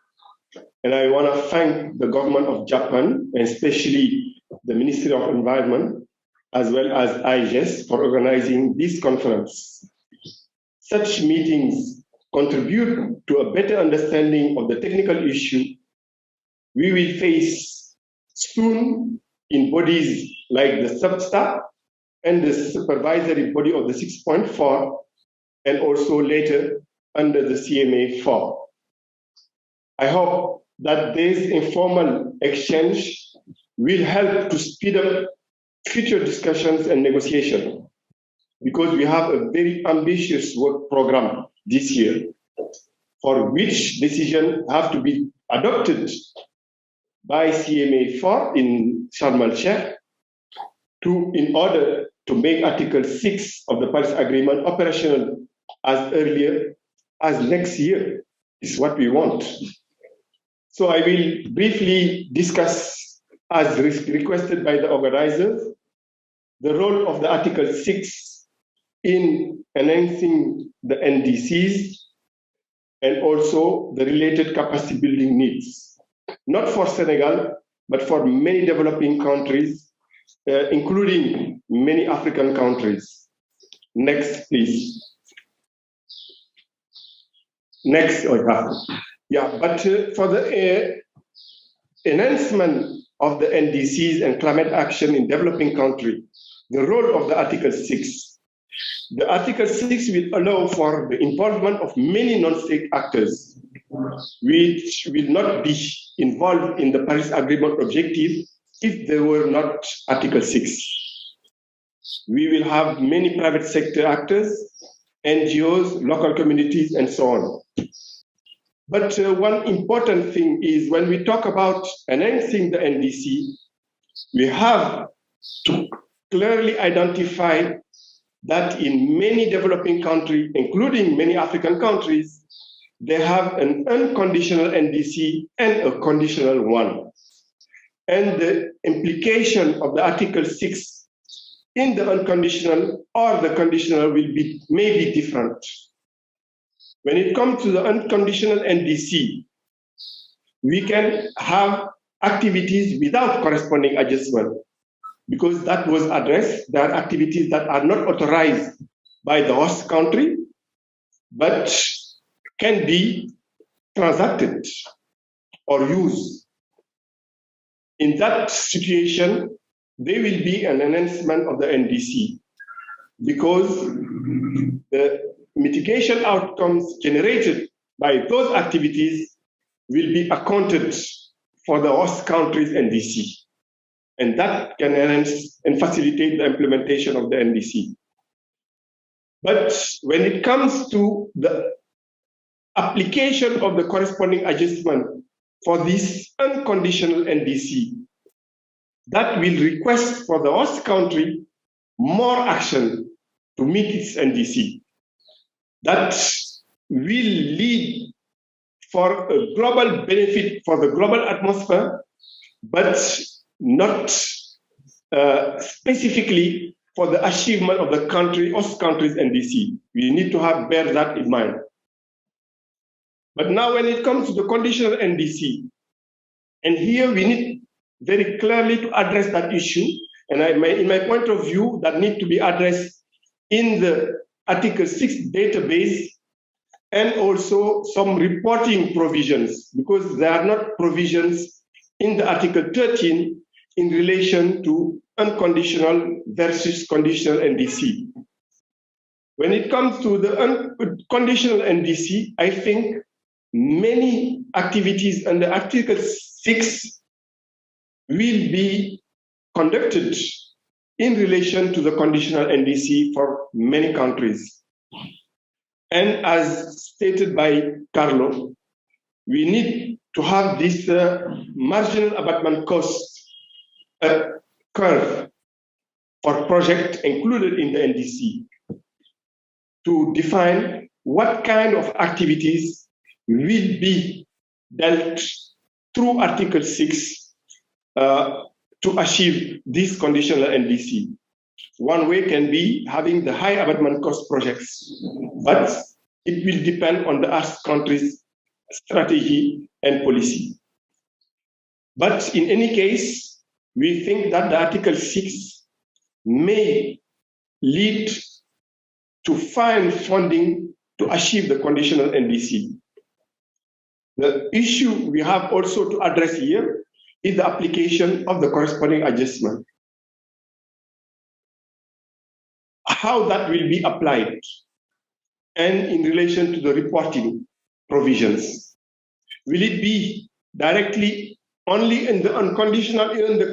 And I want to thank the government of Japan, and especially the Ministry of Environment, as well as IGES, for organizing this conference. Such meetings contribute to a better understanding of the technical issue we will face soon in bodies like the SUBSTA and the supervisory body of the 6.4, and also later under the CMA4. I hope that this informal exchange will help to speed up future discussions and negotiation, because we have a very ambitious work program this year, for which decisions have to be adopted by CMA4 in Sharm el-Sheikh in order to make Article 6 of the Paris Agreement operational as earlier as next year, is what we want. So I will briefly discuss, as requested by the organizers, the role of the Article 6 in enhancing the NDCs and also the related capacity building needs, not for Senegal, but for many developing countries, including many African countries. Next, please. Next, but for the enhancement of the NDCs and climate action in developing countries, the role of the Article 6. The Article 6 will allow for the involvement of many non-state actors, which will not be involved in the Paris Agreement objective if they were not Article 6. We will have many private sector actors, NGOs, local communities, and so on. But one important thing is when we talk about enhancing the NDC, we have to clearly identify that in many developing countries, including many African countries, they have an unconditional NDC and a conditional one. And the implication of the Article 6 in the unconditional or the conditional may be different. When it comes to the unconditional NDC, we can have activities without corresponding adjustment, because that was addressed. There are activities that are not authorized by the host country, but can be transacted or used. In that situation, there will be an enhancement of the NDC, because the mitigation outcomes generated by those activities will be accounted for the host country's NDC. And that can enhance and facilitate the implementation of the NDC. But when it comes to the application of the corresponding adjustment for this unconditional NDC, that will request for the host country more action to meet its NDC. That will lead for a global benefit for the global atmosphere, but not specifically for the achievement of the host country's NDC. We need to bear that in mind. But now when it comes to the conditional NDC, and here we need very clearly to address that issue, and in my point of view, that need to be addressed in the Article 6 database, and also some reporting provisions, because there are not provisions in the Article 13 in relation to unconditional versus conditional NDC. When it comes to the unconditional NDC, I think many activities under Article 6 will be conducted in relation to the conditional NDC for many countries. And as stated by Carlo, we need to have this marginal abatement cost curve for project included in the NDC to define what kind of activities will be dealt through Article 6 to achieve this conditional NDC. One way can be having the high abatement cost projects, but it will depend on the host country's strategy and policy. But in any case, we think that the Article 6 may lead to find funding to achieve the conditional NDC. The issue we have also to address here is the application of the corresponding adjustment. How that will be applied, and in relation to the reporting provisions. Will it be directly only in the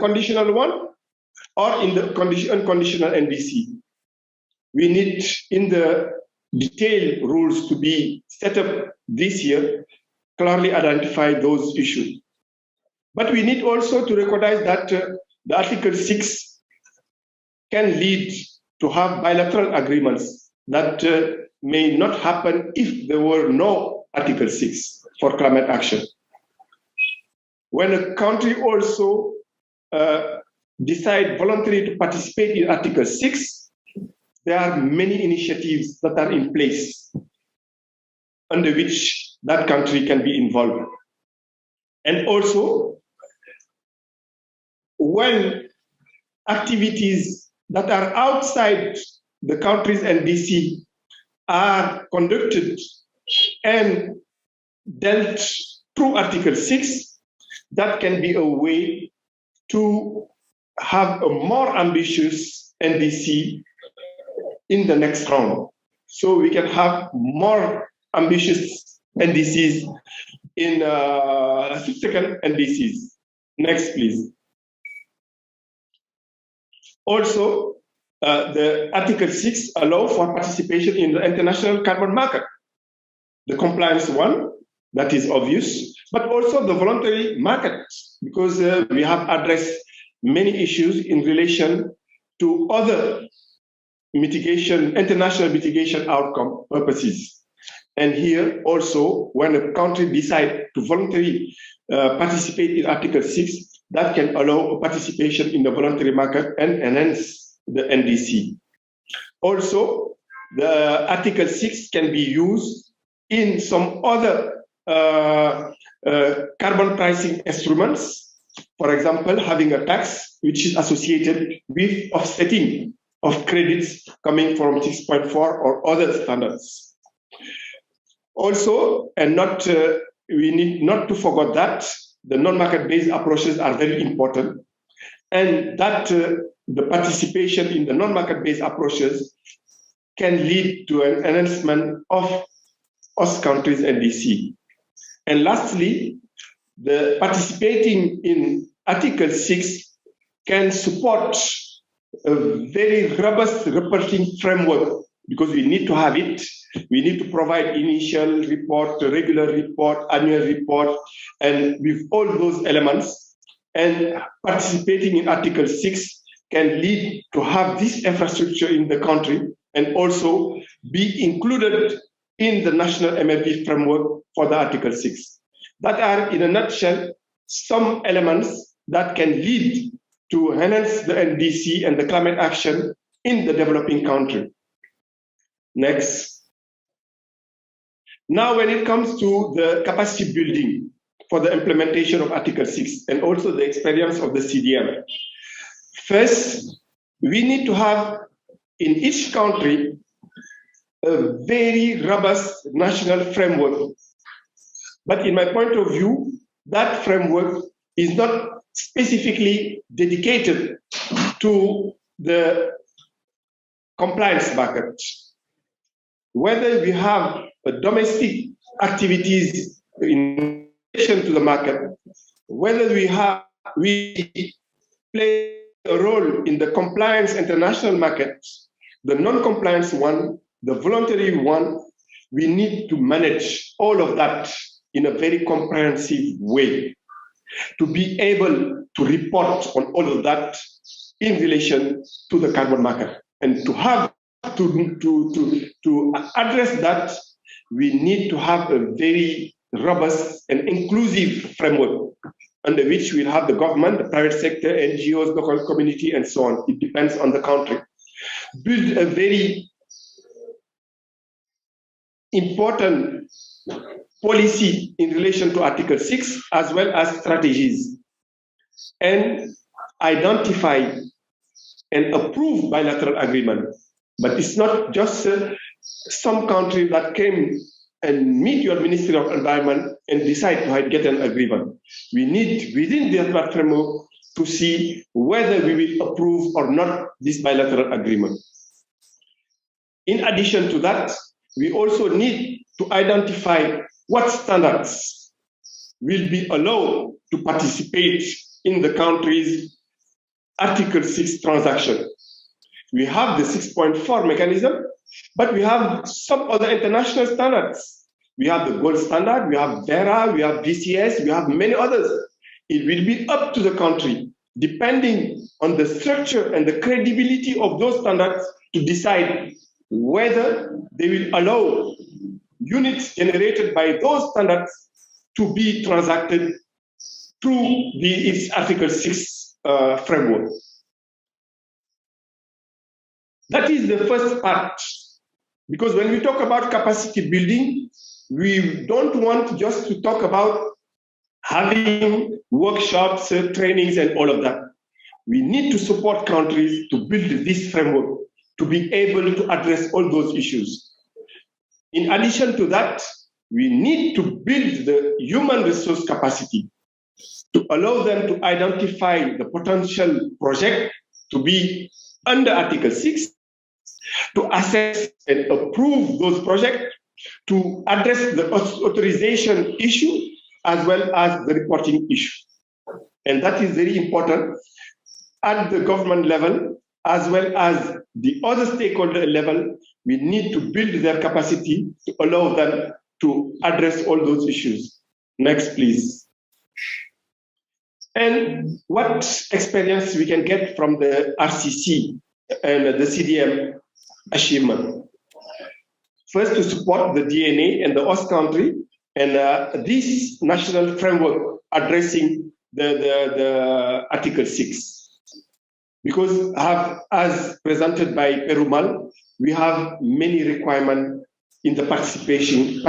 conditional one, or in the unconditional NDC? We need in the detailed rules to be set up this year, clearly identify those issues. But we need also to recognize that the Article 6 can lead to have bilateral agreements that may not happen if there were no Article 6 for climate action. when a country also decide voluntarily to participate in Article 6, there are many initiatives that are in place under which that country can be involved. And also, when activities that are outside the country's NDC are conducted and dealt through Article 6, that can be a way to have a more ambitious NDC in the next round. So we can have more ambitious NDCs in subsequent NDCs. Next, please. Also, the Article 6 allows for participation in the international carbon market. The compliance one, that is obvious, but also the voluntary market, because we have addressed many issues in relation to other mitigation, international mitigation outcome purposes. And here also, when a country decides to voluntarily participate in Article 6, that can allow participation in the voluntary market and enhance the NDC. Also, the Article 6 can be used in some other carbon pricing instruments. For example, having a tax which is associated with offsetting of credits coming from 6.4 or other standards. Also, and we need not to forget that the non-market-based approaches are very important, and that the participation in the non-market-based approaches can lead to an enhancement of host countries' NDC. And lastly, the participating in Article 6 can support a very robust reporting framework, because we need to have it. We need to provide initial report, regular report, annual report, and with all those elements. And participating in Article 6 can lead to have this infrastructure in the country and also be included in the national MRV framework for the Article 6. That are, in a nutshell, some elements that can lead to enhance the NDC and the climate action in the developing country. Next. Now, when it comes to the capacity building for the implementation of Article 6 and also the experience of the CDM, first, we need to have in each country a very robust national framework. But in my point of view, that framework is not specifically dedicated to the compliance bucket. Whether we have domestic activities in relation to the market, whether we play a role in the compliance international market, the non-compliance one, the voluntary one, we need to manage all of that in a very comprehensive way to be able to report on all of that in relation to the carbon market. And to have to address that, we need to have a very robust and inclusive framework under which we'll have the government, the private sector, NGOs, local community, and so on. It depends on the country. Build a very important policy in relation to Article 6, as well as strategies, and identify and approve bilateral agreement. But it's not just some country that came and meet your Ministry of Environment and decide to get an agreement. We need, within that framework, to see whether we will approve or not this bilateral agreement. In addition to that, we also need to identify what standards will be allowed to participate in the country's Article 6 transaction. We have the 6.4 mechanism, but we have some other international standards. We have the gold standard, we have VERA, we have VCS, we have many others. It will be up to the country, depending on the structure and the credibility of those standards, to decide whether they will allow units generated by those standards to be transacted through its Article 6 framework. That is the first part, because when we talk about capacity building, we don't want just to talk about having workshops, trainings, and all of that. We need to support countries to build this framework to be able to address all those issues. In addition to that, we need to build the human resource capacity to allow them to identify the potential project to be under Article 6, to assess and approve those projects, to address the authorization issue as well as the reporting issue. And that is very important at the government level as well as the other stakeholder level. We need to build their capacity to allow them to address all those issues. Next, please. And what experience we can get from the RCC and the CDM achievement? First, to support the DNA and the host country and this national framework addressing the Article 6. Because as presented by Perumal, we have many requirements in the participation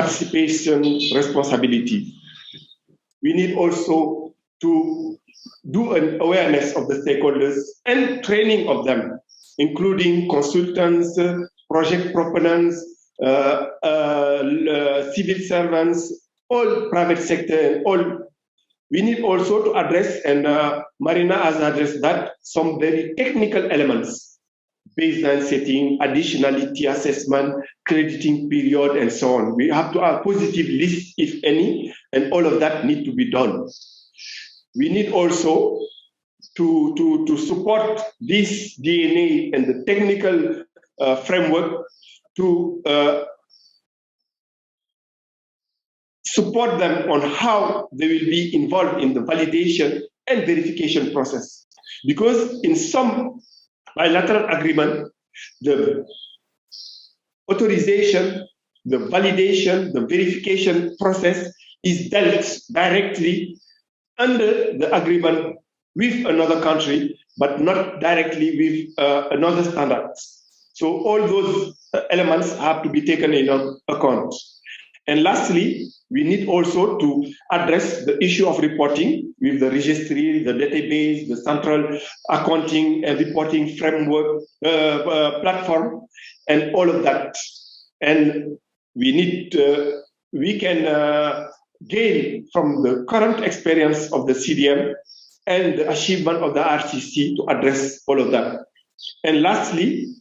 responsibility. We need also to do an awareness of the stakeholders and training of them, including consultants, project proponents, civil servants, all private sector, and all. We need also to address, and Marina has addressed that, some very technical elements, baseline setting, additionality assessment, crediting period, and so on. We have to have a positive list, if any, and all of that need to be done. We need also to support this DNA and the technical framework to support them on how they will be involved in the validation and verification process. Because in some bilateral agreement, the authorization, the validation, the verification process is dealt directly under the agreement with another country, but not directly with another standard. So all those elements have to be taken into account. And lastly, we need also to address the issue of reporting with the registry, the database, the central accounting and reporting framework platform, and all of that. And we can gain from the current experience of the CDM and the achievement of the RCC to address all of that. And lastly,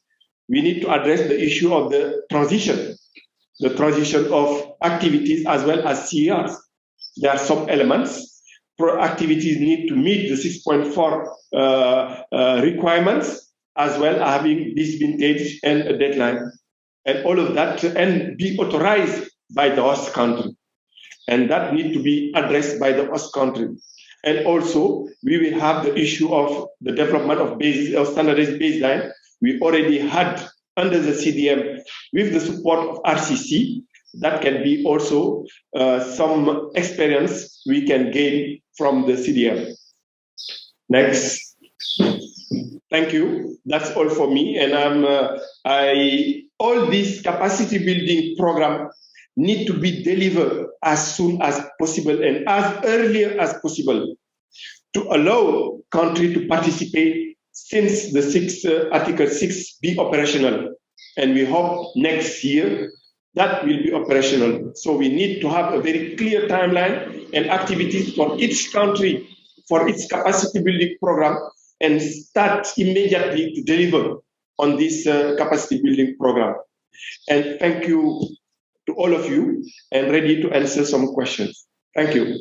we need to address the issue of the transition of activities as well as CERs. There are some elements. Activities need to meet the 6.4 requirements, as well as having this vintage and a deadline. And all of that, and be authorized by the host country. And that need to be addressed by the host country. And also, we will have the issue of the development of standardized baseline. We already had under the CDM with the support of RCC. That can be also some experience we can gain from the CDM. Next. Thank you. That's all for me. And all these capacity building program need to be delivered as soon as possible and as early as possible to allow country to participate since the Article 6 be operational. And we hope next year that will be operational. So we need to have a very clear timeline and activities for each country for its capacity building program and start immediately to deliver on this capacity building program. And thank you to all of you, and ready to answer some questions. Thank you.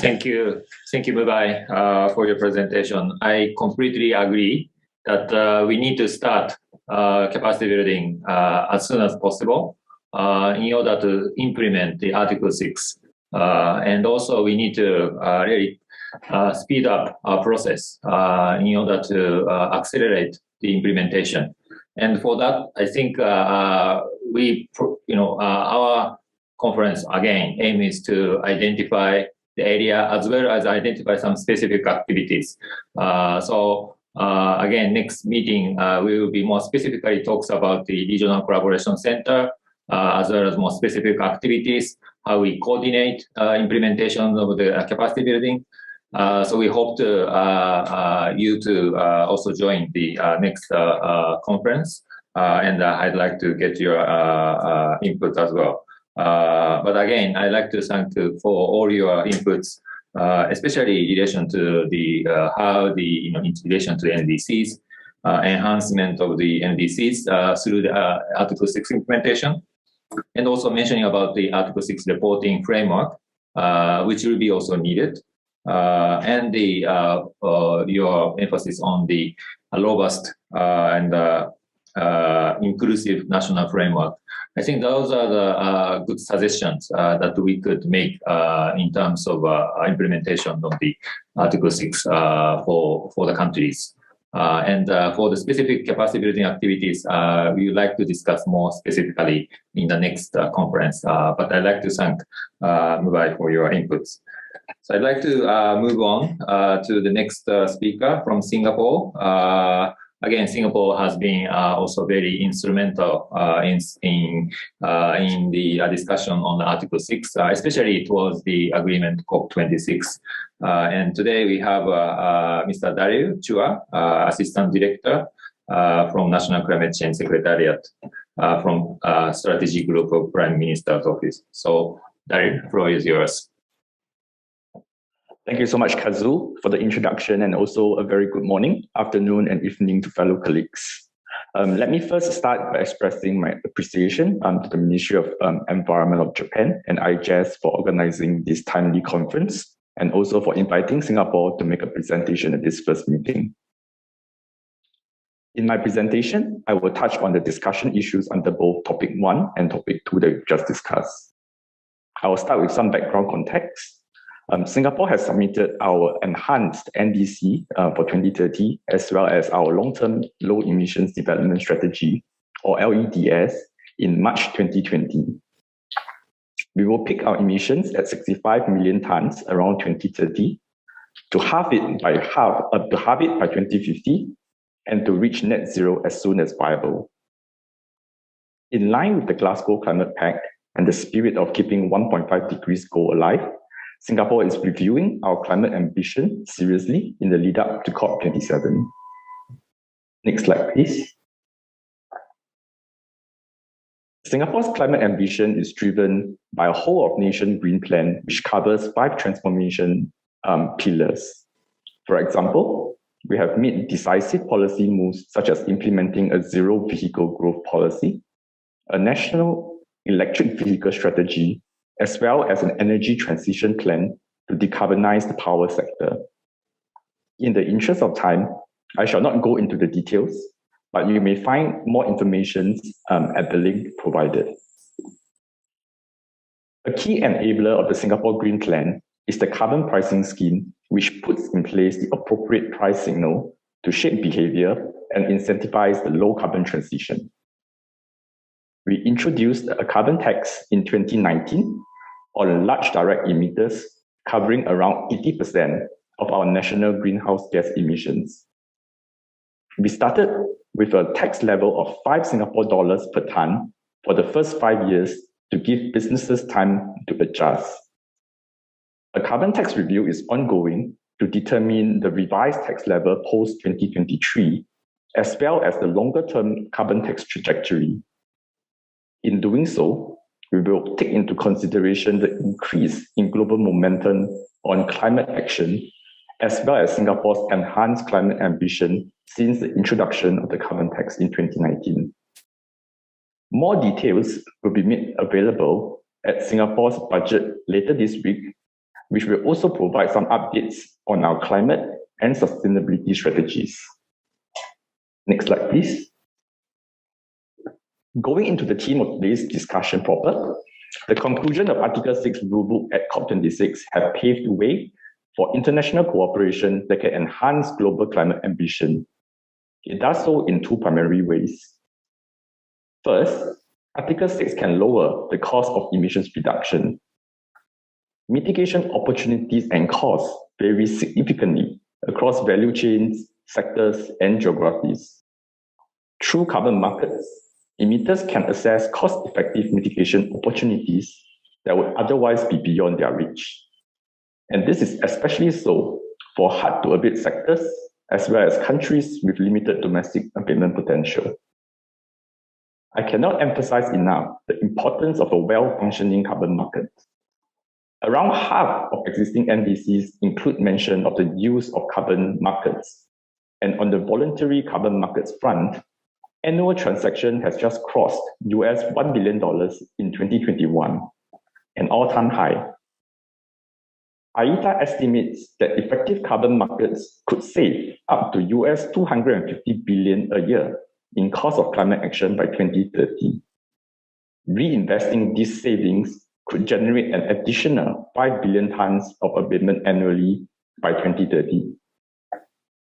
Thank you, Mubai, for your presentation. I completely agree that we need to start capacity building as soon as possible in order to implement the Article 6. And also we need to really speed up our process in order to accelerate the implementation. And for that, I think our conference again aim is to identify the area, as well as identify some specific activities. Again, next meeting, we will be more specifically talks about the Regional Collaboration Center, as well as more specific activities, how we coordinate implementation of the capacity building. So we hope to you to also join the next conference, and I'd like to get your input as well. But again, I'd like to thank you for all your inputs, especially in relation to the how the integration to NDCs, enhancement of the NDCs through the Article 6 implementation, and also mentioning about the Article 6 reporting framework, which will be also needed, and the your emphasis on the robust and inclusive national framework. I think those are the good suggestions that we could make in terms of implementation of the Article 6 for the countries. And for the specific capacity building activities, we would like to discuss more specifically in the next conference. But I'd like to thank Mubai for your inputs. So I'd like to move on to the next speaker from Singapore. Again, Singapore has been also very instrumental in the discussion on the Article 6, especially towards the agreement COP26. And today we have Mr. Daryl Chua, Assistant Director from National Climate Change Secretariat from Strategy Group of Prime Minister's Office. So Daryl, the floor is yours. Thank you so much, Kazu, for the introduction, and also a very good morning, afternoon, and evening to fellow colleagues. Let me first start by expressing my appreciation to the Ministry of Environment of Japan and IJS for organizing this timely conference, and also for inviting Singapore to make a presentation at this first meeting. In my presentation, I will touch on the discussion issues under both Topic 1 and Topic 2 that we've just discussed. I will start with some background context. Singapore has submitted our enhanced NDC for 2030, as well as our long-term low emissions development strategy, or LEDS, in March 2020. We will peak our emissions at 65 million tons around 2030, to halve it by 2050, and to reach net zero as soon as viable. In line with the Glasgow Climate Pact and the spirit of keeping 1.5 degrees goal alive, Singapore is reviewing our climate ambition seriously in the lead up to COP27. Next slide, please. Singapore's climate ambition is driven by a whole of nation green plan, which covers 5 transformation pillars. For example, we have made decisive policy moves such as implementing a zero vehicle growth policy, a national electric vehicle strategy, as well as an energy transition plan to decarbonize the power sector. In the interest of time, I shall not go into the details, but you may find more information at the link provided. A key enabler of the Singapore Green Plan is the carbon pricing scheme, which puts in place the appropriate price signal to shape behavior and incentivize the low carbon transition. We introduced a carbon tax in 2019 on large direct emitters, covering around 80% of our national greenhouse gas emissions. We started with a tax level of 5 Singapore dollars per tonne for the first 5 years to give businesses time to adjust. A carbon tax review is ongoing to determine the revised tax level post-2023, as well as the longer-term carbon tax trajectory. In doing so, we will take into consideration the increase in global momentum on climate action, as well as Singapore's enhanced climate ambition since the introduction of the carbon tax in 2019. More details will be made available at Singapore's budget later this week, which will also provide some updates on our climate and sustainability strategies. Next slide, please. Going into the theme of today's discussion proper, the conclusion of Article 6 rulebook at COP26 have paved the way for international cooperation that can enhance global climate ambition. It does so in 2 primary ways. First, Article 6 can lower the cost of emissions reduction. mitigation opportunities and costs vary significantly across value chains, sectors, and geographies. Through carbon markets, emitters can assess cost-effective mitigation opportunities that would otherwise be beyond their reach. And this is especially so for hard-to-abate sectors, as well as countries with limited domestic abatement potential. I cannot emphasize enough the importance of a well-functioning carbon market. Around half of existing NDCs include mention of the use of carbon markets. And on the voluntary carbon markets front, annual transaction has just crossed US $1 billion in 2021, an all-time high. AITA estimates that effective carbon markets could save up to US $250 billion a year in cost of climate action by 2030. Reinvesting these savings could generate an additional 5 billion tons of abatement annually by 2030.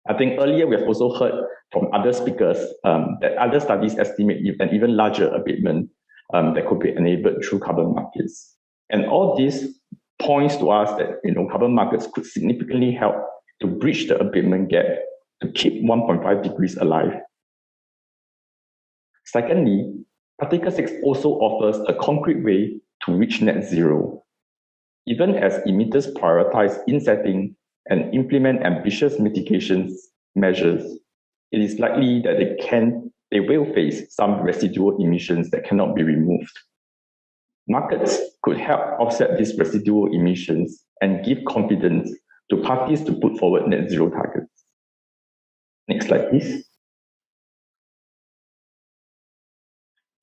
I think earlier we have also heard from other speakers that other studies estimate an even larger abatement that could be enabled through carbon markets. And all this points to us that carbon markets could significantly help to bridge the abatement gap to keep 1.5 degrees alive. Secondly, Article 6 also offers a concrete way to reach net zero. Even as emitters prioritize insetting and implement ambitious mitigation measures, it is likely that they will face some residual emissions that cannot be removed. Markets could help offset these residual emissions and give confidence to parties to put forward net zero targets. Next slide, please.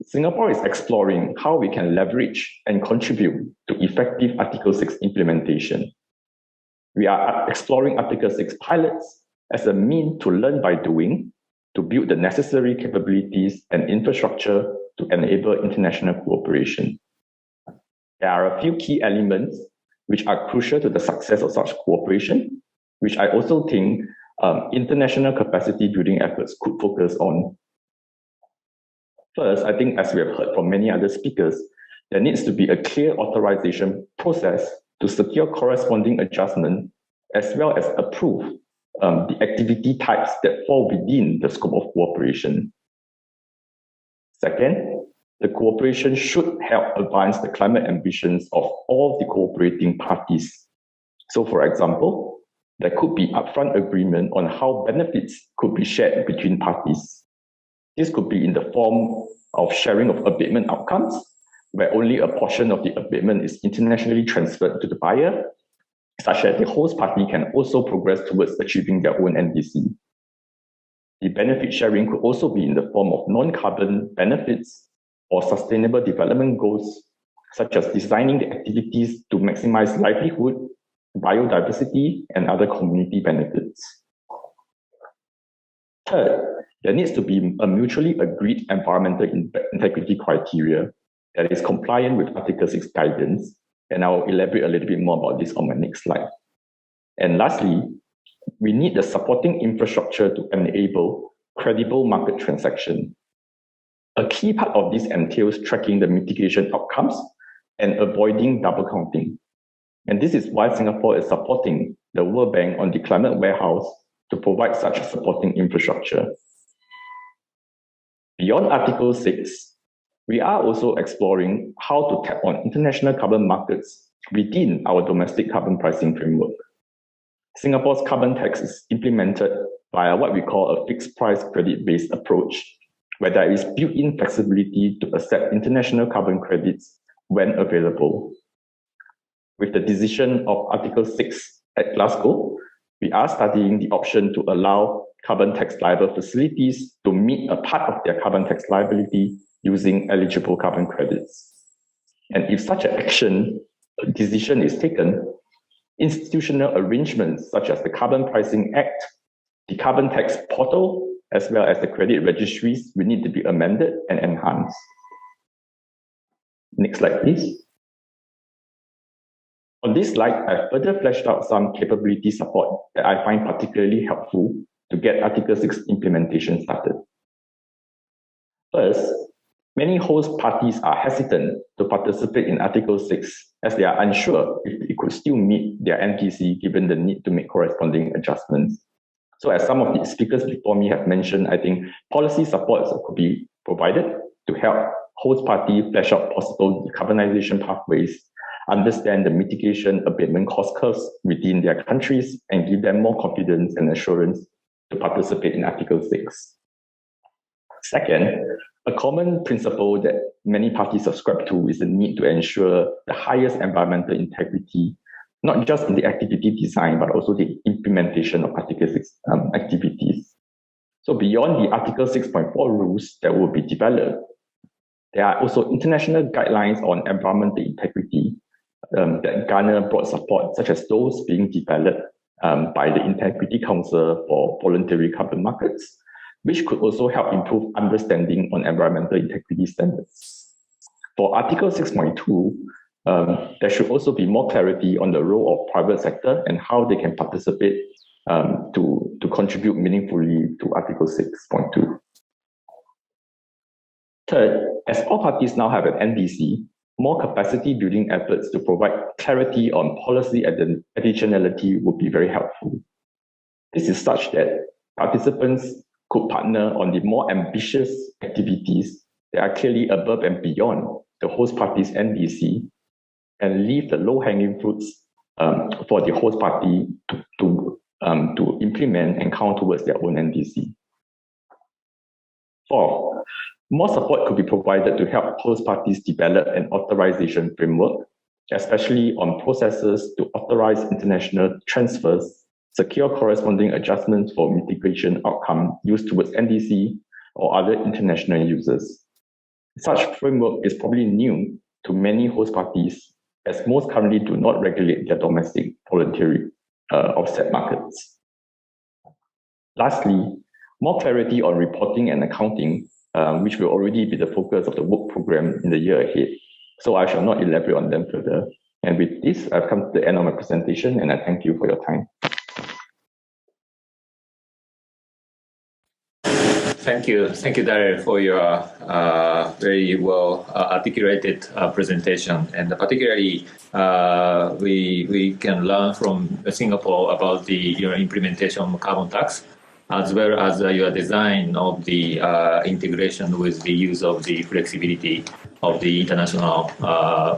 Singapore is exploring how we can leverage and contribute to effective Article 6 implementation. We are exploring Article 6 pilots as a means to learn by doing, to build the necessary capabilities and infrastructure to enable international cooperation. There are a few key elements which are crucial to the success of such cooperation, which I also think international capacity building efforts could focus on. First, I think as we have heard from many other speakers, there needs to be a clear authorization process to secure corresponding adjustment as well as approve the activity types that fall within the scope of cooperation. Second, the cooperation should help advance the climate ambitions of all the cooperating parties. So for example, there could be upfront agreement on how benefits could be shared between parties. This could be in the form of sharing of abatement outcomes, where only a portion of the abatement is internationally transferred to the buyer, such that the host party can also progress towards achieving their own NDC. The benefit sharing could also be in the form of non-carbon benefits or sustainable development goals, such as designing the activities to maximize livelihood, biodiversity, and other community benefits. Third, there needs to be a mutually agreed environmental integrity criteria that is compliant with Article 6 guidance, and I'll elaborate a little bit more about this on my next slide. And lastly, we need the supporting infrastructure to enable credible market transaction. A key part of this entails tracking the mitigation outcomes and avoiding double counting. And this is why Singapore is supporting the World Bank on the Climate Warehouse to provide such a supporting infrastructure. Beyond Article 6, we are also exploring how to tap on international carbon markets within our domestic carbon pricing framework. Singapore's carbon tax is implemented via what we call a fixed price credit-based approach, where there is built-in flexibility to accept international carbon credits when available. With the decision of Article 6 at Glasgow, we are studying the option to allow carbon tax liable facilities to meet a part of their carbon tax liability using eligible carbon credits. And if such an decision is taken, institutional arrangements such as the Carbon Pricing Act, the Carbon Tax Portal, as well as the credit registries will need to be amended and enhanced. Next slide, please. On this slide, I further fleshed out some capability support that I find particularly helpful to get Article 6 implementation started. First, Many host parties are hesitant to participate in Article 6 as they are unsure if it could still meet their NDC given the need to make corresponding adjustments. So as some of the speakers before me have mentioned, I think policy supports could be provided to help host party flesh out possible decarbonization pathways, understand the mitigation abatement cost curves within their countries, and give them more confidence and assurance to participate in Article 6. Second, a common principle that many parties subscribe to is the need to ensure the highest environmental integrity, not just in the activity design, but also the implementation of Article 6 activities. So beyond the Article 6.4 rules that will be developed, there are also international guidelines on environmental integrity that garner broad support, such as those being developed by the Integrity Council for Voluntary Carbon Markets, which could also help improve understanding on environmental integrity standards. For Article 6.2, there should also be more clarity on the role of private sector and how they can participate to contribute meaningfully to Article 6.2. Third, as all parties now have an NDC, more capacity building efforts to provide clarity on policy additionality would be very helpful. This is such that participants could partner on the more ambitious activities that are clearly above and beyond the host party's NDC and leave the low-hanging fruits for the host party to implement and count towards their own NDC. Fourth, more support could be provided to help host parties develop an authorization framework, especially on processes to authorize international transfers, secure corresponding adjustments for mitigation outcome used towards NDC or other international users. Such framework is probably new to many host parties, as most currently do not regulate their domestic voluntary offset markets. Lastly, more clarity on reporting and accounting, which will already be the focus of the work program in the year ahead. So I shall not elaborate on them further. And with this, I've come to the end of my presentation, and I thank you for your time. Thank you, Daryl, for your very well articulated presentation. And particularly, we can learn from Singapore about your implementation of carbon tax, as well as your design of the integration with the use of the flexibility of the international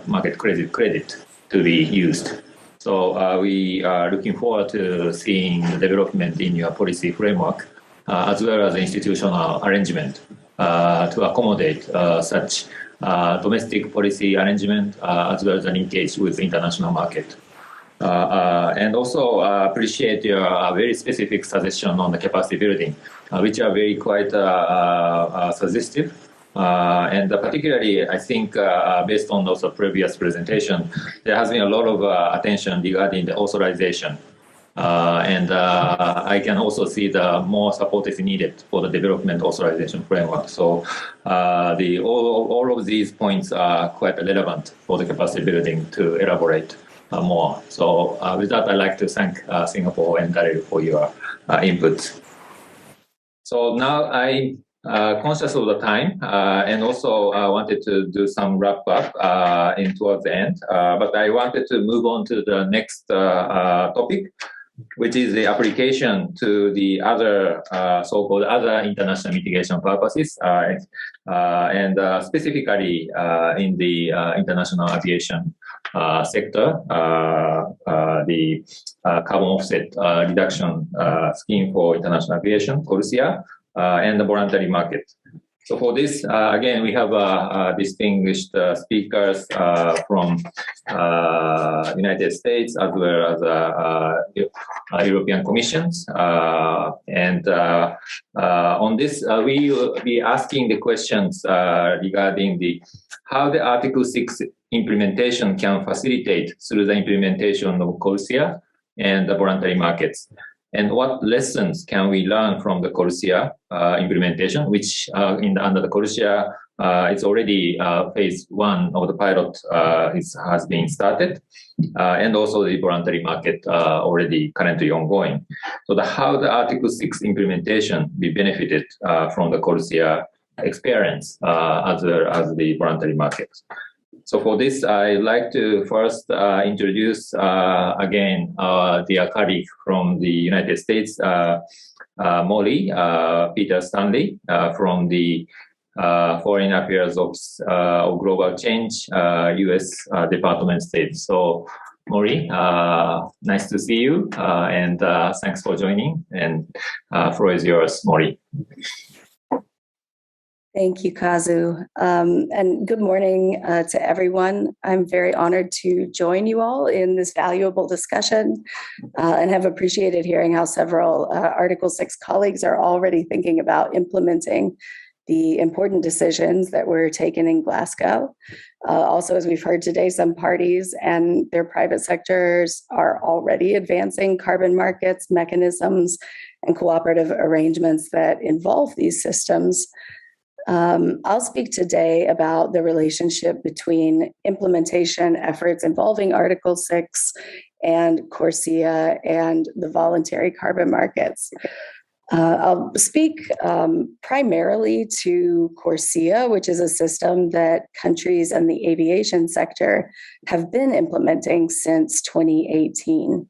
market credit to be used. So we are looking forward to seeing the development in your policy framework, as well as the institutional arrangement to accommodate such domestic policy arrangement, as well as an engage with the international market. And also appreciate your very specific suggestion on the capacity building, which are very quite suggestive. And particularly, I think, based on also previous presentation, there has been a lot of attention regarding the authorization. And I can also see the more support is needed for the development authorization framework. So all of these points are quite relevant for the capacity building to elaborate more. So with that, I'd like to thank Singapore and Daryl for your input. So now I'm conscious of the time, and also wanted to do some wrap up towards the end. But I wanted to move on to the next topic, which is the application to the other so-called other international mitigation purposes, and specifically in the international aviation sector, the carbon offset reduction scheme for international aviation, CORSIA, and the voluntary market. So for this, again, we have distinguished speakers from United States as well as European Commissions. And on this, we will be asking the questions regarding how the Article 6 implementation can facilitate through the implementation of CORSIA and the voluntary markets. And what lessons can we learn from the CORSIA implementation, which under the CORSIA, it's already phase 1 of the pilot has been started, and also the voluntary market already currently ongoing. So how the Article 6 implementation be benefited from the CORSIA experience as well as the voluntary market. So for this, I'd like to first introduce again our dear colleague from the United States, Molly Peter Stanley from the Foreign Affairs Office of Global Change, U.S. Department of State. So Molly, nice to see you, and thanks for joining. And floor is yours, Molly. Thank you, Kazu. And good morning to everyone. I'm very honored to join you all in this valuable discussion and have appreciated hearing how several Article 6 colleagues are already thinking about implementing the important decisions that were taken in Glasgow. Also, as we've heard today, some parties and their private sectors are already advancing carbon markets, mechanisms, and cooperative arrangements that involve these systems. I'll speak today about the relationship between implementation efforts involving Article 6 and CORSIA and the voluntary carbon markets. I'll speak primarily to CORSIA, which is a system that countries in the aviation sector have been implementing since 2018.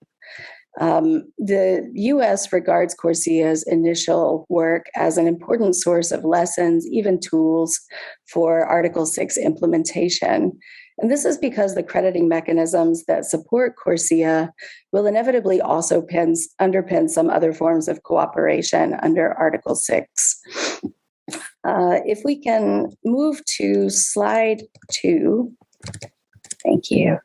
The U.S. regards CORSIA's initial work as an important source of lessons, even tools for Article 6 implementation. And this is because the crediting mechanisms that support CORSIA will inevitably also underpin some other forms of cooperation under Article 6. If we can move to slide 2. Thank you.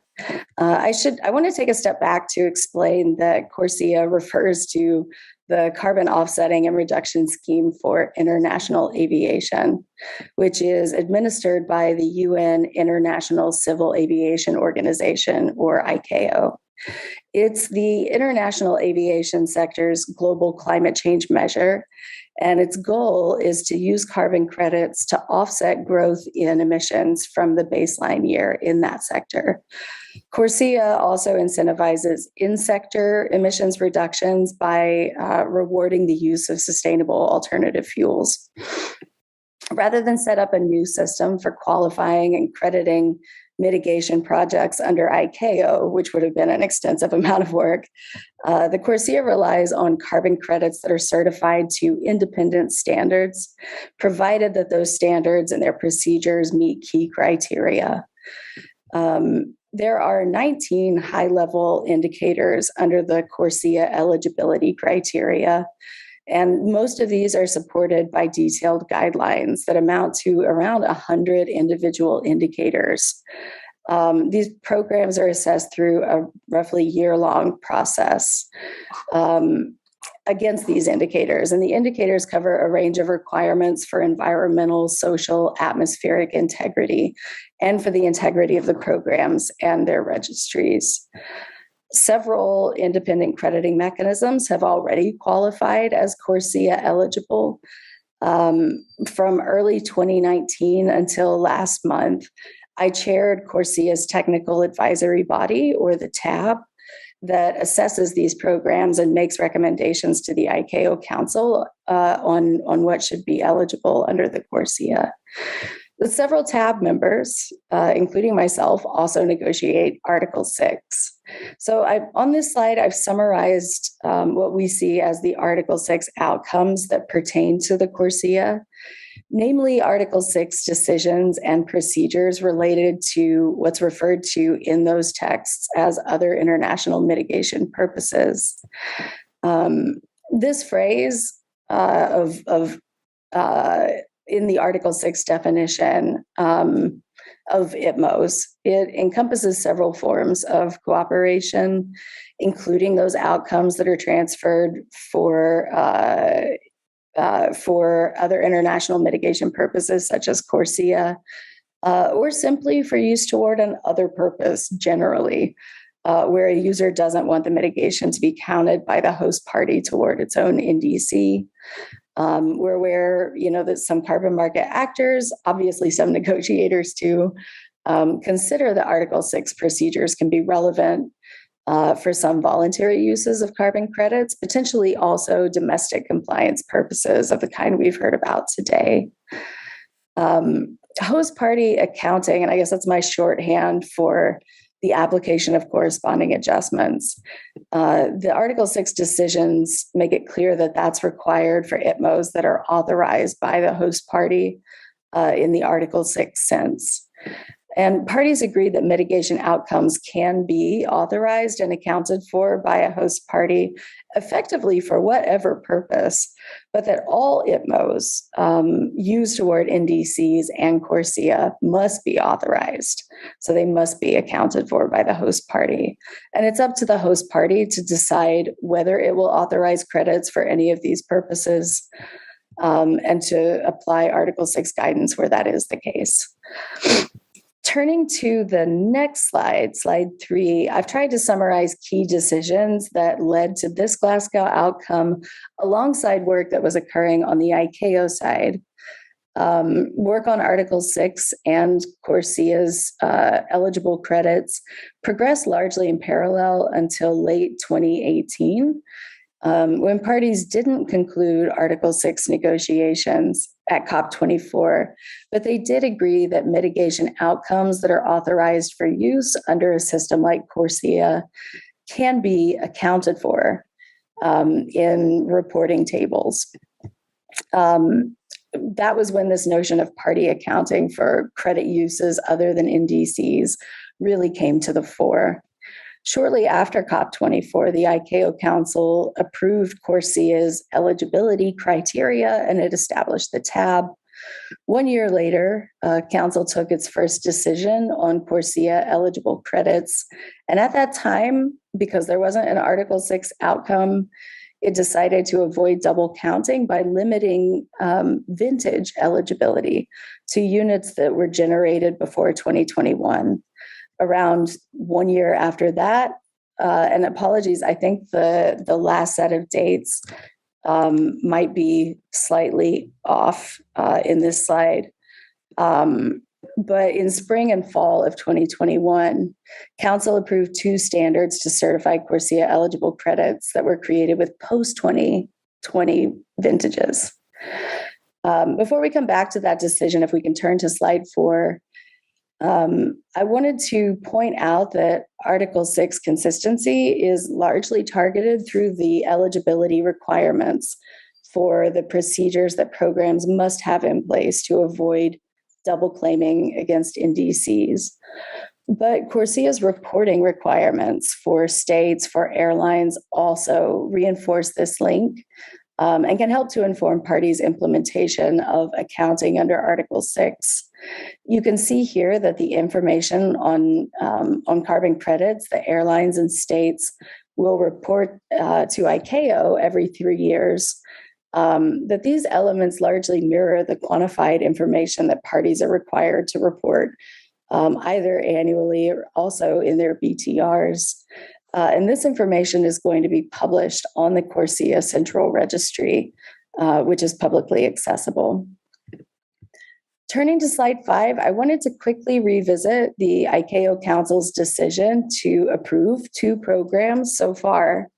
I want to take a step back to explain that CORSIA refers to the carbon offsetting and reduction scheme for international aviation, which is administered by the UN International Civil Aviation Organization, or ICAO. It's the international aviation sector's global climate change measure, and its goal is to use carbon credits to offset growth in emissions from the baseline year in that sector. CORSIA also incentivizes in-sector emissions reductions by rewarding the use of sustainable alternative fuels. Rather than set up a new system for qualifying and crediting mitigation projects under ICAO, which would have been an extensive amount of work, the CORSIA relies on carbon credits that are certified to independent standards, provided that those standards and their procedures meet key criteria. There are 19 high-level indicators under the CORSIA eligibility criteria, and most of these are supported by detailed guidelines that amount to around 100 individual indicators. These programs are assessed through a roughly year-long process against these indicators. And the indicators cover a range of requirements for environmental, social, atmospheric integrity, and for the integrity of the programs and their registries. Several independent crediting mechanisms have already qualified as CORSIA eligible. From early 2019 until last month, I chaired CORSIA's technical advisory body, or the TAB, that assesses these programs and makes recommendations to the ICAO Council on what should be eligible under the CORSIA. The several TAB members, including myself, also negotiate Article 6. So on this slide, I've summarized what we see as the Article 6 outcomes that pertain to the CORSIA, namely Article 6 decisions and procedures related to what's referred to in those texts as other international mitigation purposes. This phrase in the Article 6 definition of ITMOs, it encompasses several forms of cooperation, including those outcomes that are transferred for other international mitigation purposes, such as CORSIA, or simply for use toward an other purpose generally, where a user doesn't want the mitigation to be counted by the host party toward its own NDC. We're aware, that some carbon market actors, obviously some negotiators too, consider the Article 6 procedures can be relevant for some voluntary uses of carbon credits, potentially also domestic compliance purposes of the kind we've heard about today. Host party accounting, and I guess that's my shorthand for the application of corresponding adjustments. The Article 6 decisions make it clear that that's required for ITMOs that are authorized by the host party in the Article 6 sense. And parties agreed that mitigation outcomes can be authorized and accounted for by a host party effectively for whatever purpose, but that all ITMOs used toward NDCs and CORSIA must be authorized. So they must be accounted for by the host party. And it's up to the host party to decide whether it will authorize credits for any of these purposes and to apply Article 6 guidance where that is the case. Turning to the next slide, slide 3, I've tried to summarize key decisions that led to this Glasgow outcome alongside work that was occurring on the ICAO side. Work on Article 6 and CORSIA's eligible credits progressed largely in parallel until late 2018, when parties didn't conclude Article 6 negotiations at COP24, but they did agree that mitigation outcomes that are authorized for use under a system like CORSIA can be accounted for in reporting tables. That was when this notion of party accounting for credit uses other than NDCs really came to the fore. Shortly after COP24, the ICAO Council approved CORSIA's eligibility criteria and it established the tab. 1 year later, Council took its first decision on CORSIA eligible credits. And at that time, because there wasn't an Article 6 outcome, it decided to avoid double counting by limiting vintage eligibility to units that were generated before 2021. Around 1 year after that, and apologies, I think the last set of dates might be slightly off in this slide. But in spring and fall of 2021, Council approved 2 standards to certify CORSIA eligible credits that were created with post-2020 vintages. Before we come back to that decision, if we can turn to slide 4, I wanted to point out that Article 6 consistency is largely targeted through the eligibility requirements for the procedures that programs must have in place to avoid double claiming against NDCs. But CORSIA's reporting requirements for states, for airlines also reinforce this link and can help to inform parties' implementation of accounting under Article 6. You can see here that the information on carbon credits, the airlines and states will report to ICAO every 3 years, that these elements largely mirror the quantified information that parties are required to report either annually or also in their BTRs. And this information is going to be published on the CORSIA Central Registry, which is publicly accessible. Turning to slide 5, I wanted to quickly revisit the ICAO Council's decision to approve 2 programs so far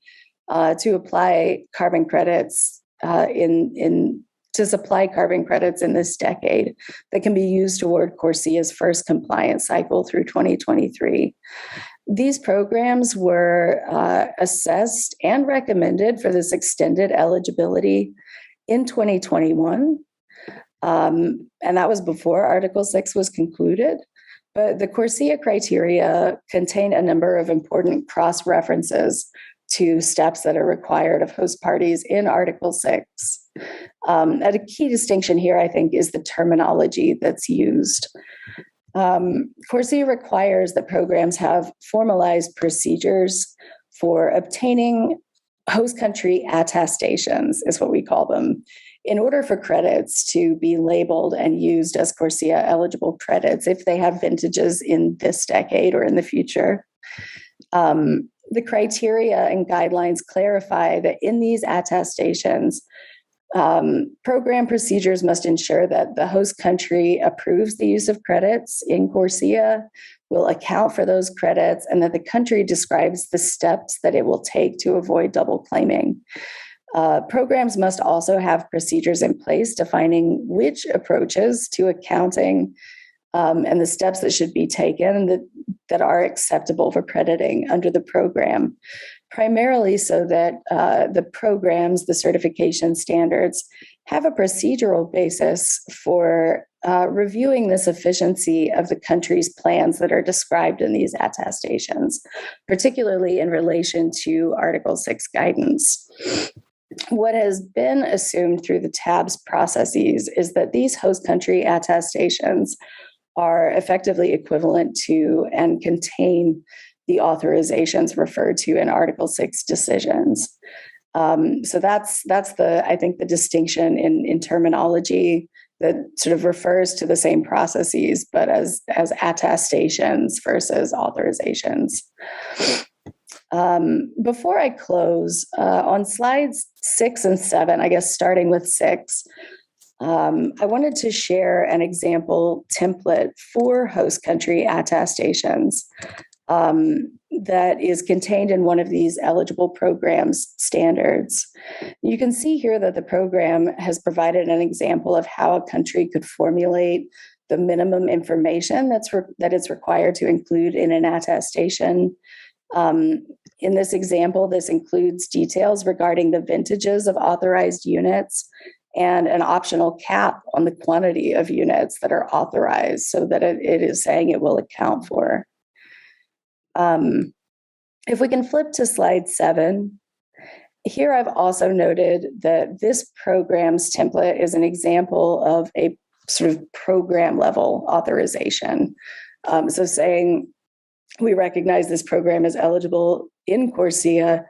to apply carbon credits to supply carbon credits in this decade that can be used toward CORSIA's first compliance cycle through 2023. These programs were assessed and recommended for this extended eligibility in 2021. And that was before Article 6 was concluded. But the CORSIA criteria contain a number of important cross-references to steps that are required of host parties in Article 6. And a key distinction here, I think, is the terminology that's used. CORSIA requires that programs have formalized procedures for obtaining host country attestations, is what we call them, in order for credits to be labeled and used as CORSIA eligible credits if they have vintages in this decade or in the future. The criteria and guidelines clarify that in these attestations, program procedures must ensure that the host country approves the use of credits in CORSIA, will account for those credits, and that the country describes the steps that it will take to avoid double claiming. Programs must also have procedures in place defining which approaches to accounting and the steps that should be taken that are acceptable for crediting under the program, primarily so that the programs, the certification standards, have a procedural basis for reviewing the sufficiency of the country's plans that are described in these attestations, particularly in relation to Article 6 guidance. What has been assumed through the TABS processes is that these host country attestations are effectively equivalent to and contain the authorizations referred to in Article 6 decisions. So that's the distinction in terminology that sort of refers to the same processes, but as attestations versus authorizations. Before I close, on slides 6 and 7, I guess starting with 6, I wanted to share an example template for host country attestations that is contained in one of these eligible programs standards. You can see here that the program has provided an example of how a country could formulate the minimum information that is required to include in an attestation. In this example, this includes details regarding the vintages of authorized units and an optional cap on the quantity of units that are authorized, so that it is saying it will account for. If we can flip to slide 7, here I've also noted that this program's template is an example of a sort of program level authorization. So saying we recognize this program is eligible in CORSIA,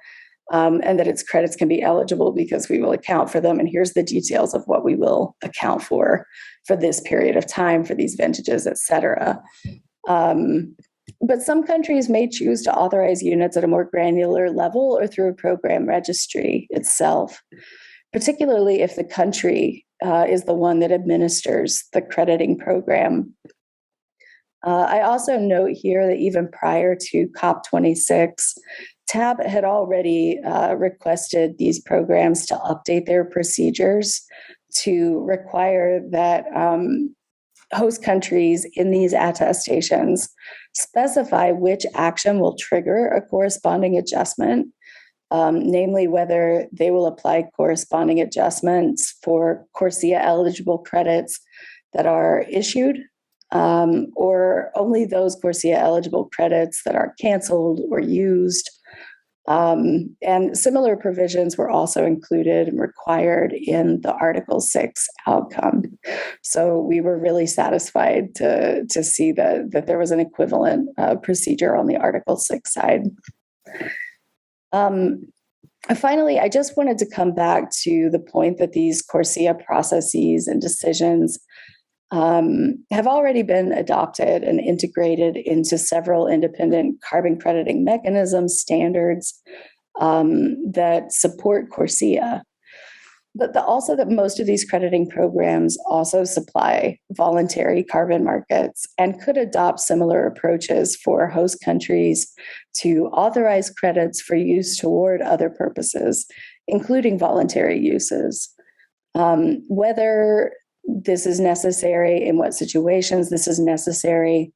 and that its credits can be eligible because we will account for them. And here's the details of what we will account for this period of time, for these vintages, et cetera. But some countries may choose to authorize units at a more granular level or through a program registry itself, particularly if the country is the one that administers the crediting program. I also note here that even prior to COP26, TAB had already requested these programs to update their procedures to require that host countries in these attestations specify which action will trigger a corresponding adjustment, namely whether they will apply corresponding adjustments for CORSIA eligible credits that are issued, or only those CORSIA eligible credits that are canceled or used. And similar provisions were also included and required in the Article 6 outcome. So we were really satisfied to see that there was an equivalent procedure on the Article 6 side. Finally, I just wanted to come back to the point that these CORSIA processes and decisions have already been adopted and integrated into several independent carbon crediting mechanisms, standards that support CORSIA. But also that most of these crediting programs also supply voluntary carbon markets and could adopt similar approaches for host countries to authorize credits for use toward other purposes, including voluntary uses. Whether this is necessary, in what situations this is necessary,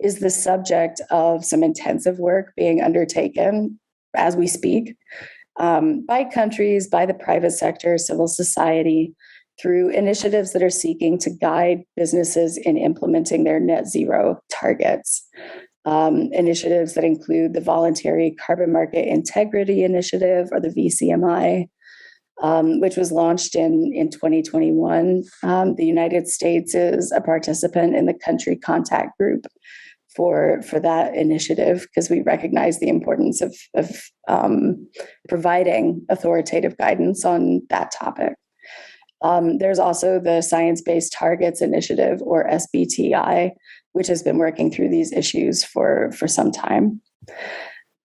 is the subject of some intensive work being undertaken as we speak by countries, by the private sector, civil society, through initiatives that are seeking to guide businesses in implementing their net zero targets. Initiatives that include the Voluntary Carbon Market Integrity Initiative, or the VCMI, which was launched in 2021. The United States is a participant in the country contact group for that initiative, because we recognize the importance of providing authoritative guidance on that topic. There's also the Science-Based Targets Initiative, or SBTI, which has been working through these issues for some time.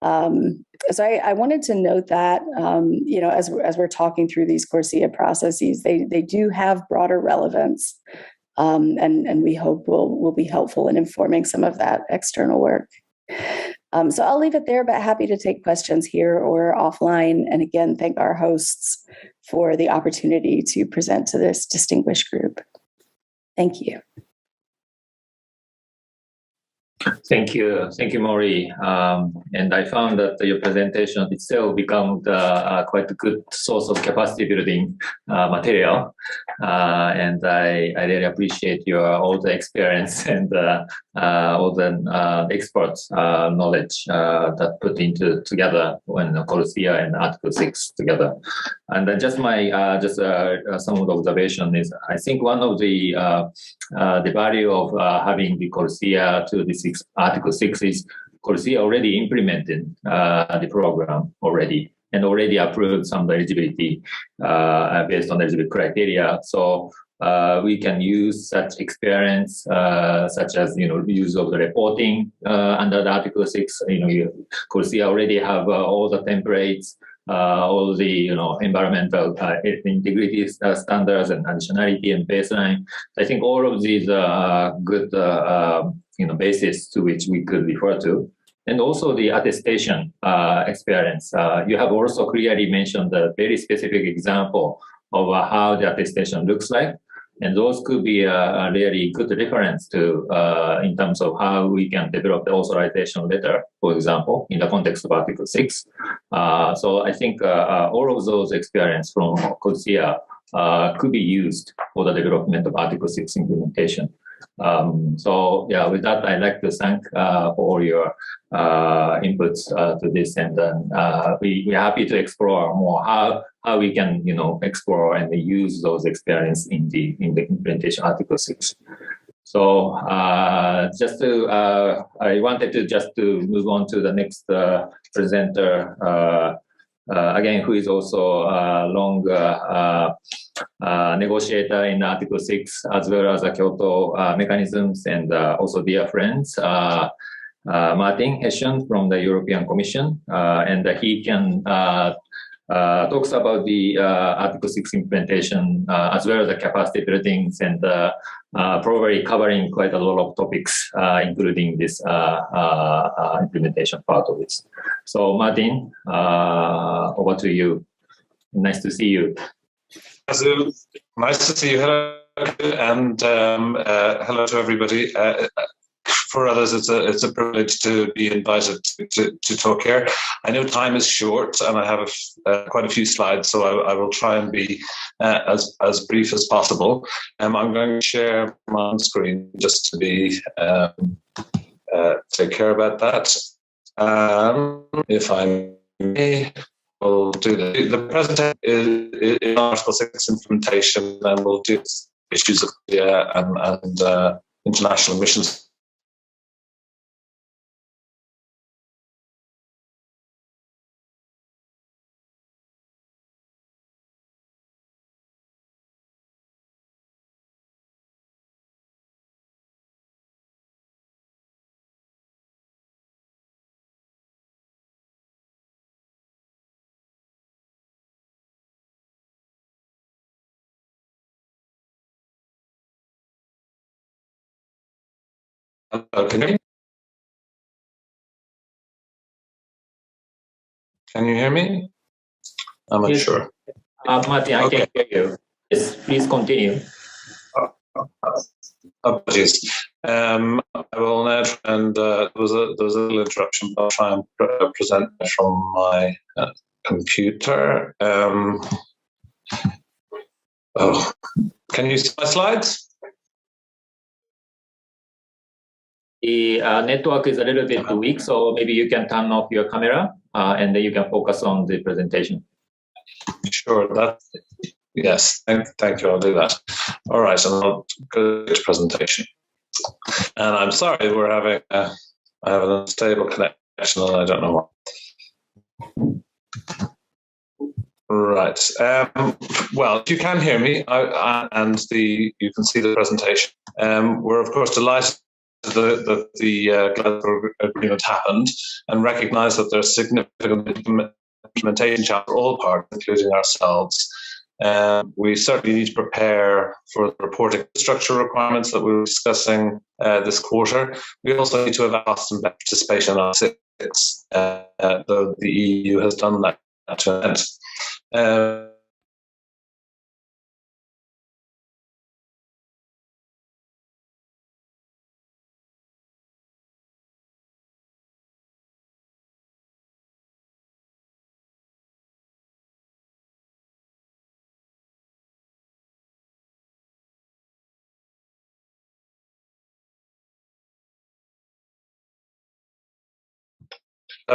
So I wanted to note that, as we're talking through these CORSIA processes, they do have broader relevance, and we hope will be helpful in informing some of that external work. So I'll leave it there, but happy to take questions here or offline. And again, thank our hosts for the opportunity to present to this distinguished group. Thank you. Thank you, Mori. And I found that your presentation itself became quite a good source of capacity building material. And I really appreciate all the experience and all the experts' knowledge that put together when CORSIA and Article 6 together. And just some of the observation is, I think one of the value of having the CORSIA to the Article 6 is CORSIA already implemented the program already and already approved some eligibility based on eligibility criteria. So we can use such experience, such as use of the reporting under the Article 6. CORSIA already have all the templates, all the environmental integrity standards and additionality and baseline. I think all of these are good basis to which we could refer to. And also the attestation experience. You have also clearly mentioned a very specific example of how the attestation looks like. And those could be a really good reference to in terms of how we can develop the authorization letter, for example, in the context of Article 6. So I think all of those experience from CORSIA could be used for the development of Article 6 implementation. So yeah, with that, I'd like to thank for all your inputs to this, and we're happy to explore more how we can explore and use those experience in the implementation Article 6. So I wanted to move on to the next presenter. Again, who is also a long negotiator in Article 6, as well as the Kyoto mechanisms, and also dear friends, Martin Hessian from the European Commission, and he can talks about the Article 6 implementation, as well as the capacity buildings, and probably covering quite a lot of topics, including this implementation part of it. So Martin, over to you. Nice to see you. Nice to see you. Hello, and hello to everybody. For others, it's a privilege to be invited to talk here. I know time is short, and I have quite a few slides, so I will try and be as brief as possible. I'm going to share my screen just to be take care about that. If I may, we'll do the presentation is Article 6 implementation, and we'll do issues of and international emissions. Can you hear me? I'm not sure. Martin, I can hear you. Yes, please continue. Apologies. I will now, and there was a little interruption, but I'll try and present from my computer. Can you see my slides? The network is a little bit weak, so maybe you can turn off your camera and then you can focus on the presentation. Sure. Yes. Thank you. I'll do that. All right, and I'll go to presentation. And I'm sorry, I have an unstable connection, and I don't know why. Right. Well, if you can hear me, and you can see the presentation. We're of course delighted that the Glasgow Agreement happened, and recognise that there's significant implementation challenges for all parties, including ourselves. We certainly need to prepare for the reporting structure requirements that we were discussing this quarter. We also need to have cost and participation on 6 markets. The EU has done that to an end.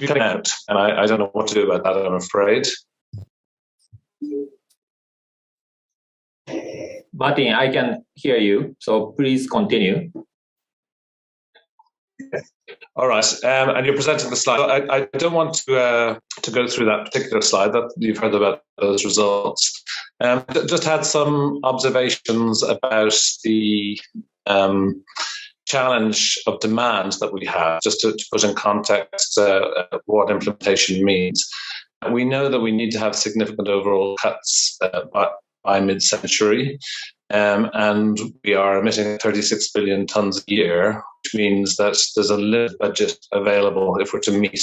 Coming out, and I don't know what to do about that, I'm afraid. Martin, I can hear you, so please continue. All right, and you're presenting the slide. I don't want to go through that particular slide that you've heard about those results. Just had some observations about the challenge of demand that we have, just to put in context what implementation means. We know that we need to have significant overall cuts by mid-century, and we are emitting 36 billion tonnes a year, which means that there's a limited budget available if we're to meet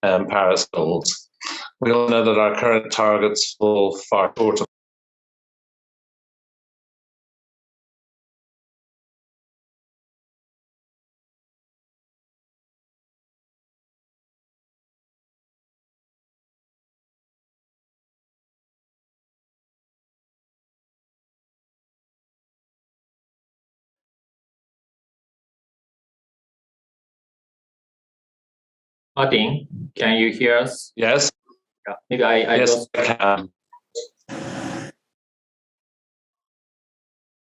Paris goals. We all know that our current targets fall far short of Martin, can you hear us? Yes. Maybe I yes, I can.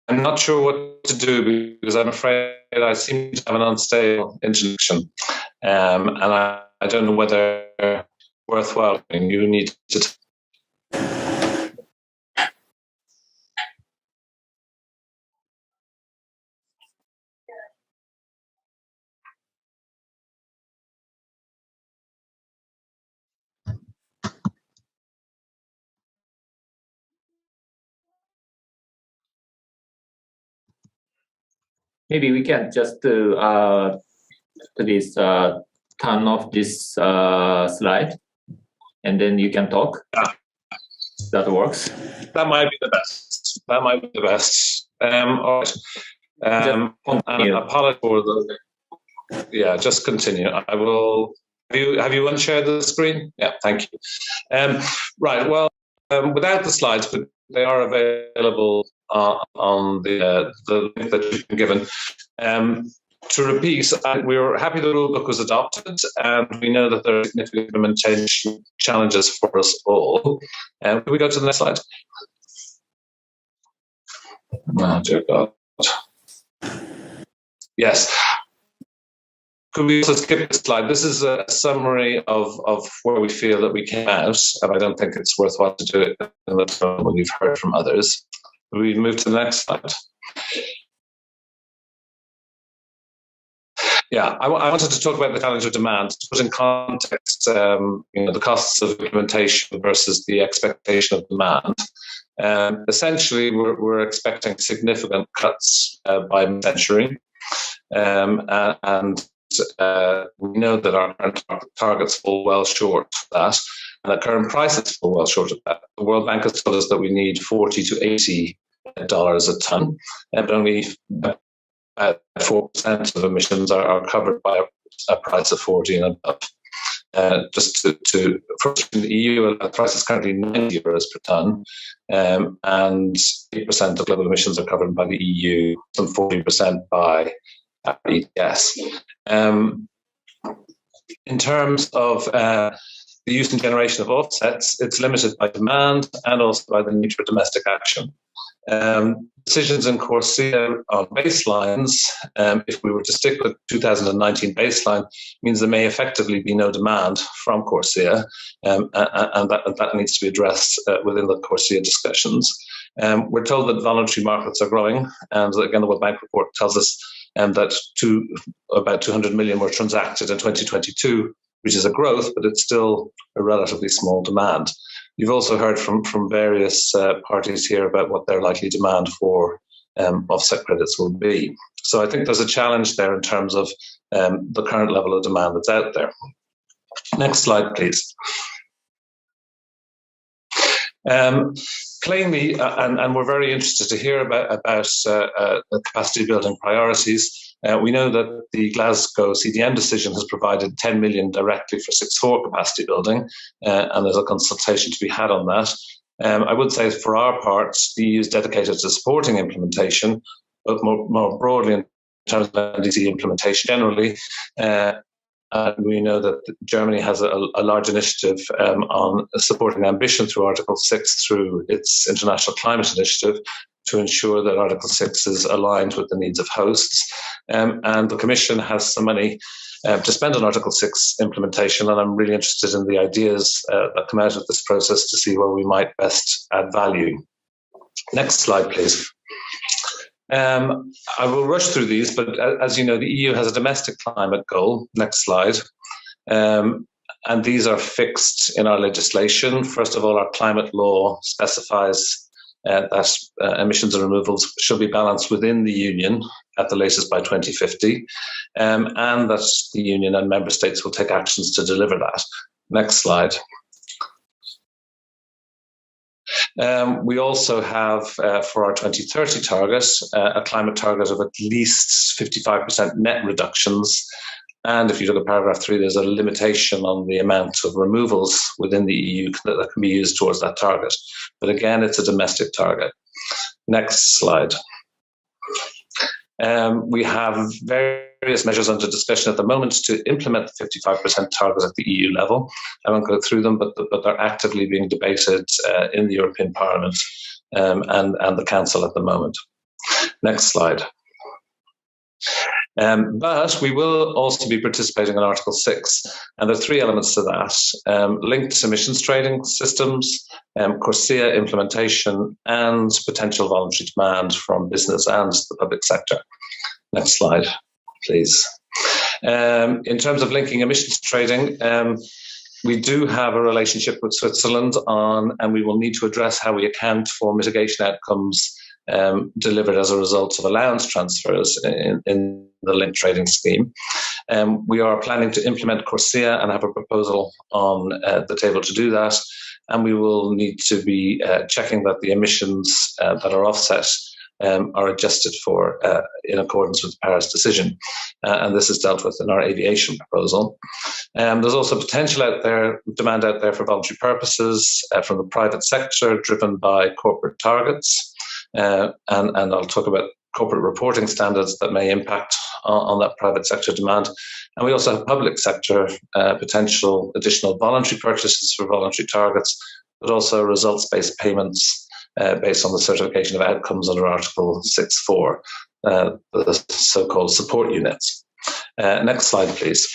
I'm not sure what to do because I'm afraid I seem to have an unstable connection, and I don't know whether worthwhile. You need to. Maybe we can just please turn off this slide, and then you can talk. That works. That might be the best. That might be the best. All right. And apologize for the. Yeah, just continue. I will. Have you unshared the screen? Yeah, thank you. Right. Well, without the slides, but they are available on the link that you've been given. To repeat, we were happy the rulebook was adopted, and we know that there are significant implementation challenges for us all. Can we go to the next slide? Oh, dear God. Yes. Could we also skip this slide? This is a summary of where we feel that we came out, and I don't think it's worthwhile to do it in the tone when we've heard from others. Could we move to the next slide? Yeah, I wanted to talk about the challenge of demand, to put in context the costs of implementation versus the expectation of demand. Essentially, we're expecting significant cuts by mid-century, and we know that our current targets fall well short of that, and that current prices fall well short of that. The World Bank has told us that we need $40 to $80 a ton, and only 4% of emissions are covered by a price of 40 and above. Just for the EU, the price is currently €90 per ton, and 8% of global emissions are covered by the EU, and 40% by ETS. In terms of the use and generation of offsets, it's limited by demand and also by the nature of domestic action. Decisions in CORSIA on baselines, if we were to stick with 2019 baseline, means there may effectively be no demand from CORSIA, and that needs to be addressed within the CORSIA discussions. We're told that voluntary markets are growing, and again, the World Bank report tells us that about 200 million were transacted in 2022, which is a growth, but it's still a relatively small demand. You've also heard from various parties here about what their likely demand for offset credits will be. So I think there's a challenge there in terms of the current level of demand that's out there. Next slide, please. Plainly, and we're very interested to hear about the capacity building priorities. We know that the Glasgow CDM decision has provided 10 million directly for 6.4 capacity building, and there's a consultation to be had on that. I would say for our part, the EU is dedicated to supporting implementation, but more broadly in terms of NDC implementation generally. We know that Germany has a large initiative on supporting ambition through Article 6 through its International Climate Initiative to ensure that Article 6 is aligned with the needs of hosts. And the Commission has some money to spend on Article 6 implementation, and I'm really interested in the ideas that come out of this process to see where we might best add value. Next slide, please. I will rush through these, but as you know, the EU has a domestic climate goal. Next slide. And these are fixed in our legislation. First of all, our climate law specifies that emissions and removals should be balanced within the Union at the latest by 2050, and that the Union and Member States will take actions to deliver that. Next slide. We also have, for our 2030 target, a climate target of at least 55% net reductions. And if you look at paragraph 3, there's a limitation on the amount of removals within the EU that can be used towards that target. But again, it's a domestic target. Next slide. We have various measures under discussion at the moment to implement the 55% target at the EU level. I won't go through them, but they're actively being debated in the European Parliament and the Council at the moment. Next slide. But we will also be participating in Article 6, and there are 3 elements to that: linked emissions trading systems, CORSIA implementation, and potential voluntary demand from business and the public sector. Next slide, please. In terms of linking emissions trading, we do have a relationship with Switzerland and we will need to address how we account for mitigation outcomes delivered as a result of allowance transfers in the linked trading scheme. We are planning to implement CORSIA and have a proposal on the table to do that. And we will need to be checking that the emissions that are offset are adjusted for in accordance with the Paris decision. And this is dealt with in our aviation proposal. There's also potential demand out there for voluntary purposes from the private sector driven by corporate targets. And I'll talk about corporate reporting standards that may impact on that private sector demand. And we also have public sector potential additional voluntary purchases for voluntary targets, but also results-based payments based on the certification of outcomes under Article 6.4, the so-called support units. Next slide, please.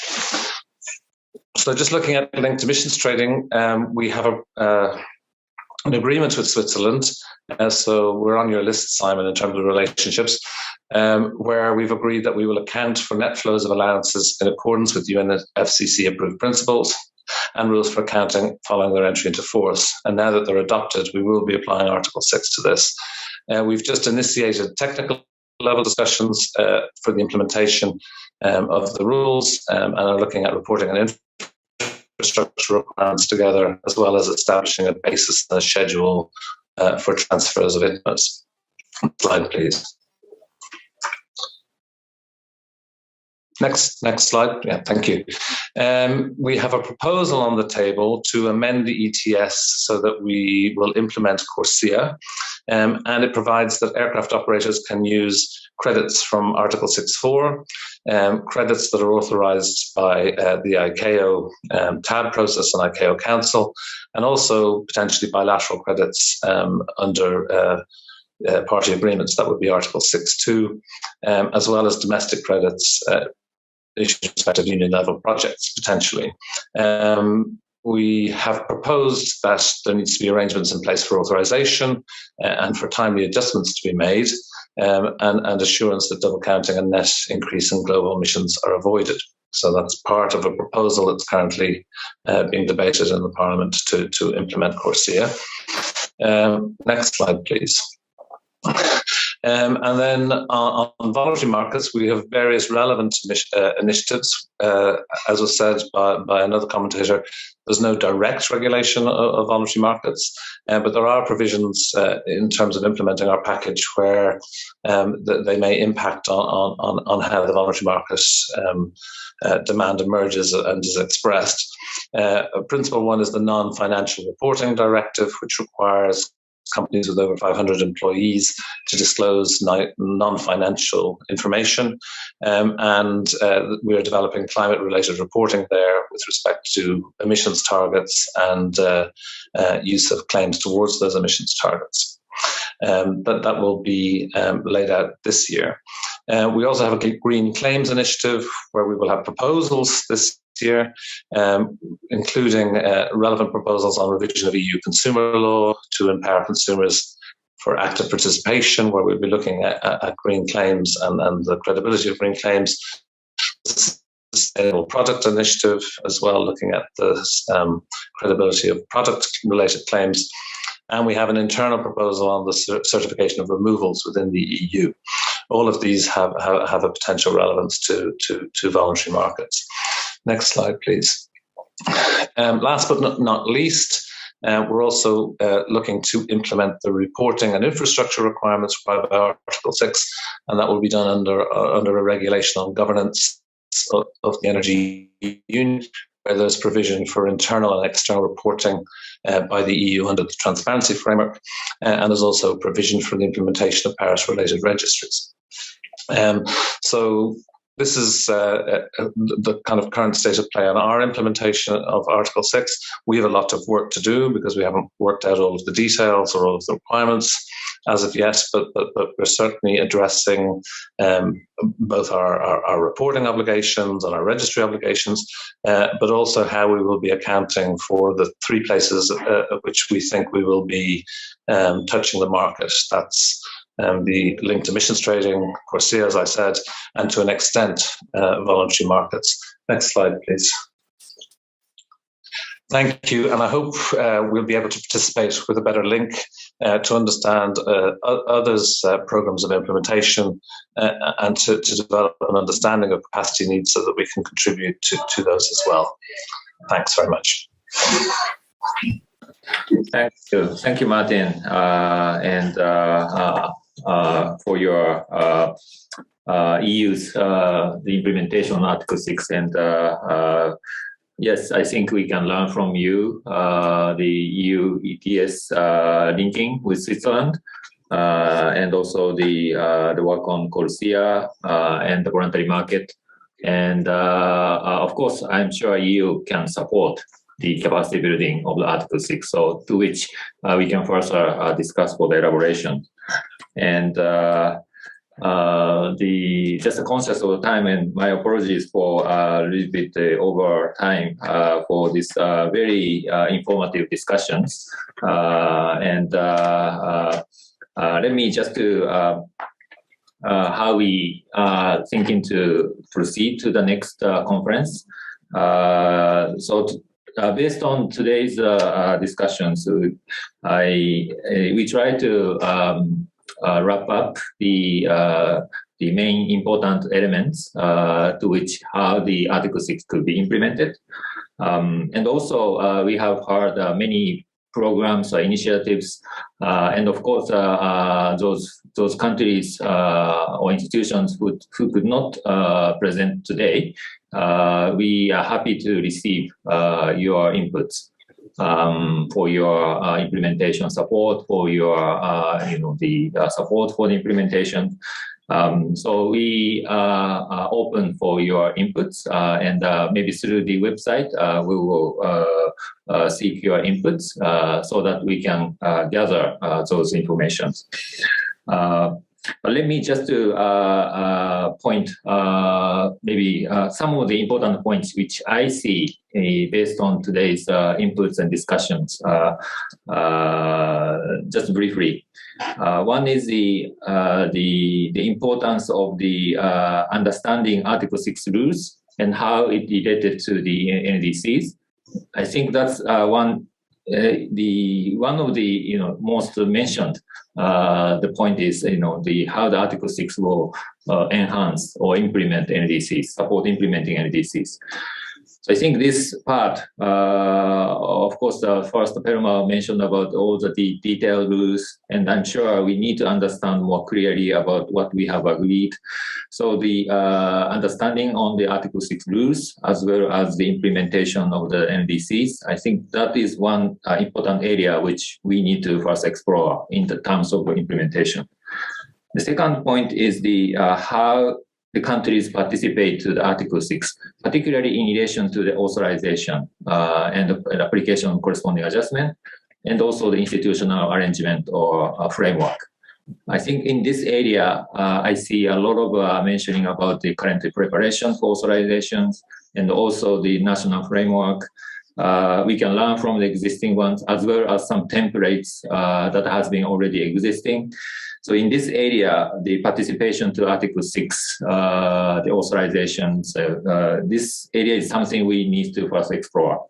So just looking at linked emissions trading, we have an agreement with Switzerland. So we're on your list, Simon, in terms of relationships, where we've agreed that we will account for net flows of allowances in accordance with UNFCCC approved principles and rules for accounting following their entry into force. And now that they're adopted, we will be applying Article 6 to this. We've just initiated technical level discussions for the implementation of the rules and are looking at reporting and infrastructure requirements together, as well as establishing a basis and a schedule for transfers of inputs. Slide, please. Next slide. Yeah, thank you. We have a proposal on the table to amend the ETS so that we will implement CORSIA, and it provides that aircraft operators can use credits from Article 6.4, credits that are authorized by the ICAO TAB process and ICAO Council, and also potentially bilateral credits under party agreements. That would be Article 6.2, as well as domestic credits issued with respect to union-level projects, potentially. We have proposed that there needs to be arrangements in place for authorization and for timely adjustments to be made, and assurance that double counting and net increase in global emissions are avoided. So that's part of a proposal that's currently being debated in the Parliament to implement CORSIA. Next slide, please. And then on voluntary markets, we have various relevant initiatives. As was said by another commentator, there's no direct regulation of voluntary markets, but there are provisions in terms of implementing our package where they may impact on how the voluntary market demand emerges and is expressed. Principle one is the non-financial reporting directive, which requires companies with over 500 employees to disclose non-financial information. And we are developing climate-related reporting there with respect to emissions targets and use of claims towards those emissions targets. That will be laid out this year. We also have a green claims initiative where we will have proposals this year, including relevant proposals on revision of EU consumer law to empower consumers for active participation, where we'll be looking at green claims and the credibility of green claims. Sustainable product initiative as well, looking at the credibility of product-related claims. And we have an internal proposal on the certification of removals within the EU. All of these have a potential relevance to voluntary markets. Next slide, please. Last but not least, we're also looking to implement the reporting and infrastructure requirements by Article 6, and that will be done under a regulation on governance of the energy union, where there's provision for internal and external reporting by the EU under the transparency framework, and there's also provision for the implementation of Paris-related registries. So this is the kind of current state of play on our implementation of Article 6. We have a lot of work to do because we haven't worked out all of the details or all of the requirements as of yet, but we're certainly addressing both our reporting obligations and our registry obligations, but also how we will be accounting for the three places at which we think we will be touching the market. That's the linked emissions trading, CORSIA, as I said, and to an extent, voluntary markets. Next slide, please. Thank you, and I hope we'll be able to participate with a better link to understand others' programs of implementation and to develop an understanding of capacity needs so that we can contribute to those as well. Thanks very much. Thank you, Martin, and for your EU's the implementation on Article 6 and yes, I think we can learn from you the EU ETS linking with Switzerland, and also the work on CORSIA and the voluntary market. And of course, I'm sure EU can support the capacity building of the Article 6, so to which we can further discuss for the elaboration. And just a conscious of the time, and my apologies for a little bit over time for this very informative discussions. And let me just do how we are thinking to proceed to the next conference. Based on today's discussions, we try to wrap up the main important elements to which how the Article 6 could be implemented. And also we have heard many programs or initiatives, and of course those countries or institutions who could not present today, we are happy to receive your inputs for your implementation support, for your the support for the implementation. So we are open for your inputs, and maybe through the website we will seek your inputs so that we can gather those informations. But let me just point maybe some of the important points which I see based on today's inputs and discussions. Just briefly, one is the importance of the understanding Article 6 rules and how it related to the NDCs. I think that's one the one of the most mentioned the point is how the Article 6 will enhance or implement NDCs, support implementing NDCs. So I think this part, of course, first Perma mentioned about all the detailed rules, and I'm sure we need to understand more clearly about what we have agreed. So the understanding on the Article 6 rules, as well as the implementation of the NDCs, I think that is one important area which we need to first explore in the terms of implementation. The second point is the how the countries participate to the Article 6, particularly in relation to the authorization and the application of corresponding adjustment, and also the institutional arrangement or framework. I think in this area, I see a lot of mentioning about the current preparation for authorizations and also the national framework. We can learn from the existing ones, as well as some templates that has been already existing. So in this area, the participation to Article 6, the authorizations, this area is something we need to first explore.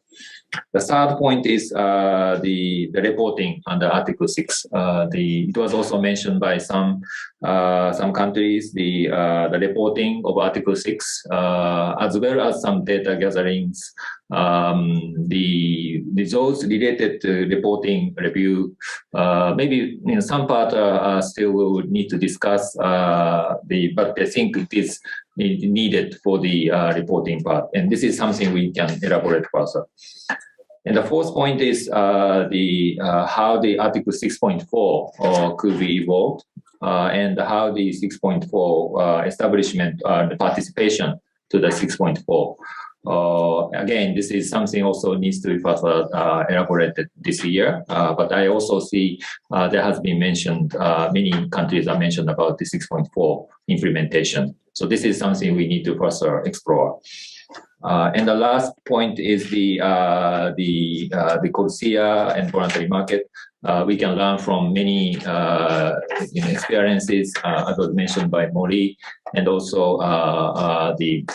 The third point is the reporting under Article 6. It was also mentioned by some countries, the reporting of Article 6, as well as some data gatherings. The results related to reporting review, maybe in some part still we would need to discuss, but I think it is needed for the reporting part. And this is something we can elaborate further. And the fourth point is how the Article 6.4 could be evolved, and how the 6.4 establishment, the participation to the 6.4. Again, this is something also needs to be further elaborated this year. But I also see there has been mentioned, many countries are mentioned about the 6.4 implementation. So this is something we need to further explore. And the last point is the CORSIA and voluntary market. We can learn from many experiences, as was mentioned by Mori, and also the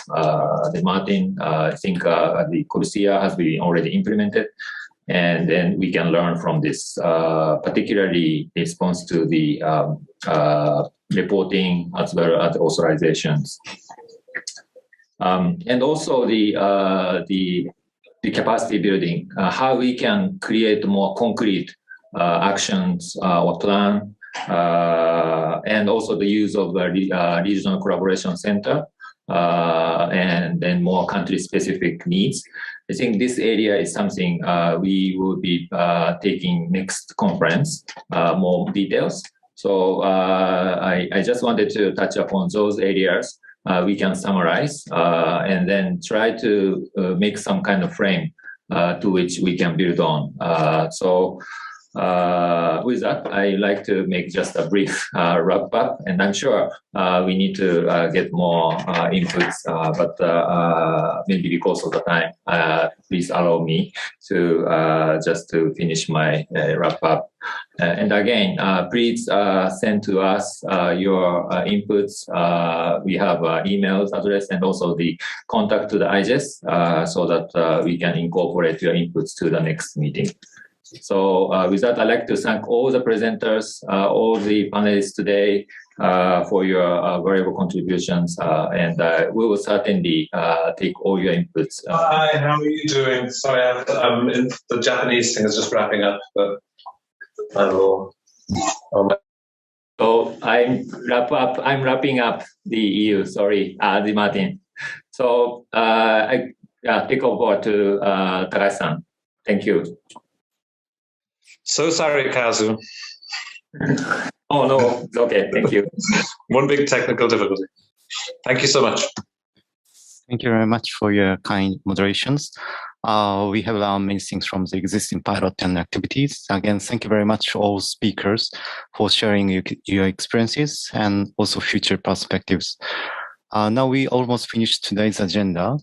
Martin. I think the CORSIA has been already implemented, and then we can learn from this, particularly in response to the reporting as well as authorizations. And also the capacity building, how we can create more concrete actions or plan, and also the use of the regional collaboration center, and then more country-specific needs. I think this area is something we will be taking next conference, more details. So I just wanted to touch upon those areas. We can summarize and then try to make some kind of frame to which we can build on. With that, I like to make just a brief wrap up, and I'm sure we need to get more inputs, but maybe because of the time, please allow me to just to finish my wrap up. And again, please send to us your inputs. We have emails address and also the contact to the IGES so that we can incorporate your inputs to the next meeting. So with that, I'd like to thank all the presenters, all the panelists today for your valuable contributions, and we will certainly take all your inputs. Hi, how are you doing? Sorry, the Japanese thing is just wrapping up, but I will. So I'm wrapping up the EU. Sorry, the Martin. So I take over to Takashi-san. Thank you. So sorry, Kazu. Oh, no. It's okay. Thank you. One big technical difficulty. Thank you so much. Thank you very much for your kind moderations. We have learned many things from the existing pilot and activities. Again, thank you very much to all speakers for sharing your experiences and also future perspectives. Now we almost finished today's agenda.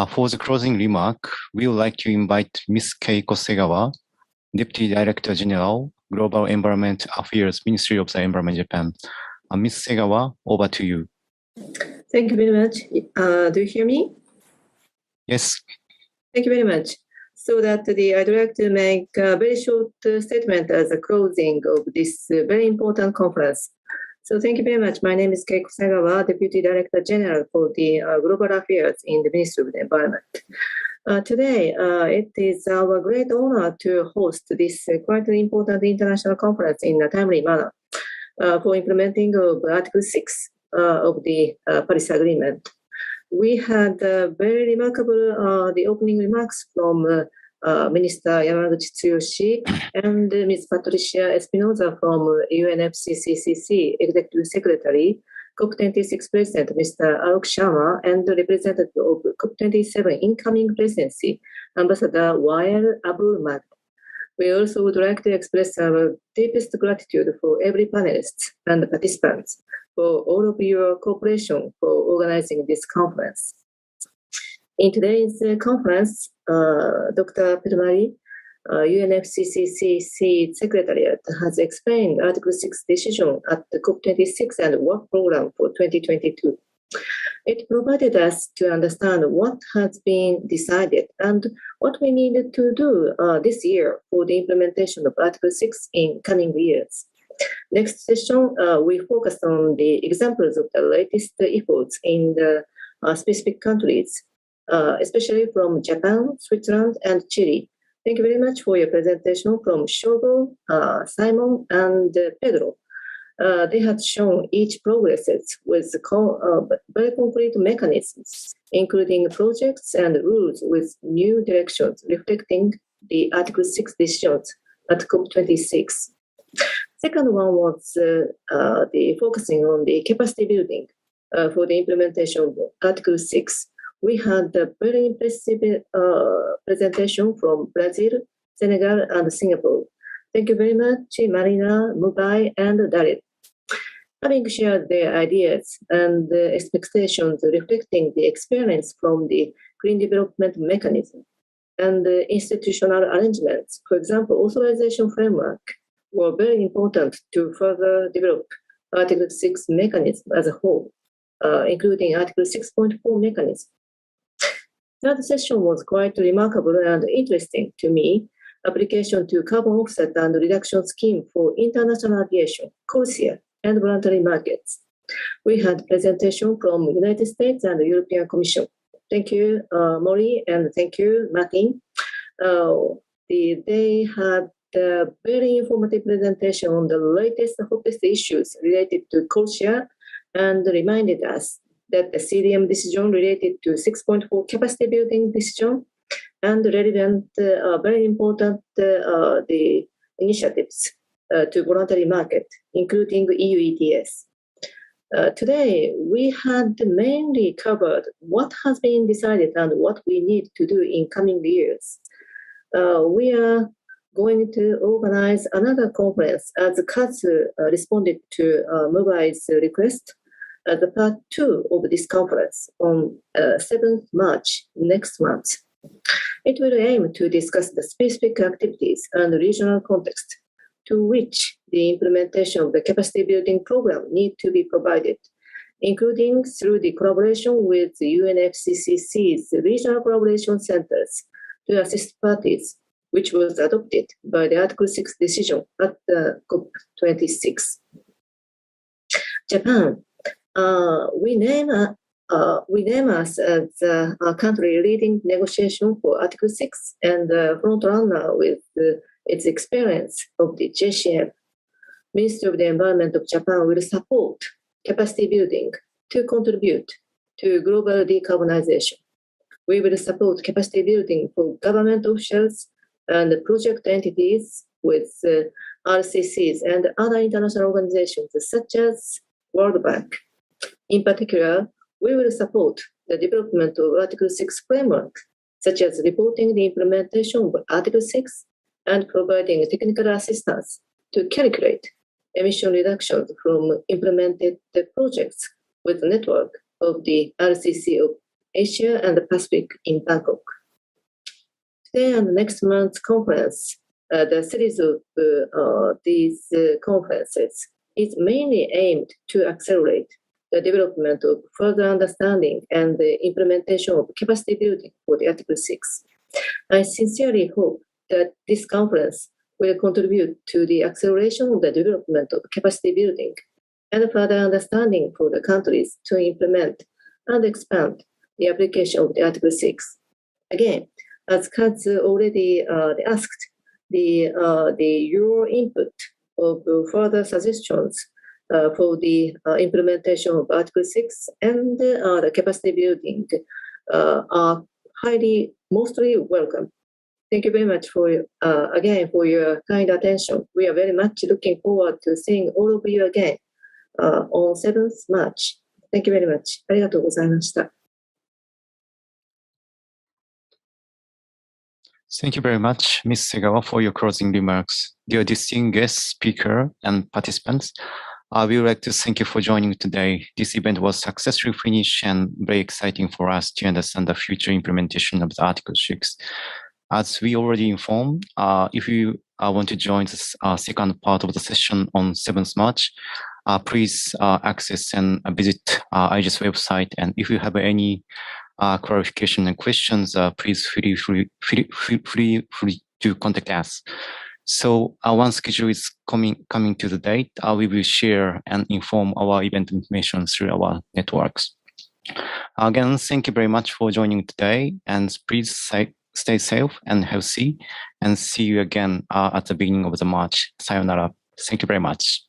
For the closing remark, we would like to invite Ms. Keiko Segawa, Deputy Director General, Global Environment Affairs, Ministry of the Environment, Japan. Ms. Segawa, over to you. Thank you very much. Do you hear me? Yes. Thank you very much. So that I'd like to make a very short statement as a closing of this very important conference. So thank you very much. My name is Keiko Sagawa, Deputy Director General for the Global Affairs in the Ministry of the Environment. Today, it is our great honor to host this quite important international conference in a timely manner for implementing of Article 6 of the Paris Agreement. We had very remarkable the opening remarks from Minister Yamaguchi Tsuyoshi and Ms. Patricia Espinosa from UNFCCC Executive Secretary, COP26 President Mr. Alok Sharma, and the representative of COP27 incoming presidency, Ambassador Wael Abul Mahdi. We also would like to express our deepest gratitude for every panelist and participants for all of your cooperation for organizing this conference. In today's conference, Dr. Pedmari, UNFCCC Secretariat, has explained Article 6 decision at the COP26 and work program for 2022. It provided us to understand what has been decided and what we needed to do this year for the implementation of Article 6 in coming years. Next session, we focused on the examples of the latest efforts in the specific countries, especially from Japan, Switzerland, and Chile. Thank you very much for your presentation from Shogo, Simon, and Pedro. They had shown each progresses with very concrete mechanisms, including projects and rules with new directions reflecting the Article 6 decisions at COP26. Second one was the focusing on the capacity building for the implementation of Article 6. We had a very impressive presentation from Brazil, Senegal, and Singapore. Thank you very much, Marina, Mumbai, and Dalit. Having shared their ideas and expectations reflecting the experience from the green development mechanism and the institutional arrangements, for example, authorization framework, were very important to further develop Article 6 mechanism as a whole, including Article 6.4 mechanism. Third session was quite remarkable and interesting to me, application to carbon offset and reduction scheme for international aviation, CORSIA, and voluntary markets. We had presentation from United States and the European Commission. Thank you, Maury, and thank you, Martin. They had a very informative presentation on the latest hottest issues related to CORSIA and reminded us that the CDM decision related to 6.4 capacity building decision and relevant, very important the initiatives to voluntary market, including EU ETS. Today, we had mainly covered what has been decided and what we need to do in coming years. We are going to organize another conference as Kazu responded to Mubai's request as a part 2 of this conference on 7th March next month. It will aim to discuss the specific activities and regional context to which the implementation of the capacity building program need to be provided, including through the collaboration with the UNFCCC's regional collaboration centers to assist parties, which was adopted by the Article 6 decision at the COP26. Japan. We name us as a country leading negotiation for Article 6 and front runner with its experience of the JCM. Ministry of the Environment of Japan will support capacity building to contribute to global decarbonization. We will support capacity building for government officials and project entities with RCCs and other international organizations such as World Bank. In particular, we will support the development of Article 6 framework, such as reporting the implementation of Article 6 and providing technical assistance to calculate emission reductions from implemented projects with the network of the RCC of Asia and the Pacific in Bangkok. Today and next month's conference, the series of these conferences is mainly aimed to accelerate the development of further understanding and the implementation of capacity building for the Article 6. I sincerely hope that this conference will contribute to the acceleration of the development of capacity building and further understanding for the countries to implement and expand the application of the Article 6. Again, as Katsu already asked, your input of further suggestions for the implementation of Article 6 and the capacity building are mostly welcome. Thank you very much for again for your kind attention. We are very much looking forward to seeing all of you again on 7th March. Thank you very much. ありがとうございました。Thank you very much, Ms. Segawa, for your closing remarks. Dear distinguished speaker and participants, we would like to thank you for joining today. This event was successfully finished and very exciting for us to understand the future implementation of the Article 6. As we already informed, if you want to join the second part of the session on 7th March, please access and visit IGES website. And if you have any clarification and questions, please feel free to contact us. So once schedule is coming to the date, we will share and inform our event information through our networks. Again, thank you very much for joining today, and please stay safe and healthy, and see you again at the beginning of the March. Sayonara. Thank you very much.